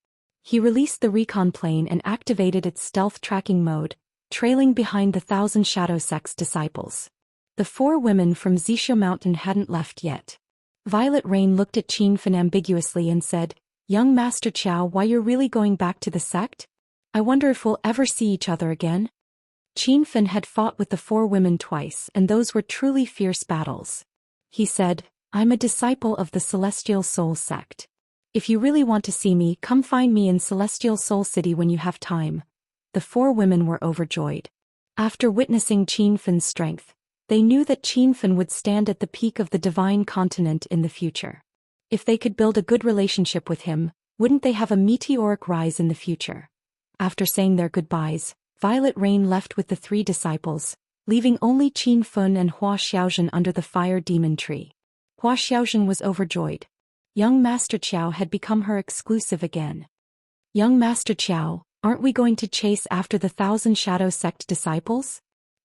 He released the recon plane and activated its stealth tracking mode, trailing behind the Thousand Shadow Sect's disciples. The four women from Zishu Mountain hadn't left yet. Violet Rain looked at Qin Feng ambiguously and said, "Young Master Qiao, why you're really going back to the sect? I wonder if we'll ever see each other again?" Qin Feng had fought with the four women twice, and those were truly fierce battles. He said, "I'm a disciple of the Celestial Soul sect. If you really want to see me, come find me in Celestial Soul City when you have time." The four women were overjoyed. After witnessing Qin Feng's strength, they knew that Qin Feng would stand at the peak of the divine continent in the future. If they could build a good relationship with him, wouldn't they have a meteoric rise in the future? After saying their goodbyes, Violet Rain left with the three disciples, leaving only Qin Feng and Hua Xiaozhen under the fire demon tree. Hua Xiaozhen was overjoyed. Young Master Qiao had become her exclusive again. "Young Master Qiao, aren't we going to chase after the Thousand Shadow Sect disciples?"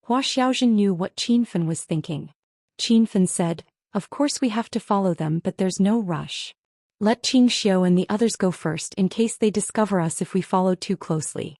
Hua Xiaozhen knew what Qin Feng was thinking. Qin Feng said, "Of course we have to follow them, but there's no rush. Let Qin Xiu and the others go first in case they discover us if we follow too closely."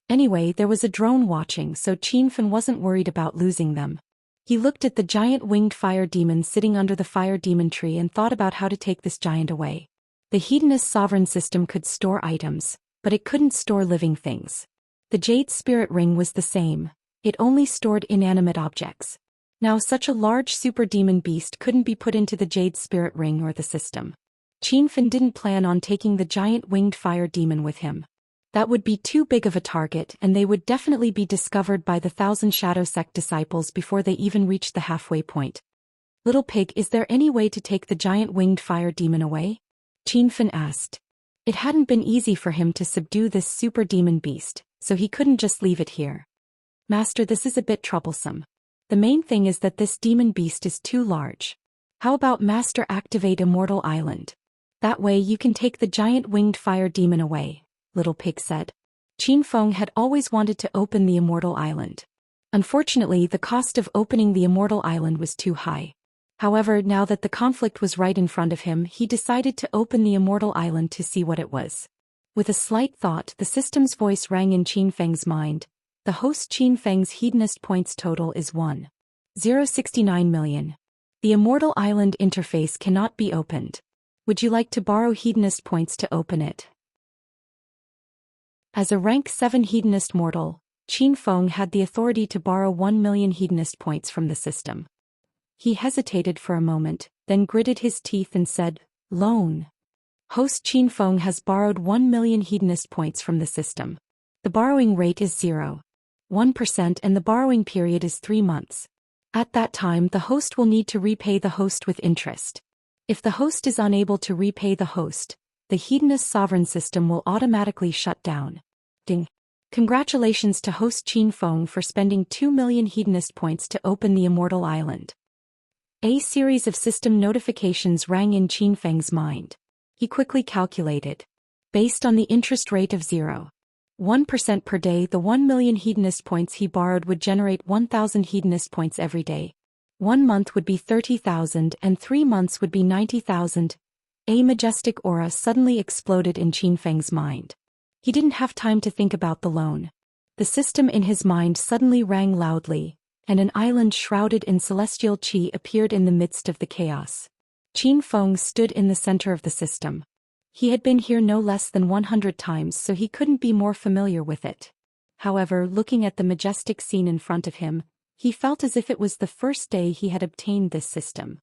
Anyway, there was a drone watching, so Qin Feng wasn't worried about losing them. He looked at the giant winged fire demon sitting under the fire demon tree and thought about how to take this giant away. The Hedonist sovereign system could store items, but it couldn't store living things. The Jade Spirit Ring was the same. It only stored inanimate objects. Now such a large super demon beast couldn't be put into the Jade Spirit Ring or the system. Qin Feng didn't plan on taking the giant winged fire demon with him. That would be too big of a target, and they would definitely be discovered by the Thousand Shadow Sect disciples before they even reached the halfway point. "Little Pig, is there any way to take the giant winged fire demon away?" Qin Feng asked. It hadn't been easy for him to subdue this super demon beast, so he couldn't just leave it here. "Master, this is a bit troublesome. The main thing is that this demon beast is too large. How about Master activate Immortal Island? That way you can take the giant winged fire demon away," Little Pig said. Qin Feng had always wanted to open the Immortal Island. Unfortunately, the cost of opening the Immortal Island was too high. However, now that the conflict was right in front of him, he decided to open the Immortal Island to see what it was. With a slight thought, the system's voice rang in Qin Feng's mind. "The host Qin Feng's hedonist points total is 1,069 million. The Immortal Island interface cannot be opened. Would you like to borrow hedonist points to open it?" As a rank 7 hedonist mortal, Qin Feng had the authority to borrow 1 million hedonist points from the system. He hesitated for a moment, then gritted his teeth and said, "Loan." Host Qin Feng has borrowed 1 million hedonist points from the system. The borrowing rate is 0.1% and the borrowing period is 3 months. At that time, the host will need to repay the host with interest. If the host is unable to repay the host, the hedonist sovereign system will automatically shut down. Ding. Congratulations to host Qin Feng for spending 2 million hedonist points to open the Immortal Island. A series of system notifications rang in Qin Feng's mind. He quickly calculated. Based on the interest rate of 0.1% per day, the 1 million hedonist points he borrowed would generate 1,000 hedonist points every day. 1 month would be 30,000 and 3 months would be 90,000. A majestic aura suddenly exploded in Qin Feng's mind. He didn't have time to think about the loan. The system in his mind suddenly rang loudly, and an island shrouded in celestial qi appeared in the midst of the chaos. Qin Feng stood in the center of the system. He had been here no less than 100 times, so he couldn't be more familiar with it. However, looking at the majestic scene in front of him, he felt as if it was the first day he had obtained this system.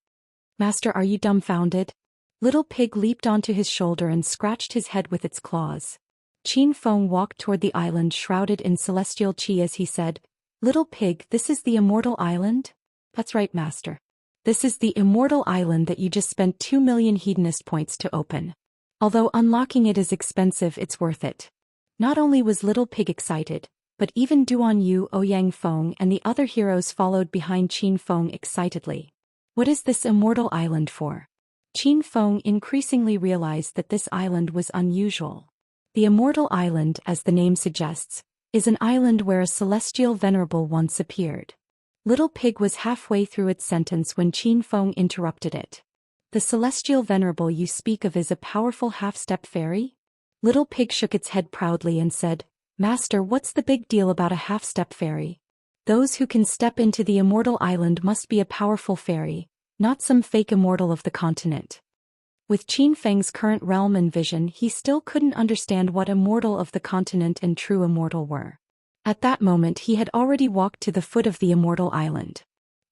"Master, are you dumbfounded?" Little Pig leaped onto his shoulder and scratched his head with its claws. Qin Feng walked toward the island shrouded in celestial qi as he said, "Little Pig, this is the Immortal Island?" "That's right, Master. This is the Immortal Island that you just spent 2 million hedonist points to open. Although unlocking it is expensive, it's worth it." Not only was Little Pig excited, but even Duan Yu, Ouyang Feng and the other heroes followed behind Qin Feng excitedly. What is this immortal island for? Qin Feng increasingly realized that this island was unusual. The immortal island, as the name suggests, is an island where a celestial venerable once appeared. Little Pig was halfway through its sentence when Qin Feng interrupted it. The celestial venerable you speak of is a powerful half-step fairy? Little Pig shook its head proudly and said, Master, what's the big deal about a half-step fairy? Those who can step into the immortal island must be a powerful fairy, not some fake immortal of the continent. With Qin Feng's current realm and vision, he still couldn't understand what immortal of the continent and true immortal were. At that moment he had already walked to the foot of the immortal island.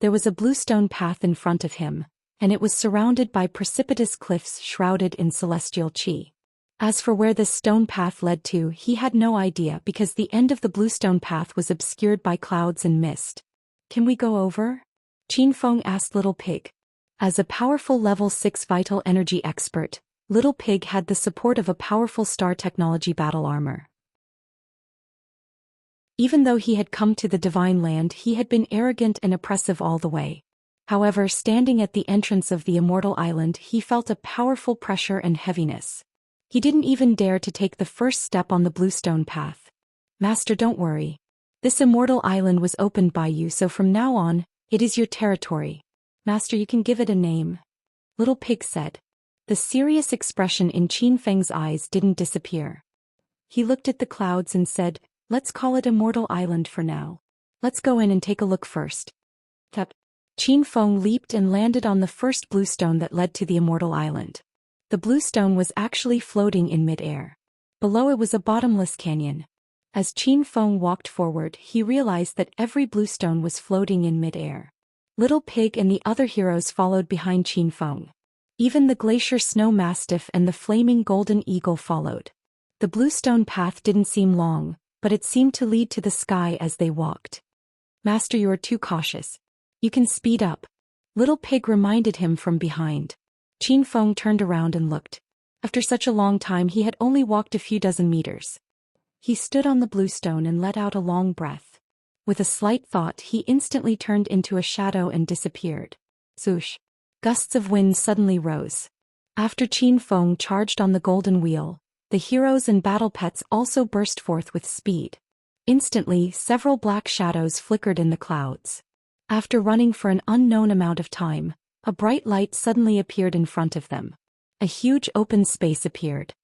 There was a bluestone path in front of him, and it was surrounded by precipitous cliffs shrouded in celestial qi. As for where this stone path led to, he had no idea because the end of the bluestone path was obscured by clouds and mist. Can we go over? Qin Feng asked Little Pig. As a powerful level 6 vital energy expert, Little Pig had the support of a powerful star technology battle armor. Even though he had come to the divine land, he had been arrogant and oppressive all the way. However, standing at the entrance of the immortal island, he felt a powerful pressure and heaviness. He didn't even dare to take the first step on the bluestone path. Master, don't worry. This immortal island was opened by you, so from now on, it is your territory. Master, you can give it a name. Little Pig said. The serious expression in Qin Feng's eyes didn't disappear. He looked at the clouds and said, Let's call it Immortal Island for now. Let's go in and take a look first. Tap. Qin Feng leaped and landed on the first bluestone that led to the Immortal Island. The bluestone was actually floating in mid-air. Below it was a bottomless canyon. As Qin Feng walked forward, he realized that every bluestone was floating in mid-air. Little Pig and the other heroes followed behind Qin Feng. Even the glacier snow mastiff and the flaming golden eagle followed. The bluestone path didn't seem long, but it seemed to lead to the sky as they walked. Master, you are too cautious. You can speed up. Little Pig reminded him from behind. Qin Feng turned around and looked. After such a long time he had only walked a few dozen meters. He stood on the bluestone and let out a long breath. With a slight thought, he instantly turned into a shadow and disappeared. Swoosh! Gusts of wind suddenly rose. After Qin Feng charged on the golden wheel, the heroes and battle pets also burst forth with speed. Instantly, several black shadows flickered in the clouds. After running for an unknown amount of time, a bright light suddenly appeared in front of them. A huge open space appeared.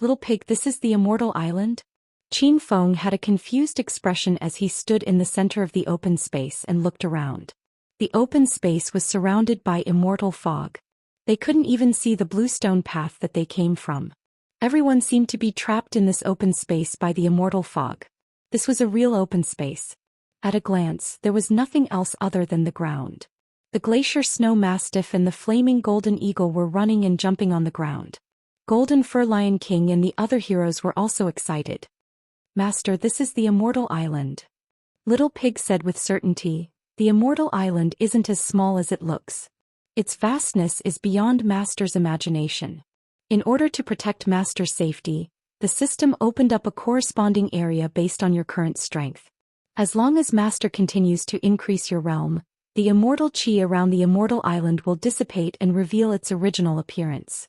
Little Pig, this is the Immortal Island? Qin Feng had a confused expression as he stood in the center of the open space and looked around. The open space was surrounded by immortal fog. They couldn't even see the bluestone path that they came from. Everyone seemed to be trapped in this open space by the immortal fog. This was a real open space. At a glance, there was nothing else other than the ground. The glacier snow mastiff and the flaming golden eagle were running and jumping on the ground. Golden Fur Lion King and the other heroes were also excited. Master, this is the Immortal Island. Little Pig said with certainty, the Immortal Island isn't as small as it looks. Its vastness is beyond Master's imagination. In order to protect Master's safety, the system opened up a corresponding area based on your current strength. As long as Master continues to increase your realm, the immortal qi around the Immortal Island will dissipate and reveal its original appearance.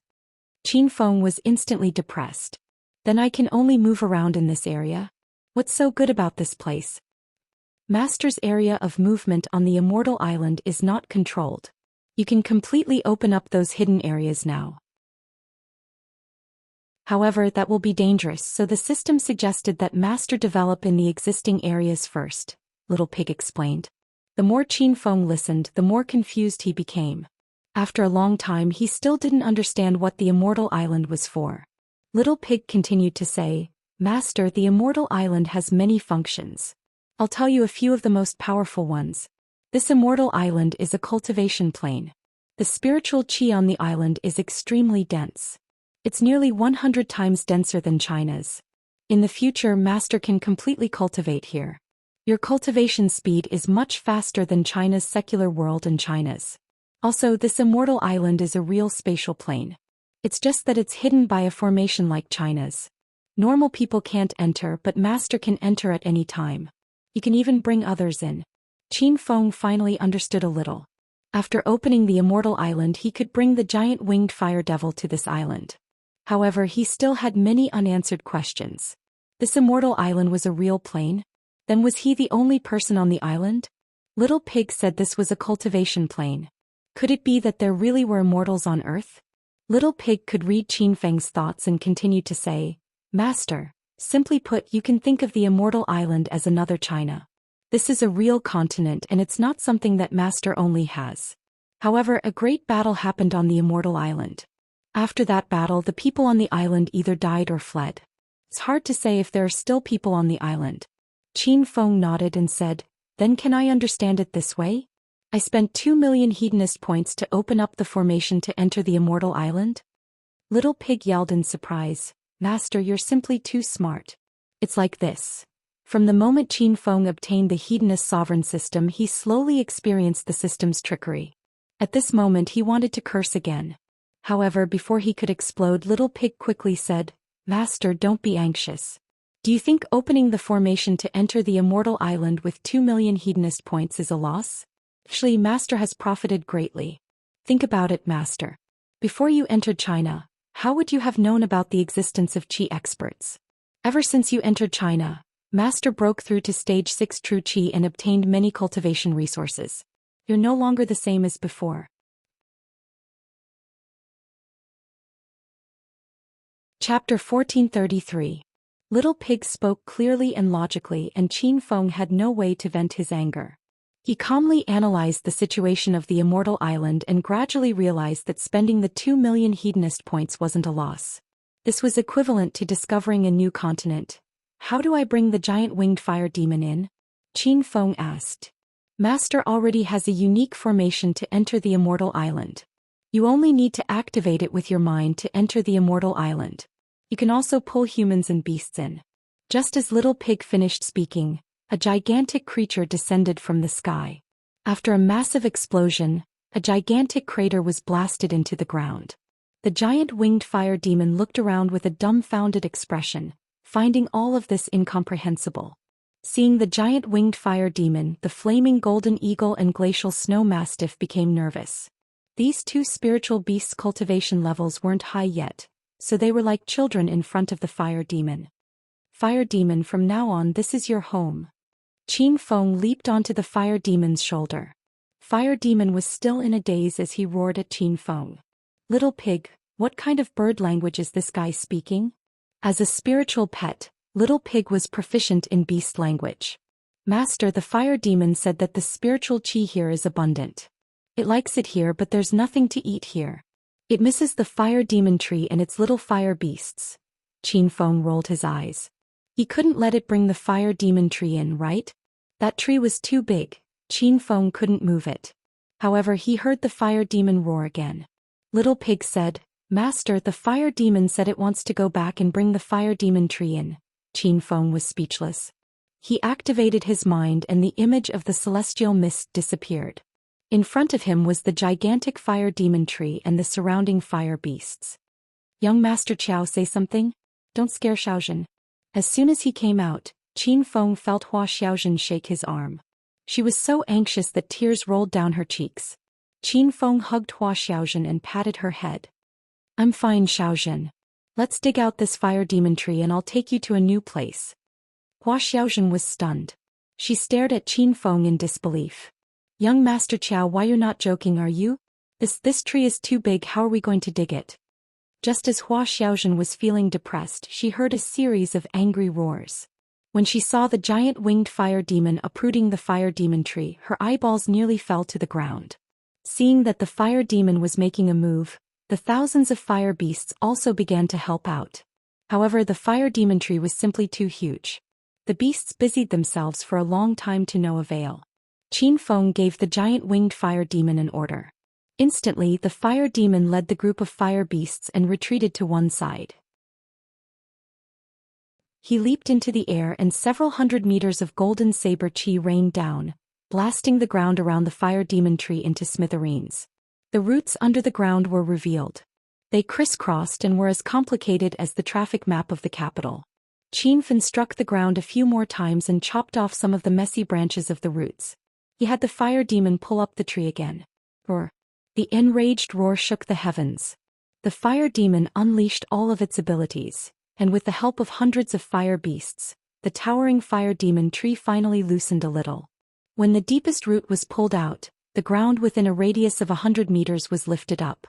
Qin Feng was instantly depressed. Then I can only move around in this area? What's so good about this place? Master's area of movement on the Immortal Island is not controlled. You can completely open up those hidden areas now. However, that will be dangerous, so the system suggested that Master develop in the existing areas first, Little Pig explained. The more Qin Feng listened, the more confused he became. After a long time he still didn't understand what the Immortal Island was for. Little Pig continued to say, Master, the Immortal Island has many functions. I'll tell you a few of the most powerful ones. This Immortal Island is a cultivation plane. The spiritual qi on the island is extremely dense. It's nearly 100 times denser than China's. In the future, Master can completely cultivate here. Your cultivation speed is much faster than China's secular world and China's. Also, this Immortal Island is a real spatial plane. It's just that it's hidden by a formation like China's. Normal people can't enter, but Master can enter at any time. You can even bring others in. Qin Feng finally understood a little. After opening the immortal island, he could bring the giant winged fire devil to this island. However, he still had many unanswered questions. This immortal island was a real plane? Then was he the only person on the island? Little Pig said this was a cultivation plane. Could it be that there really were immortals on Earth? Little Pig could read Qin Feng's thoughts and continued to say, Master, simply put, you can think of the immortal island as another China. This is a real continent and it's not something that Master only has. However, a great battle happened on the immortal island. After that battle, the people on the island either died or fled. It's hard to say if there are still people on the island. Qin Feng nodded and said, Then can I understand it this way? I spent 2 million hedonist points to open up the formation to enter the immortal island? Little Pig yelled in surprise, Master, you're simply too smart. It's like this. From the moment Qin Feng obtained the hedonist sovereign system, he slowly experienced the system's trickery. At this moment he wanted to curse again. However, before he could explode, Little Pig quickly said, Master, don't be anxious. Do you think opening the formation to enter the immortal island with 2 million hedonist points is a loss? Actually, Master has profited greatly. Think about it, Master. Before you entered China, how would you have known about the existence of Qi experts? Ever since you entered China, Master broke through to stage 6 true Qi and obtained many cultivation resources. You're no longer the same as before. Chapter 1433. Little Pig spoke clearly and logically, and Qin Feng had no way to vent his anger. He calmly analyzed the situation of the immortal island and gradually realized that spending the 2 million hedonist points wasn't a loss. This was equivalent to discovering a new continent. How do I bring the giant winged fire demon in? Qin Feng asked. Master already has a unique formation to enter the immortal island. You only need to activate it with your mind to enter the immortal island. You can also pull humans and beasts in. Just as Little Pig finished speaking, a gigantic creature descended from the sky. After a massive explosion, a gigantic crater was blasted into the ground. The giant winged fire demon looked around with a dumbfounded expression, finding all of this incomprehensible. Seeing the giant winged fire demon, the flaming golden eagle and glacial snow mastiff became nervous. These two spiritual beasts' cultivation levels weren't high yet, so they were like children in front of the fire demon. Fire demon, from now on this is your home. Qin Feng leaped onto the fire demon's shoulder. Fire demon was still in a daze as he roared at Qin Feng. Little Pig, what kind of bird language is this guy speaking? As a spiritual pet, Little Pig was proficient in beast language. Master, the fire demon said that the spiritual qi here is abundant. It likes it here, but there's nothing to eat here. It misses the fire demon tree and its little fire beasts. Qin Feng rolled his eyes. He couldn't let it bring the fire demon tree in, right? That tree was too big. Qin Feng couldn't move it. However, he heard the fire demon roar again. Little Pig said, Master, the fire demon said it wants to go back and bring the fire demon tree in. Qin Feng was speechless. He activated his mind and the image of the celestial mist disappeared. In front of him was the gigantic fire demon tree and the surrounding fire beasts. Young Master Qiao, say something? Don't scare Xiaozhen. As soon as he came out, Qin Feng felt Hua Xiaozhen shake his arm. She was so anxious that tears rolled down her cheeks. Qin Feng hugged Hua Xiaozhen and patted her head. I'm fine, Xiaozhen. Let's dig out this fire demon tree and I'll take you to a new place. Hua Xiaozhen was stunned. She stared at Qin Feng in disbelief. Young Master Qiao, why you're not joking, are you? This tree is too big, how are we going to dig it? Just as Hua Xiaozhen was feeling depressed, she heard a series of angry roars. When she saw the giant winged fire demon uprooting the fire demon tree, her eyeballs nearly fell to the ground. Seeing that the fire demon was making a move, the thousands of fire beasts also began to help out. However, the fire demon tree was simply too huge. The beasts busied themselves for a long time to no avail. Qin Feng gave the giant winged fire demon an order. Instantly, the fire demon led the group of fire beasts and retreated to one side. He leaped into the air and several hundred meters of golden saber qi rained down, blasting the ground around the fire demon tree into smithereens. The roots under the ground were revealed. They crisscrossed and were as complicated as the traffic map of the capital. Qin Feng struck the ground a few more times and chopped off some of the messy branches of the roots. He had the fire demon pull up the tree again. Roar. The enraged roar shook the heavens. The fire demon unleashed all of its abilities, and with the help of hundreds of fire beasts, the towering fire demon tree finally loosened a little. When the deepest root was pulled out, the ground within a radius of 100 meters was lifted up.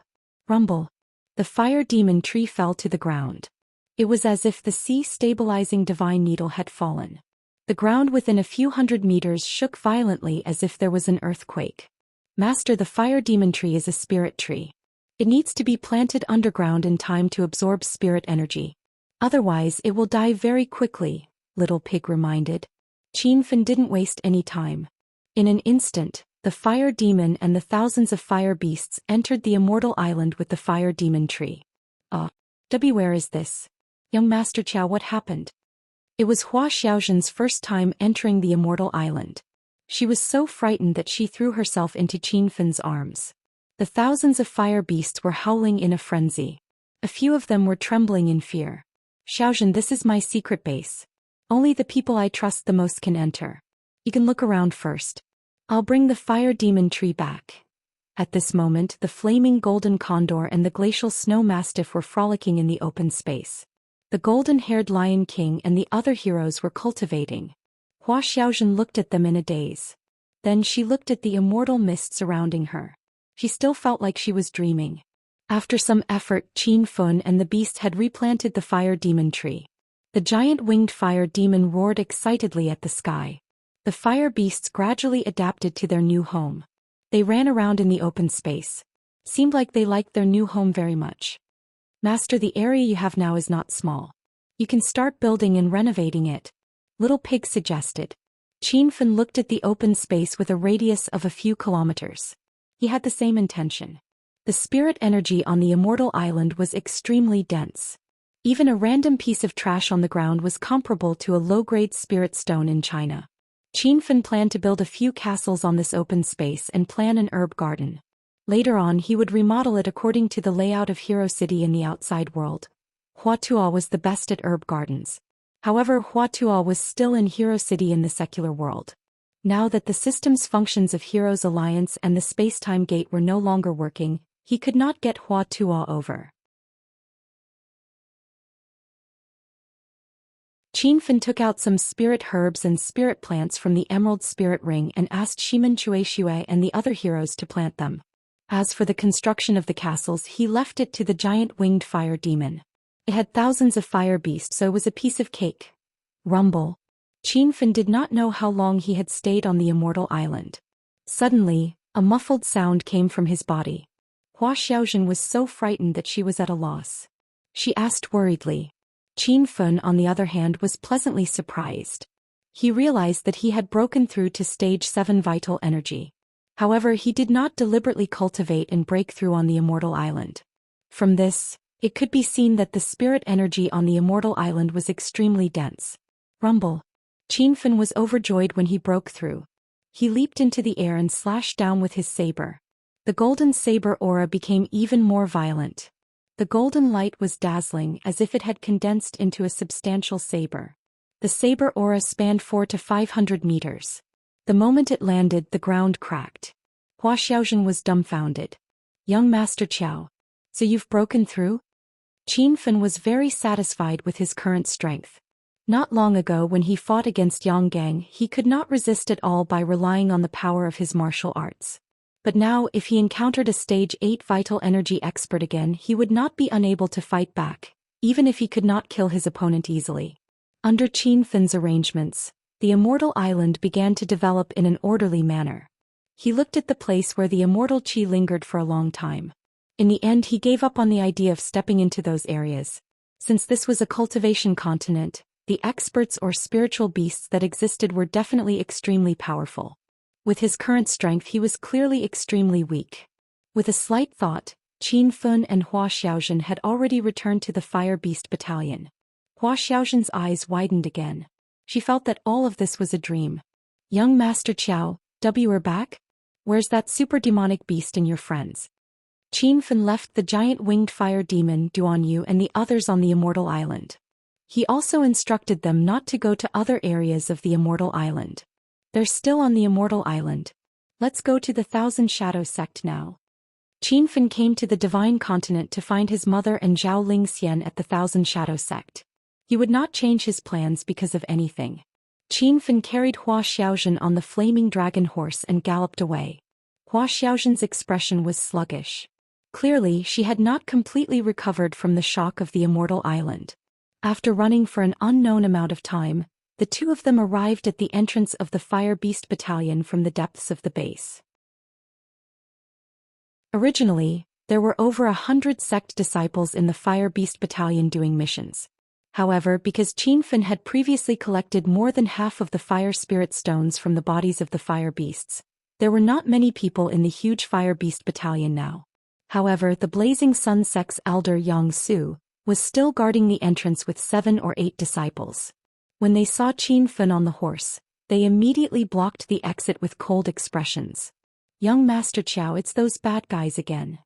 Rumble. The fire demon tree fell to the ground. It was as if the sea-stabilizing divine needle had fallen. The ground within a few hundred meters shook violently as if there was an earthquake. Master, the fire demon tree is a spirit tree. It needs to be planted underground in time to absorb spirit energy. Otherwise it will die very quickly, Little Pig reminded. Qinfen didn't waste any time. In an instant, the fire demon and the thousands of fire beasts entered the immortal island with the fire demon tree. Where is this? Young Master Qiao, what happened? It was Hua Xiaozhen's first time entering the immortal island. She was so frightened that she threw herself into Qinfen's arms. The thousands of fire beasts were howling in a frenzy. A few of them were trembling in fear. Xiaozhen, this is my secret base. Only the people I trust the most can enter. You can look around first. I'll bring the fire demon tree back. At this moment, the flaming golden condor and the glacial snow mastiff were frolicking in the open space. The golden-haired lion king and the other heroes were cultivating. Hua Xiaozhen looked at them in a daze. Then she looked at the immortal mist surrounding her. She still felt like she was dreaming. After some effort, Qin Fun and the beast had replanted the fire demon tree. The giant winged fire demon roared excitedly at the sky. The fire beasts gradually adapted to their new home. They ran around in the open space. Seemed like they liked their new home very much. Master, the area you have now is not small. You can start building and renovating it, Little Pig suggested. Qinfen looked at the open space with a radius of a few kilometers. He had the same intention. The spirit energy on the immortal island was extremely dense. Even a random piece of trash on the ground was comparable to a low-grade spirit stone in China. Qinfen planned to build a few castles on this open space and plan an herb garden. Later on he would remodel it according to the layout of Hero City in the outside world. Huatua was the best at herb gardens. However, Huatua was still in Hero City in the secular world. Now that the system's functions of Heroes Alliance and the Space-Time Gate were no longer working, he could not get Huatua over. Qinfen took out some spirit herbs and spirit plants from the Emerald Spirit Ring and asked Shimen Chuexue and the other heroes to plant them. As for the construction of the castles, he left it to the giant winged fire demon. It had thousands of fire beasts, so it was a piece of cake. Rumble. Qinfen did not know how long he had stayed on the immortal island. Suddenly, a muffled sound came from his body. Hua Xiaozhen was so frightened that she was at a loss. She asked worriedly. Qinfen, on the other hand, was pleasantly surprised. He realized that he had broken through to stage 7 vital energy. However, he did not deliberately cultivate and break through on the immortal island. From this, it could be seen that the spirit energy on the immortal island was extremely dense. Rumble. Qinfen was overjoyed when he broke through. He leaped into the air and slashed down with his saber. The golden saber aura became even more violent. The golden light was dazzling, as if it had condensed into a substantial saber. The saber aura spanned 400 to 500 meters. The moment it landed, the ground cracked. Hua Xiaozhen was dumbfounded. Young Master Qiao. So you've broken through? Qinfen was very satisfied with his current strength. Not long ago when he fought against Yang Gang, he could not resist at all by relying on the power of his martial arts. But now, if he encountered a stage 8 vital energy expert again, he would not be unable to fight back, even if he could not kill his opponent easily. Under Qinfen's arrangements, the immortal island began to develop in an orderly manner. He looked at the place where the immortal qi lingered for a long time. In the end, he gave up on the idea of stepping into those areas. Since this was a cultivation continent, the experts or spiritual beasts that existed were definitely extremely powerful. With his current strength, he was clearly extremely weak. With a slight thought, Qinfen and Hua Xiaozhen had already returned to the Fire Beast Battalion. Hua Xiaozhen's eyes widened again. She felt that all of this was a dream. Young Master Qiao, we're back? Where's that super demonic beast and your friends? Qinfen left the giant winged fire demon Duanyu and the others on the immortal island. He also instructed them not to go to other areas of the immortal island. They're still on the immortal island. Let's go to the Thousand Shadow sect now. Qin Fan came to the Divine Continent to find his mother and Zhao Lingxian at the Thousand Shadow sect. He would not change his plans because of anything. Qin Fan carried Hua Xiaozhen on the flaming dragon horse and galloped away. Hua Xiaozhen's expression was sluggish. Clearly, she had not completely recovered from the shock of the Immortal Island. After running for an unknown amount of time, the two of them arrived at the entrance of the Fire Beast Battalion from the depths of the base. Originally, there were over 100 sect disciples in the Fire Beast Battalion doing missions. However, because Qin Fan had previously collected more than half of the fire spirit stones from the bodies of the fire beasts, there were not many people in the huge Fire Beast Battalion now. However, the Blazing Sun sect's elder Yang Su was still guarding the entrance with 7 or 8 disciples. When they saw Qin Fan on the horse, they immediately blocked the exit with cold expressions. "Young Master Qiao, it's those bad guys again."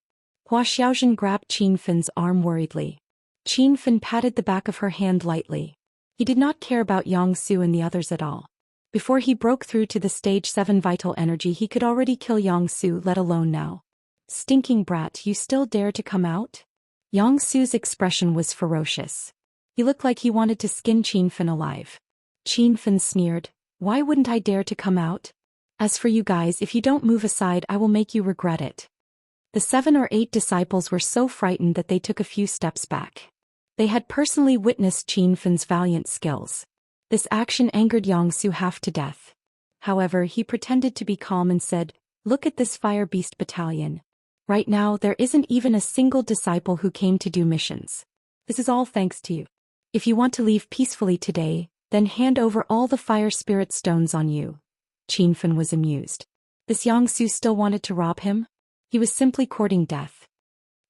Hua Xiaozhen grabbed Qin Fan's arm worriedly. Qin Fan patted the back of her hand lightly. He did not care about Yang Su and the others at all. Before he broke through to the stage 7 vital energy, he could already kill Yang Su, let alone now. "Stinking brat, you still dare to come out?" Yang Su's expression was ferocious. He looked like he wanted to skin Qin Fan alive. Qin Fan sneered, "Why wouldn't I dare to come out? As for you guys, if you don't move aside, I will make you regret it." The 7 or 8 disciples were so frightened that they took a few steps back. They had personally witnessed Qin Fan's valiant skills. This action angered Yang Su half to death. However, he pretended to be calm and said, "Look at this Fire Beast Battalion. Right now, there isn't even a single disciple who came to do missions. This is all thanks to you. If you want to leave peacefully today, then hand over all the fire spirit stones on you." Qin Fan was amused. This Yang Su still wanted to rob him? He was simply courting death.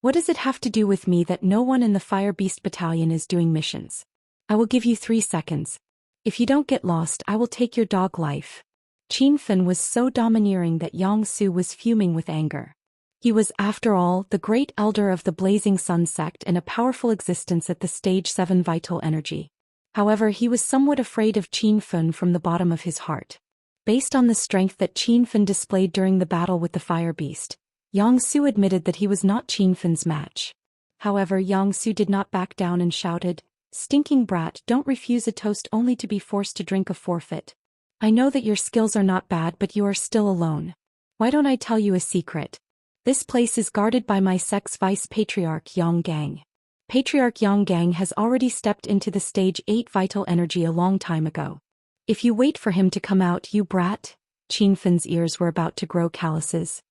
"What does it have to do with me that no one in the Fire Beast Battalion is doing missions? I will give you 3 seconds. If you don't get lost, I will take your dog life." Qin Fan was so domineering that Yang Su was fuming with anger. He was, after all, the great elder of the Blazing Sun sect and a powerful existence at the stage 7 vital energy. However, he was somewhat afraid of Qin Fan from the bottom of his heart. Based on the strength that Qin Fan displayed during the battle with the fire beast, Yang Su admitted that he was not Qin Fan's match. However, Yang Su did not back down and shouted, "Stinking brat, don't refuse a toast only to be forced to drink a forfeit. I know that your skills are not bad, but you are still alone. Why don't I tell you a secret? This place is guarded by my sect's vice patriarch Yang Gang. Patriarch Yang Gang has already stepped into the stage 8 vital energy a long time ago. If you wait for him to come out, you brat." Qin Fan's ears were about to grow calluses.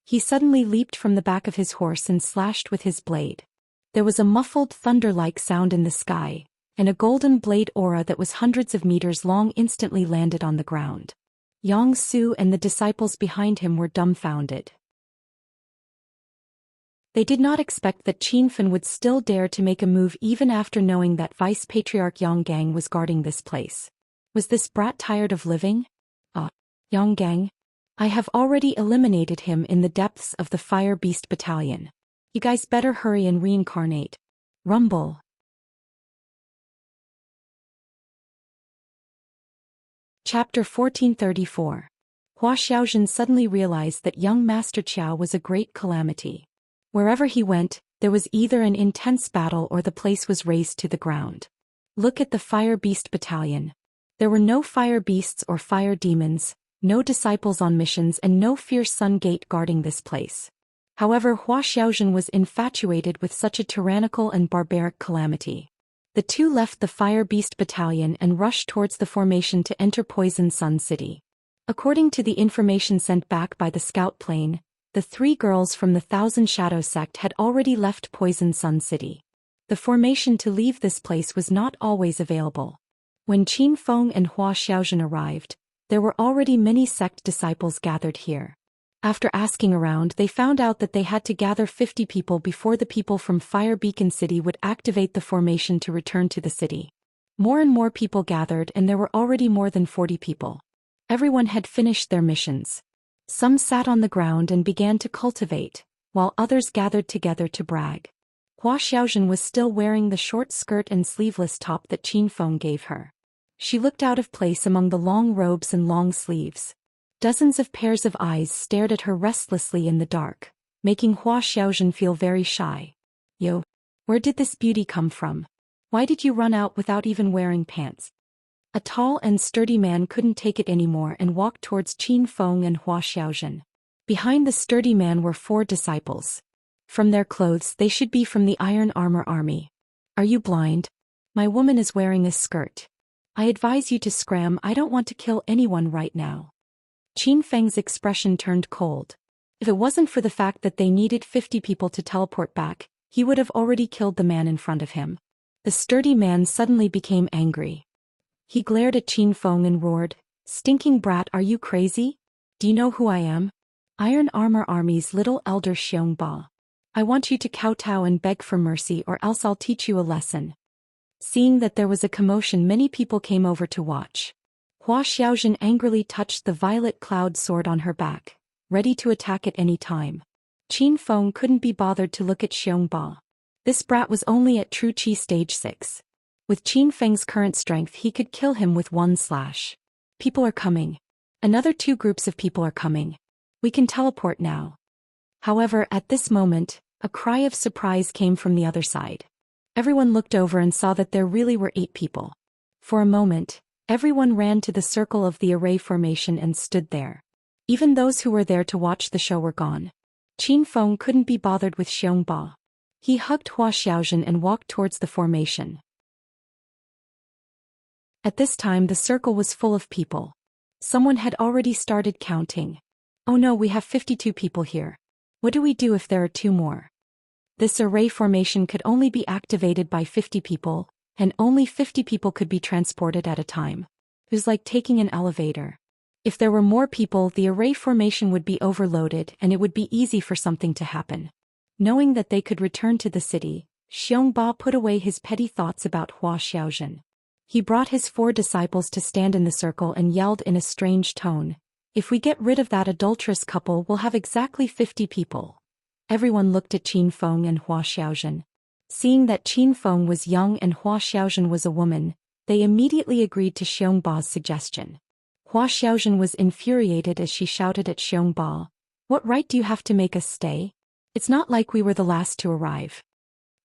He suddenly leaped from the back of his horse and slashed with his blade. There was a muffled thunder-like sound in the sky, and a golden blade aura that was hundreds of meters long instantly landed on the ground. Yang Su and the disciples behind him were dumbfounded. They did not expect that Qin Fan would still dare to make a move even after knowing that Vice Patriarch Yang Gang was guarding this place. Was this brat tired of living? Yang Gang? I have already eliminated him in the depths of the Fire Beast Battalion. You guys better hurry and reincarnate. Rumble. Chapter 1434. Hua Xiaozhen suddenly realized that young Master Qiao was a great calamity. Wherever he went, there was either an intense battle or the place was razed to the ground. Look at the Fire Beast Battalion. There were no fire beasts or fire demons, no disciples on missions, and no fierce sun gate guarding this place. However, Hua Xiaozhen was infatuated with such a tyrannical and barbaric calamity. The two left the Fire Beast Battalion and rushed towards the formation to enter Poison Sun City. According to the information sent back by the scout plane, the 3 girls from the Thousand Shadow sect had already left Poison Sun City. The formation to leave this place was not always available. When Qin Feng and Hua Xiaozhen arrived, there were already many sect disciples gathered here. After asking around, they found out that they had to gather 50 people before the people from Fire Beacon City would activate the formation to return to the city. More and more people gathered, and there were already more than 40 people. Everyone had finished their missions. Some sat on the ground and began to cultivate, while others gathered together to brag. Hua Xiaozhen was still wearing the short skirt and sleeveless top that Qin Feng gave her. She looked out of place among the long robes and long sleeves. Dozens of pairs of eyes stared at her restlessly in the dark, making Hua Xiaojun feel very shy. Yo, where did this beauty come from? Why did you run out without even wearing pants? A tall and sturdy man couldn't take it anymore and walked towards Qin Feng and Hua Xiaojun. Behind the sturdy man were 4 disciples. From their clothes they should be from the Iron Armor Army. Are you blind? My woman is wearing a skirt. I advise you to scram. I don't want to kill anyone right now. Qin Feng's expression turned cold. If it wasn't for the fact that they needed 50 people to teleport back, he would have already killed the man in front of him. The sturdy man suddenly became angry. He glared at Qin Feng and roared, "Stinking brat, are you crazy? Do you know who I am? Iron Armor Army's little elder Xiong Ba. I want you to kowtow and beg for mercy, or else I'll teach you a lesson." Seeing that there was a commotion, many people came over to watch. Hua Xiaojun angrily touched the violet cloud sword on her back, ready to attack at any time. Qin Feng couldn't be bothered to look at Xiong Ba. This brat was only at True Qi Stage 6. With Qin Feng's current strength he could kill him with one slash. People are coming. Another 2 groups of people are coming. We can teleport now. However, at this moment, a cry of surprise came from the other side. Everyone looked over and saw that there really were 8 people. For a moment, everyone ran to the circle of the array formation and stood there. Even those who were there to watch the show were gone. Qin Feng couldn't be bothered with Xiong Ba. He hugged Hua Xiaojun and walked towards the formation. At this time the circle was full of people. Someone had already started counting. Oh no, we have 52 people here. What do we do if there are 2 more? This array formation could only be activated by 50 people, and only 50 people could be transported at a time. It was like taking an elevator. If there were more people, the array formation would be overloaded and it would be easy for something to happen. Knowing that they could return to the city, Xiong Ba put away his petty thoughts about Hua Xiaojun. He brought his 4 disciples to stand in the circle and yelled in a strange tone, "If we get rid of that adulterous couple, we'll have exactly 50 people." Everyone looked at Qin Feng and Hua Xiaojun. Seeing that Qin Feng was young and Hua Xiaojun was a woman, they immediately agreed to Xiong Ba's suggestion. Hua Xiaojun was infuriated as she shouted at Xiong Ba, "What right do you have to make us stay? It's not like we were the last to arrive."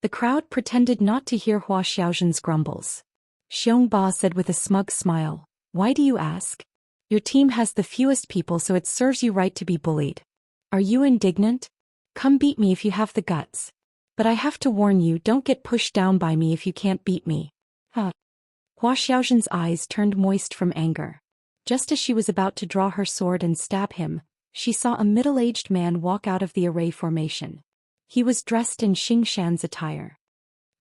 The crowd pretended not to hear Hua Xiaojun's grumbles. Xiong Ba said with a smug smile, "Why do you ask? Your team has the fewest people, so it serves you right to be bullied. Are you indignant? Come beat me if you have the guts. But I have to warn you, don't get pushed down by me if you can't beat me." Huh. Hua Xiaojun's eyes turned moist from anger. Just as she was about to draw her sword and stab him, she saw a middle-aged man walk out of the array formation. He was dressed in Xing Shan's attire.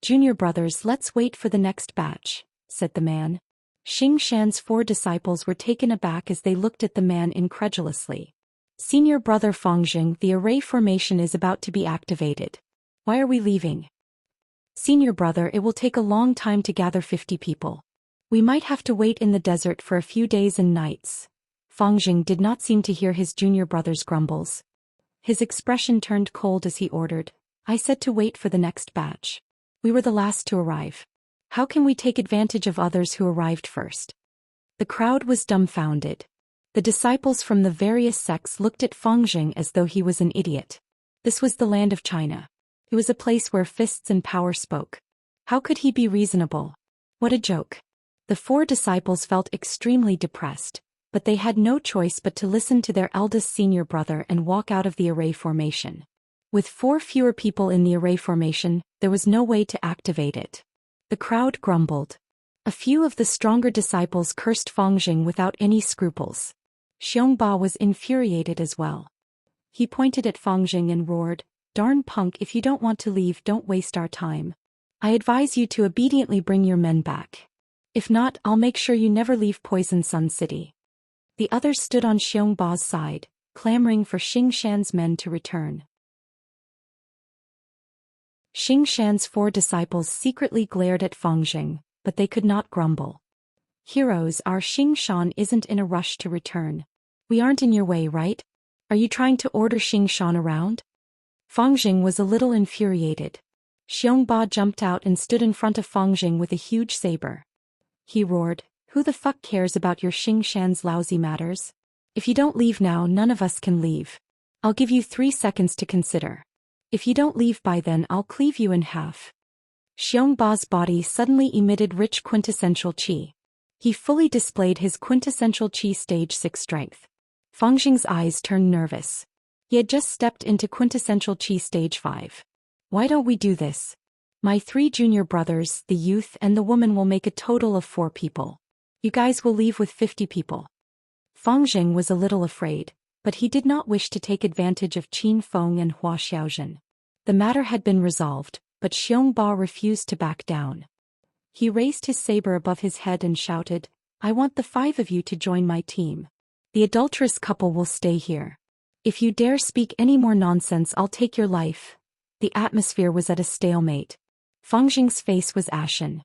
"Junior brothers, let's wait for the next batch," said the man. Xing Shan's 4 disciples were taken aback as they looked at the man incredulously. "Senior brother Fangjing, the array formation is about to be activated. Why are we leaving?" "Senior brother, it will take a long time to gather 50 people. We might have to wait in the desert for a few days and nights." Fangjing did not seem to hear his junior brother's grumbles. His expression turned cold as he ordered, "I said to wait for the next batch. We were the last to arrive. How can we take advantage of others who arrived first?" The crowd was dumbfounded. The disciples from the various sects looked at Fangjing as though he was an idiot. This was the land of China. It was a place where fists and power spoke. How could he be reasonable? What a joke. The 4 disciples felt extremely depressed, but they had no choice but to listen to their eldest senior brother and walk out of the array formation. With 4 fewer people in the array formation, there was no way to activate it. The crowd grumbled. A few of the stronger disciples cursed Fangjing without any scruples. Xiong Ba was infuriated as well. He pointed at Fangjing and roared, "Darn punk, if you don't want to leave, don't waste our time. I advise you to obediently bring your men back. If not, I'll make sure you never leave Poison Sun City." The others stood on Xiong Ba's side, clamoring for Xing Shan's men to return. Xing Shan's 4 disciples secretly glared at Fangjing, but they could not grumble. "Heroes, our Xing Shan isn't in a rush to return. We aren't in your way, right? Are you trying to order Xing Shan around?" Fangjing was a little infuriated. Xiong Ba jumped out and stood in front of Fangjing with a huge saber. He roared, "Who the fuck cares about your Xing Shan's lousy matters? If you don't leave now, none of us can leave. I'll give you 3 seconds to consider. If you don't leave by then, I'll cleave you in half. Xiongba's body suddenly emitted rich quintessential qi. He fully displayed his quintessential qi stage 6 strength. Fangjing's eyes turned nervous. He had just stepped into quintessential qi stage 5. Why don't we do this? My 3 junior brothers, the youth and the woman will make a total of 4 people. You guys will leave with 50 people. Fangjing was a little afraid, but he did not wish to take advantage of Qin Feng and Hua Xiaozhen. The matter had been resolved, but Xiongba refused to back down. He raised his saber above his head and shouted, I want the 5 of you to join my team. The adulterous couple will stay here. If you dare speak any more nonsense, I'll take your life. The atmosphere was at a stalemate. Fangjing's face was ashen.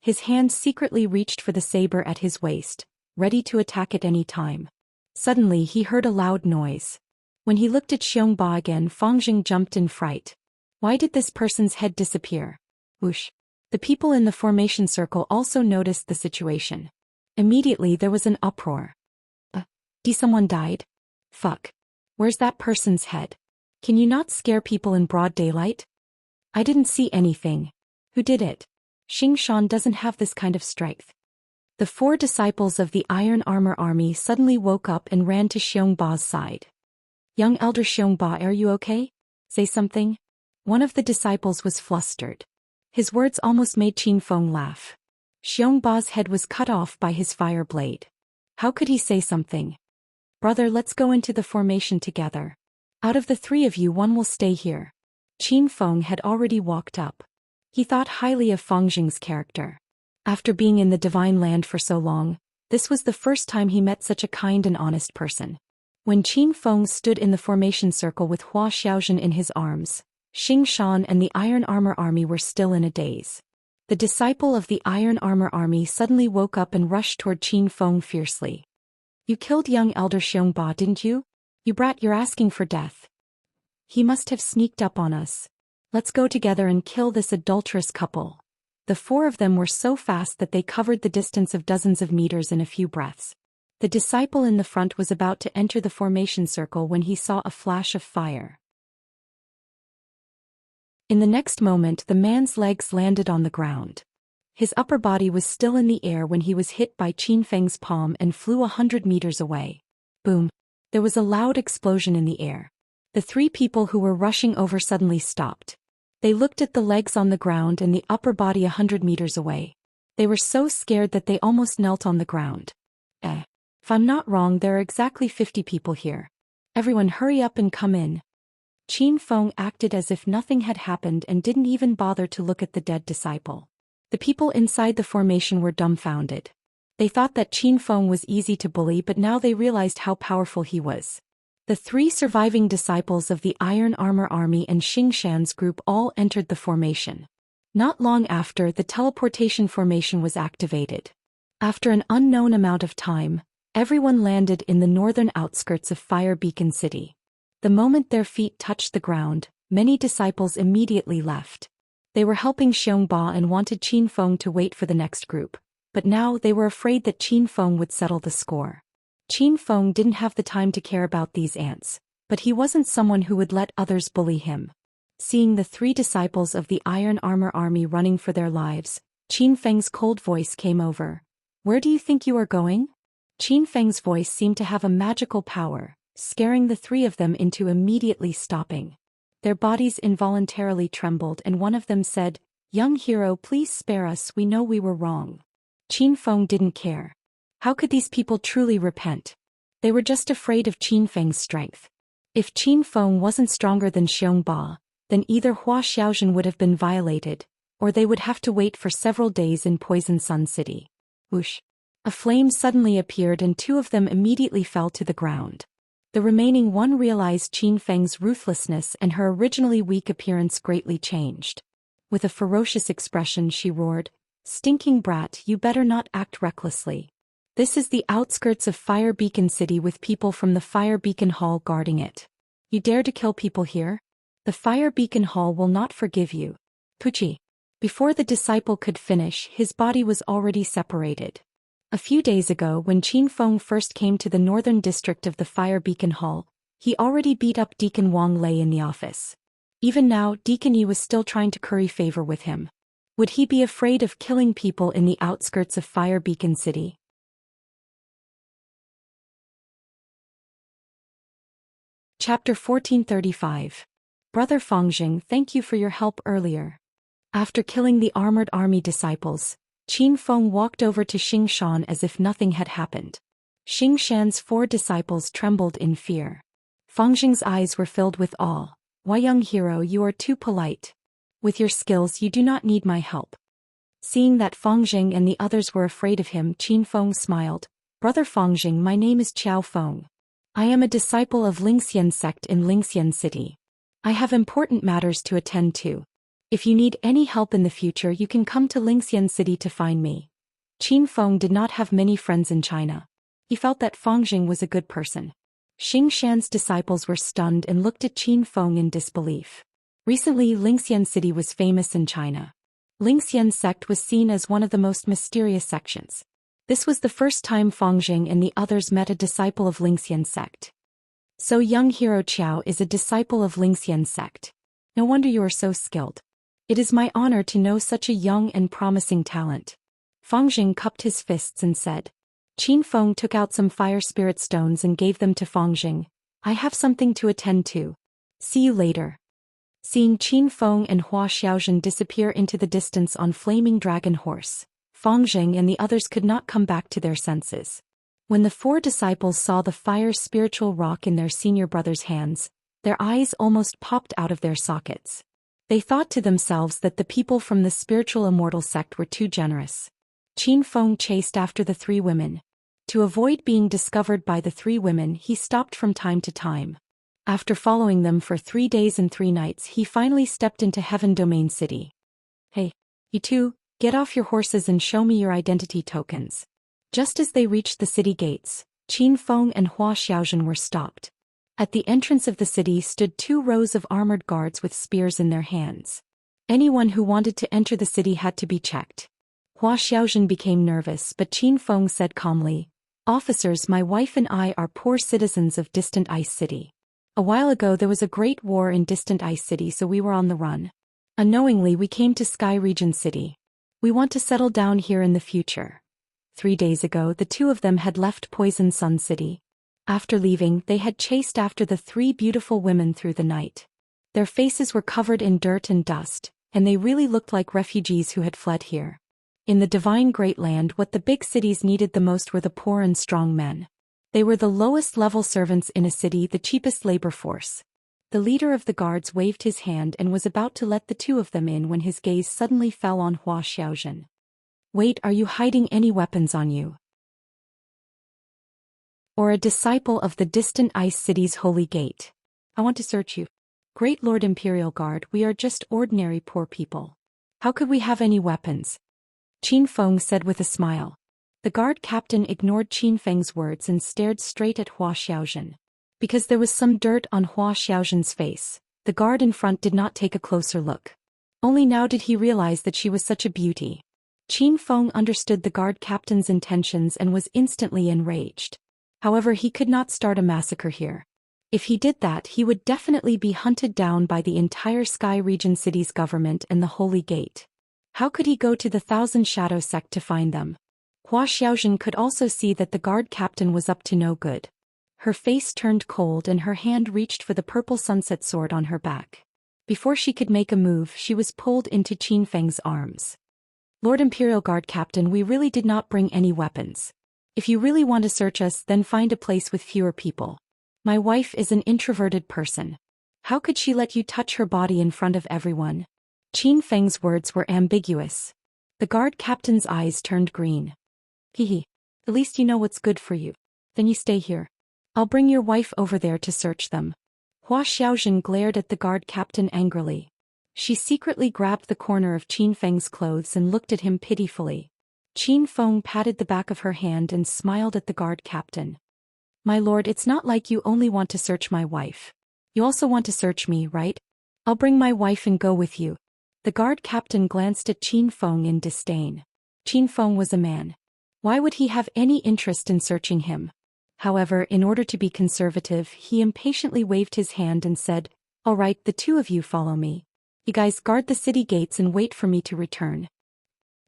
His hand secretly reached for the saber at his waist, ready to attack at any time. Suddenly he heard a loud noise. When he looked at Xiongba again, Fangjing jumped in fright. Why did this person's head disappear? Whoosh. The people in the formation circle also noticed the situation. Immediately there was an uproar. Someone died? Fuck. Where's that person's head? Can you not scare people in broad daylight? I didn't see anything. Who did it? Xing Shan doesn't have this kind of strength. The 4 disciples of the Iron Armor Army suddenly woke up and ran to Xiongba's side. Young Elder Xiongba, are you okay? Say something. One of the disciples was flustered. His words almost made Qin Feng laugh. Xiongba's head was cut off by his fire blade. How could he say something? Brother, let's go into the formation together. Out of the 3 of you, 1 will stay here. Qin Feng had already walked up. He thought highly of Fangjing's character. After being in the divine land for so long, this was the first time he met such a kind and honest person. When Qin Feng stood in the formation circle with Hua Xiaozhen in his arms, Xing Shan and the Iron Armor Army were still in a daze. The disciple of the Iron Armor Army suddenly woke up and rushed toward Qin Feng fiercely. You killed young Elder Xiongba, didn't you? You brat, you're asking for death. He must have sneaked up on us. Let's go together and kill this adulterous couple. The 4 of them were so fast that they covered the distance of dozens of meters in a few breaths. The disciple in the front was about to enter the formation circle when he saw a flash of fire. In the next moment, the man's legs landed on the ground. His upper body was still in the air when he was hit by Qin Feng's palm and flew 100 meters away. Boom! There was a loud explosion in the air. The 3 people who were rushing over suddenly stopped. They looked at the legs on the ground and the upper body 100 meters away. They were so scared that they almost knelt on the ground. If I'm not wrong, there are exactly 50 people here. Everyone hurry up and come in. Qin Feng acted as if nothing had happened and didn't even bother to look at the dead disciple. The people inside the formation were dumbfounded. They thought that Qin Feng was easy to bully, but now they realized how powerful he was. The 3 surviving disciples of the Iron Armor Army and Xing Shan's group all entered the formation. Not long after, the teleportation formation was activated. After an unknown amount of time, everyone landed in the northern outskirts of Fire Beacon City. The moment their feet touched the ground, many disciples immediately left. They were helping Xiongba and wanted Qin Feng to wait for the next group, but now they were afraid that Qin Feng would settle the score. Qin Feng didn't have the time to care about these ants, but he wasn't someone who would let others bully him. Seeing the 3 disciples of the Iron Armor Army running for their lives, Qin Feng's cold voice came over. Where do you think you are going? Qin Feng's voice seemed to have a magical power, scaring the 3 of them into immediately stopping. Their bodies involuntarily trembled and one of them said, Young hero, please spare us, we know we were wrong. Qin Feng didn't care. How could these people truly repent? They were just afraid of Qin Feng's strength. If Qin Feng wasn't stronger than Xiongba, then either Hua Xiaozhen would have been violated, or they would have to wait for several days in Poison Sun City. Whoosh! A flame suddenly appeared and 2 of them immediately fell to the ground. The remaining 1 realized Qin Feng's ruthlessness and her originally weak appearance greatly changed. With a ferocious expression she roared, Stinking brat, you better not act recklessly. This is the outskirts of Fire Beacon City with people from the Fire Beacon Hall guarding it. You dare to kill people here? The Fire Beacon Hall will not forgive you. Pucci. Before the disciple could finish, his body was already separated. A few days ago when Qin Feng first came to the northern district of the Fire Beacon Hall, he already beat up Deacon Wang Lei in the office. Even now, Deacon Yi was still trying to curry favor with him. Would he be afraid of killing people in the outskirts of Fire Beacon City? Chapter 1435. Brother Fangjing, thank you for your help earlier. After killing the armored army disciples, Qin Feng walked over to Xing Shan as if nothing had happened. Xing Shan's 4 disciples trembled in fear. Fangjing's eyes were filled with awe. Why, young hero, you are too polite. With your skills you do not need my help. Seeing that Fangjing and the others were afraid of him, Qin Feng smiled. Brother Fangjing, my name is Qiao Feng. I am a disciple of Lingxian sect in Lingxian City. I have important matters to attend to. If you need any help in the future, you can come to Lingxian City to find me. Qin Feng did not have many friends in China. He felt that Fangjing was a good person. Xing Shan's disciples were stunned and looked at Qin Feng in disbelief. Recently, Lingxian City was famous in China. Lingxian sect was seen as one of the most mysterious sections. This was the first time Fangjing and the others met a disciple of Lingxian sect. So young hero Qiao is a disciple of Lingxian sect. No wonder you are so skilled. It is my honor to know such a young and promising talent. Fangjing cupped his fists and said. Qin Feng took out some fire spirit stones and gave them to Fangjing. I have something to attend to. See you later. Seeing Qin Feng and Hua Xiaozhen disappear into the distance on flaming dragon horse, Fangjing and the others could not come back to their senses. When the 4 disciples saw the fire spiritual rock in their senior brother's hands, their eyes almost popped out of their sockets. They thought to themselves that the people from the spiritual immortal sect were too generous. Qin Feng chased after the 3 women. To avoid being discovered by the 3 women, he stopped from time to time. After following them for 3 days and 3 nights, he finally stepped into Heaven Domain City. Hey, you two, get off your horses and show me your identity tokens. Just as they reached the city gates, Qin Feng and Hua Xiaozhen were stopped. At the entrance of the city stood 2 rows of armored guards with spears in their hands. Anyone who wanted to enter the city had to be checked. Hua Xiaozhen became nervous, but Qin Feng said calmly, Officers, my wife and I are poor citizens of Distant Ice City. A while ago there was a great war in Distant Ice City, so we were on the run. Unknowingly we came to Sky Region City. We want to settle down here in the future. 3 days ago the 2 of them had left Poison Sun City. After leaving, they had chased after the 3 beautiful women through the night. Their faces were covered in dirt and dust, and they really looked like refugees who had fled here. In the divine Great Land, what the big cities needed the most were the poor and strong men. They were the lowest level servants in a city, the cheapest labor force. The leader of the guards waved his hand and was about to let the 2 of them in when his gaze suddenly fell on Hua Xiaozhen. Wait, are you hiding any weapons on you? Or a disciple of the Distant Ice City's holy gate? I want to search you. Great Lord Imperial Guard, we are just ordinary poor people. How could we have any weapons? Qin Feng said with a smile. The guard captain ignored Qin Feng's words and stared straight at Hua Xiaozhen. Because there was some dirt on Hua Xiaozhen's face, the guard in front did not take a closer look. Only now did he realize that she was such a beauty. Qin Feng understood the guard captain's intentions and was instantly enraged. However, he could not start a massacre here. If he did that, he would definitely be hunted down by the entire Sky Region City's government and the Holy Gate. How could he go to the Thousand Shadow sect to find them? Hua Xiaozhen could also see that the guard captain was up to no good. Her face turned cold and her hand reached for the purple sunset sword on her back. Before she could make a move, she was pulled into Qin Feng's arms. Lord Imperial Guard Captain, we really did not bring any weapons. If you really want to search us, then find a place with fewer people. My wife is an introverted person. How could she let you touch her body in front of everyone? Qin Feng's words were ambiguous. The guard captain's eyes turned green. Hehe. At least you know what's good for you. Then you stay here. I'll bring your wife over there to search them. Hua Xiaozhen glared at the guard captain angrily. She secretly grabbed the corner of Qin Feng's clothes and looked at him pitifully. Qin Feng patted the back of her hand and smiled at the guard captain. My lord, it's not like you only want to search my wife. You also want to search me, right? I'll bring my wife and go with you. The guard captain glanced at Qin Feng in disdain. Qin Feng was a man. Why would he have any interest in searching him? However, in order to be conservative, he impatiently waved his hand and said, "All right, the two of you follow me. You guys guard the city gates and wait for me to return."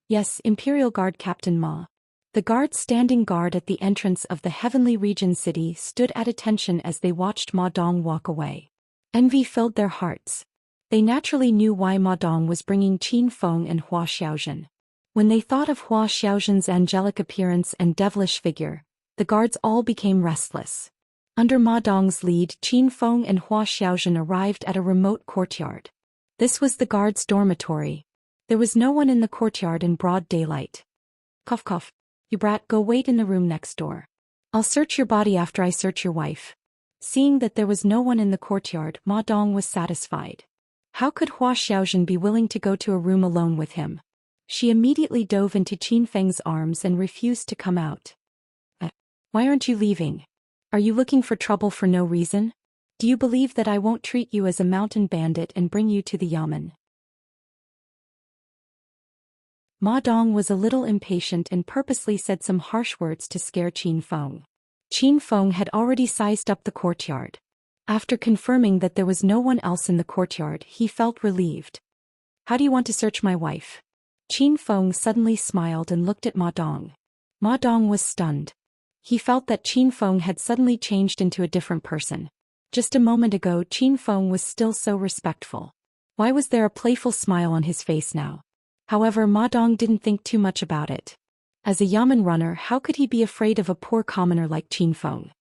"Yes, Imperial Guard Captain Ma." The guards standing guard at the entrance of the Heavenly Region city stood at attention as they watched Ma Dong walk away. Envy filled their hearts. They naturally knew why Ma Dong was bringing Qin Feng and Hua Xiaozhen. When they thought of Hua Xiaozhen's angelic appearance and devilish figure, the guards all became restless. Under Ma Dong's lead, Qin Feng and Hua Xiaozhen arrived at a remote courtyard. This was the guards' dormitory. There was no one in the courtyard in broad daylight. "Cough cough. You brat, go wait in the room next door. I'll search your body after I search your wife." Seeing that there was no one in the courtyard, Ma Dong was satisfied. How could Hua Xiaozhen be willing to go to a room alone with him? She immediately dove into Qin Feng's arms and refused to come out. Why aren't you leaving? Are you looking for trouble for no reason? Do you believe that I won't treat you as a mountain bandit and bring you to the yamen?" Ma Dong was a little impatient and purposely said some harsh words to scare Qin Feng. Qin Feng had already sized up the courtyard. After confirming that there was no one else in the courtyard, he felt relieved. "How do you want to search my wife?" Qin Feng suddenly smiled and looked at Ma Dong. Ma Dong was stunned. He felt that Qin Feng had suddenly changed into a different person. Just a moment ago, Qin Feng was still so respectful. Why was there a playful smile on his face now? However, Ma Dong didn't think too much about it. As a yamen runner, how could he be afraid of a poor commoner like Qin Feng?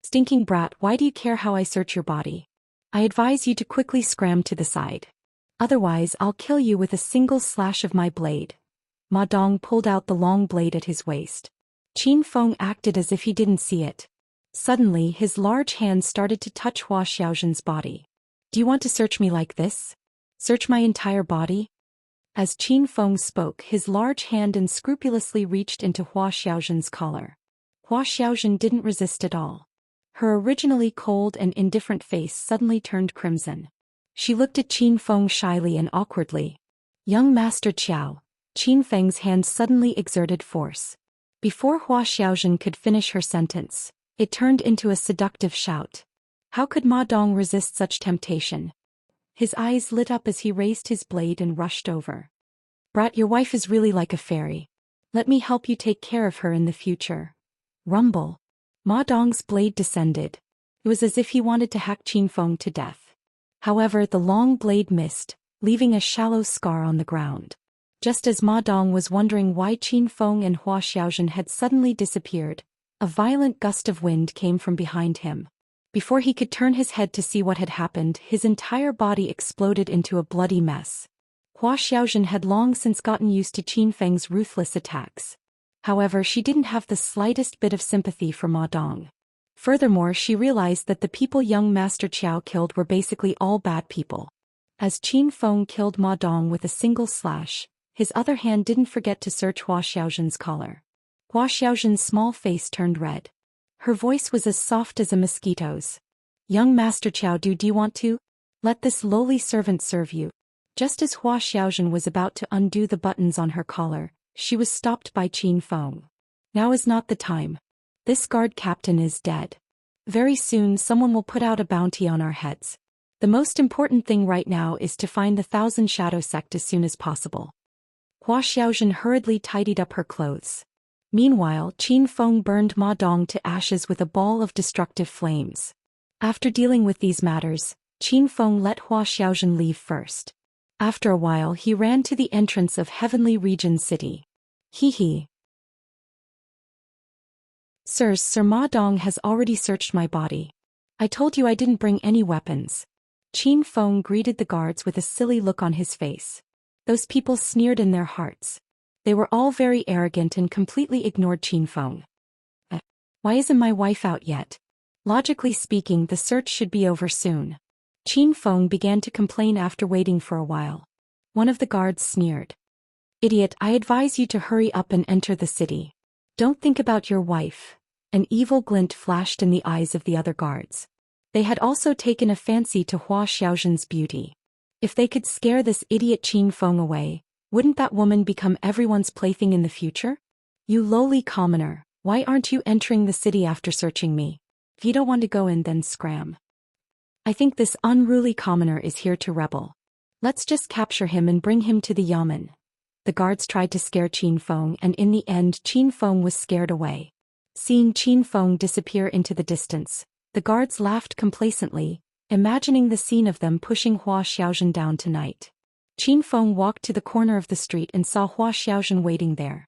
"Stinking brat, why do you care how I search your body? I advise you to quickly scram to the side. Otherwise, I'll kill you with a single slash of my blade." Ma Dong pulled out the long blade at his waist. Qin Feng acted as if he didn't see it. Suddenly, his large hand started to touch Hua Xiaozhen's body. "Do you want to search me like this? Search my entire body?" As Qin Feng spoke, his large hand unscrupulously reached into Hua Xiaozhen's collar. Hua Xiaozhen didn't resist at all. Her originally cold and indifferent face suddenly turned crimson. She looked at Qin Feng shyly and awkwardly. "Young Master Qiao." Qin Feng's hand suddenly exerted force. Before Hua Xiaozhen could finish her sentence, it turned into a seductive shout. How could Ma Dong resist such temptation? His eyes lit up as he raised his blade and rushed over. "Brat, your wife is really like a fairy. Let me help you take care of her in the future." Rumble. Ma Dong's blade descended. It was as if he wanted to hack Qin Feng to death. However, the long blade missed, leaving a shallow scar on the ground. Just as Ma Dong was wondering why Qin Feng and Hua Xiaozhen had suddenly disappeared, a violent gust of wind came from behind him. Before he could turn his head to see what had happened, his entire body exploded into a bloody mess. Hua Xiaozhen had long since gotten used to Qin Feng's ruthless attacks. However, she didn't have the slightest bit of sympathy for Ma Dong. Furthermore, she realized that the people young Master Qiao killed were basically all bad people. As Qin Feng killed Ma Dong with a single slash, his other hand didn't forget to search Hua Xiaozhen's collar. Hua Xiaozhen's small face turned red. Her voice was as soft as a mosquito's. "Young Master Qiao, do you want to? Let this lowly servant serve you." Just as Hua Xiaozhen was about to undo the buttons on her collar, she was stopped by Qin Feng. "Now is not the time. This guard captain is dead. Very soon someone will put out a bounty on our heads. The most important thing right now is to find the Thousand Shadow sect as soon as possible." Hua Xiaozhen hurriedly tidied up her clothes. Meanwhile, Qin Feng burned Ma Dong to ashes with a ball of destructive flames. After dealing with these matters, Qin Feng let Hua Xiaozhen leave first. After a while, he ran to the entrance of Heavenly Region City. He. "Sirs, Sir Ma Dong has already searched my body. I told you I didn't bring any weapons." Qin Feng greeted the guards with a silly look on his face. Those people sneered in their hearts. They were all very arrogant and completely ignored Qin Feng. Why isn't my wife out yet? Logically speaking, the search should be over soon." Qin Feng began to complain after waiting for a while. One of the guards sneered. "Idiot, I advise you to hurry up and enter the city. Don't think about your wife." An evil glint flashed in the eyes of the other guards. They had also taken a fancy to Hua Xiaozhen's beauty. If they could scare this idiot Qin Feng away, wouldn't that woman become everyone's plaything in the future? You lowly commoner, why aren't you entering the city after searching me? If you don't want to go in, then scram. I think this unruly commoner is here to rebel. Let's just capture him and bring him to the yamen. The guards tried to scare Qin Feng, and in the end Qin Feng was scared away. Seeing Qin Feng disappear into the distance, the guards laughed complacently, imagining the scene of them pushing Hua Xiaozhen down tonight. Qin Feng walked to the corner of the street and saw Hua Xiaozhen waiting there.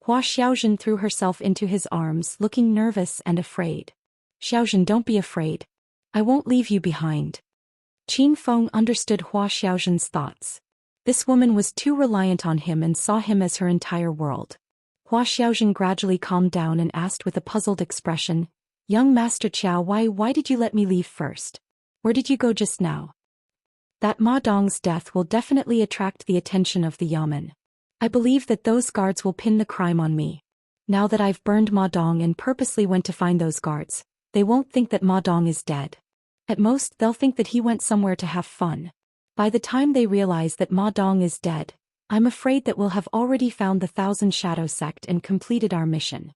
Hua Xiaozhen threw herself into his arms, looking nervous and afraid. Xiaozhen, don't be afraid. I won't leave you behind. Qin Feng understood Hua Xiaozhen's thoughts. This woman was too reliant on him and saw him as her entire world. Hua Xiaozhen gradually calmed down and asked with a puzzled expression, Young Master Qiao, why did you let me leave first? Where did you go just now? That Ma Dong's death will definitely attract the attention of the yamen. I believe that those guards will pin the crime on me. Now that I've burned Ma Dong and purposely went to find those guards, they won't think that Ma Dong is dead. At most, they'll think that he went somewhere to have fun. By the time they realize that Ma Dong is dead, I'm afraid that we'll have already found the Thousand Shadow sect and completed our mission.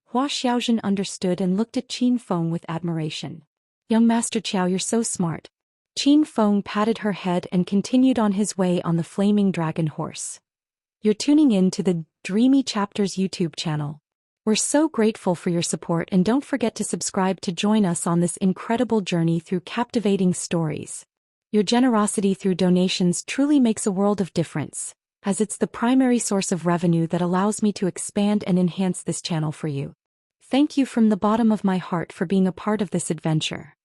Hua Xiaozhen understood and looked at Qin Feng with admiration. Young Master Qiao, you're so smart. Qin Feng patted her head and continued on his way on the flaming dragon horse. You're tuning in to the Dreamy Chapters YouTube channel. We're so grateful for your support, and don't forget to subscribe to join us on this incredible journey through captivating stories. Your generosity through donations truly makes a world of difference, as it's the primary source of revenue that allows me to expand and enhance this channel for you. Thank you from the bottom of my heart for being a part of this adventure.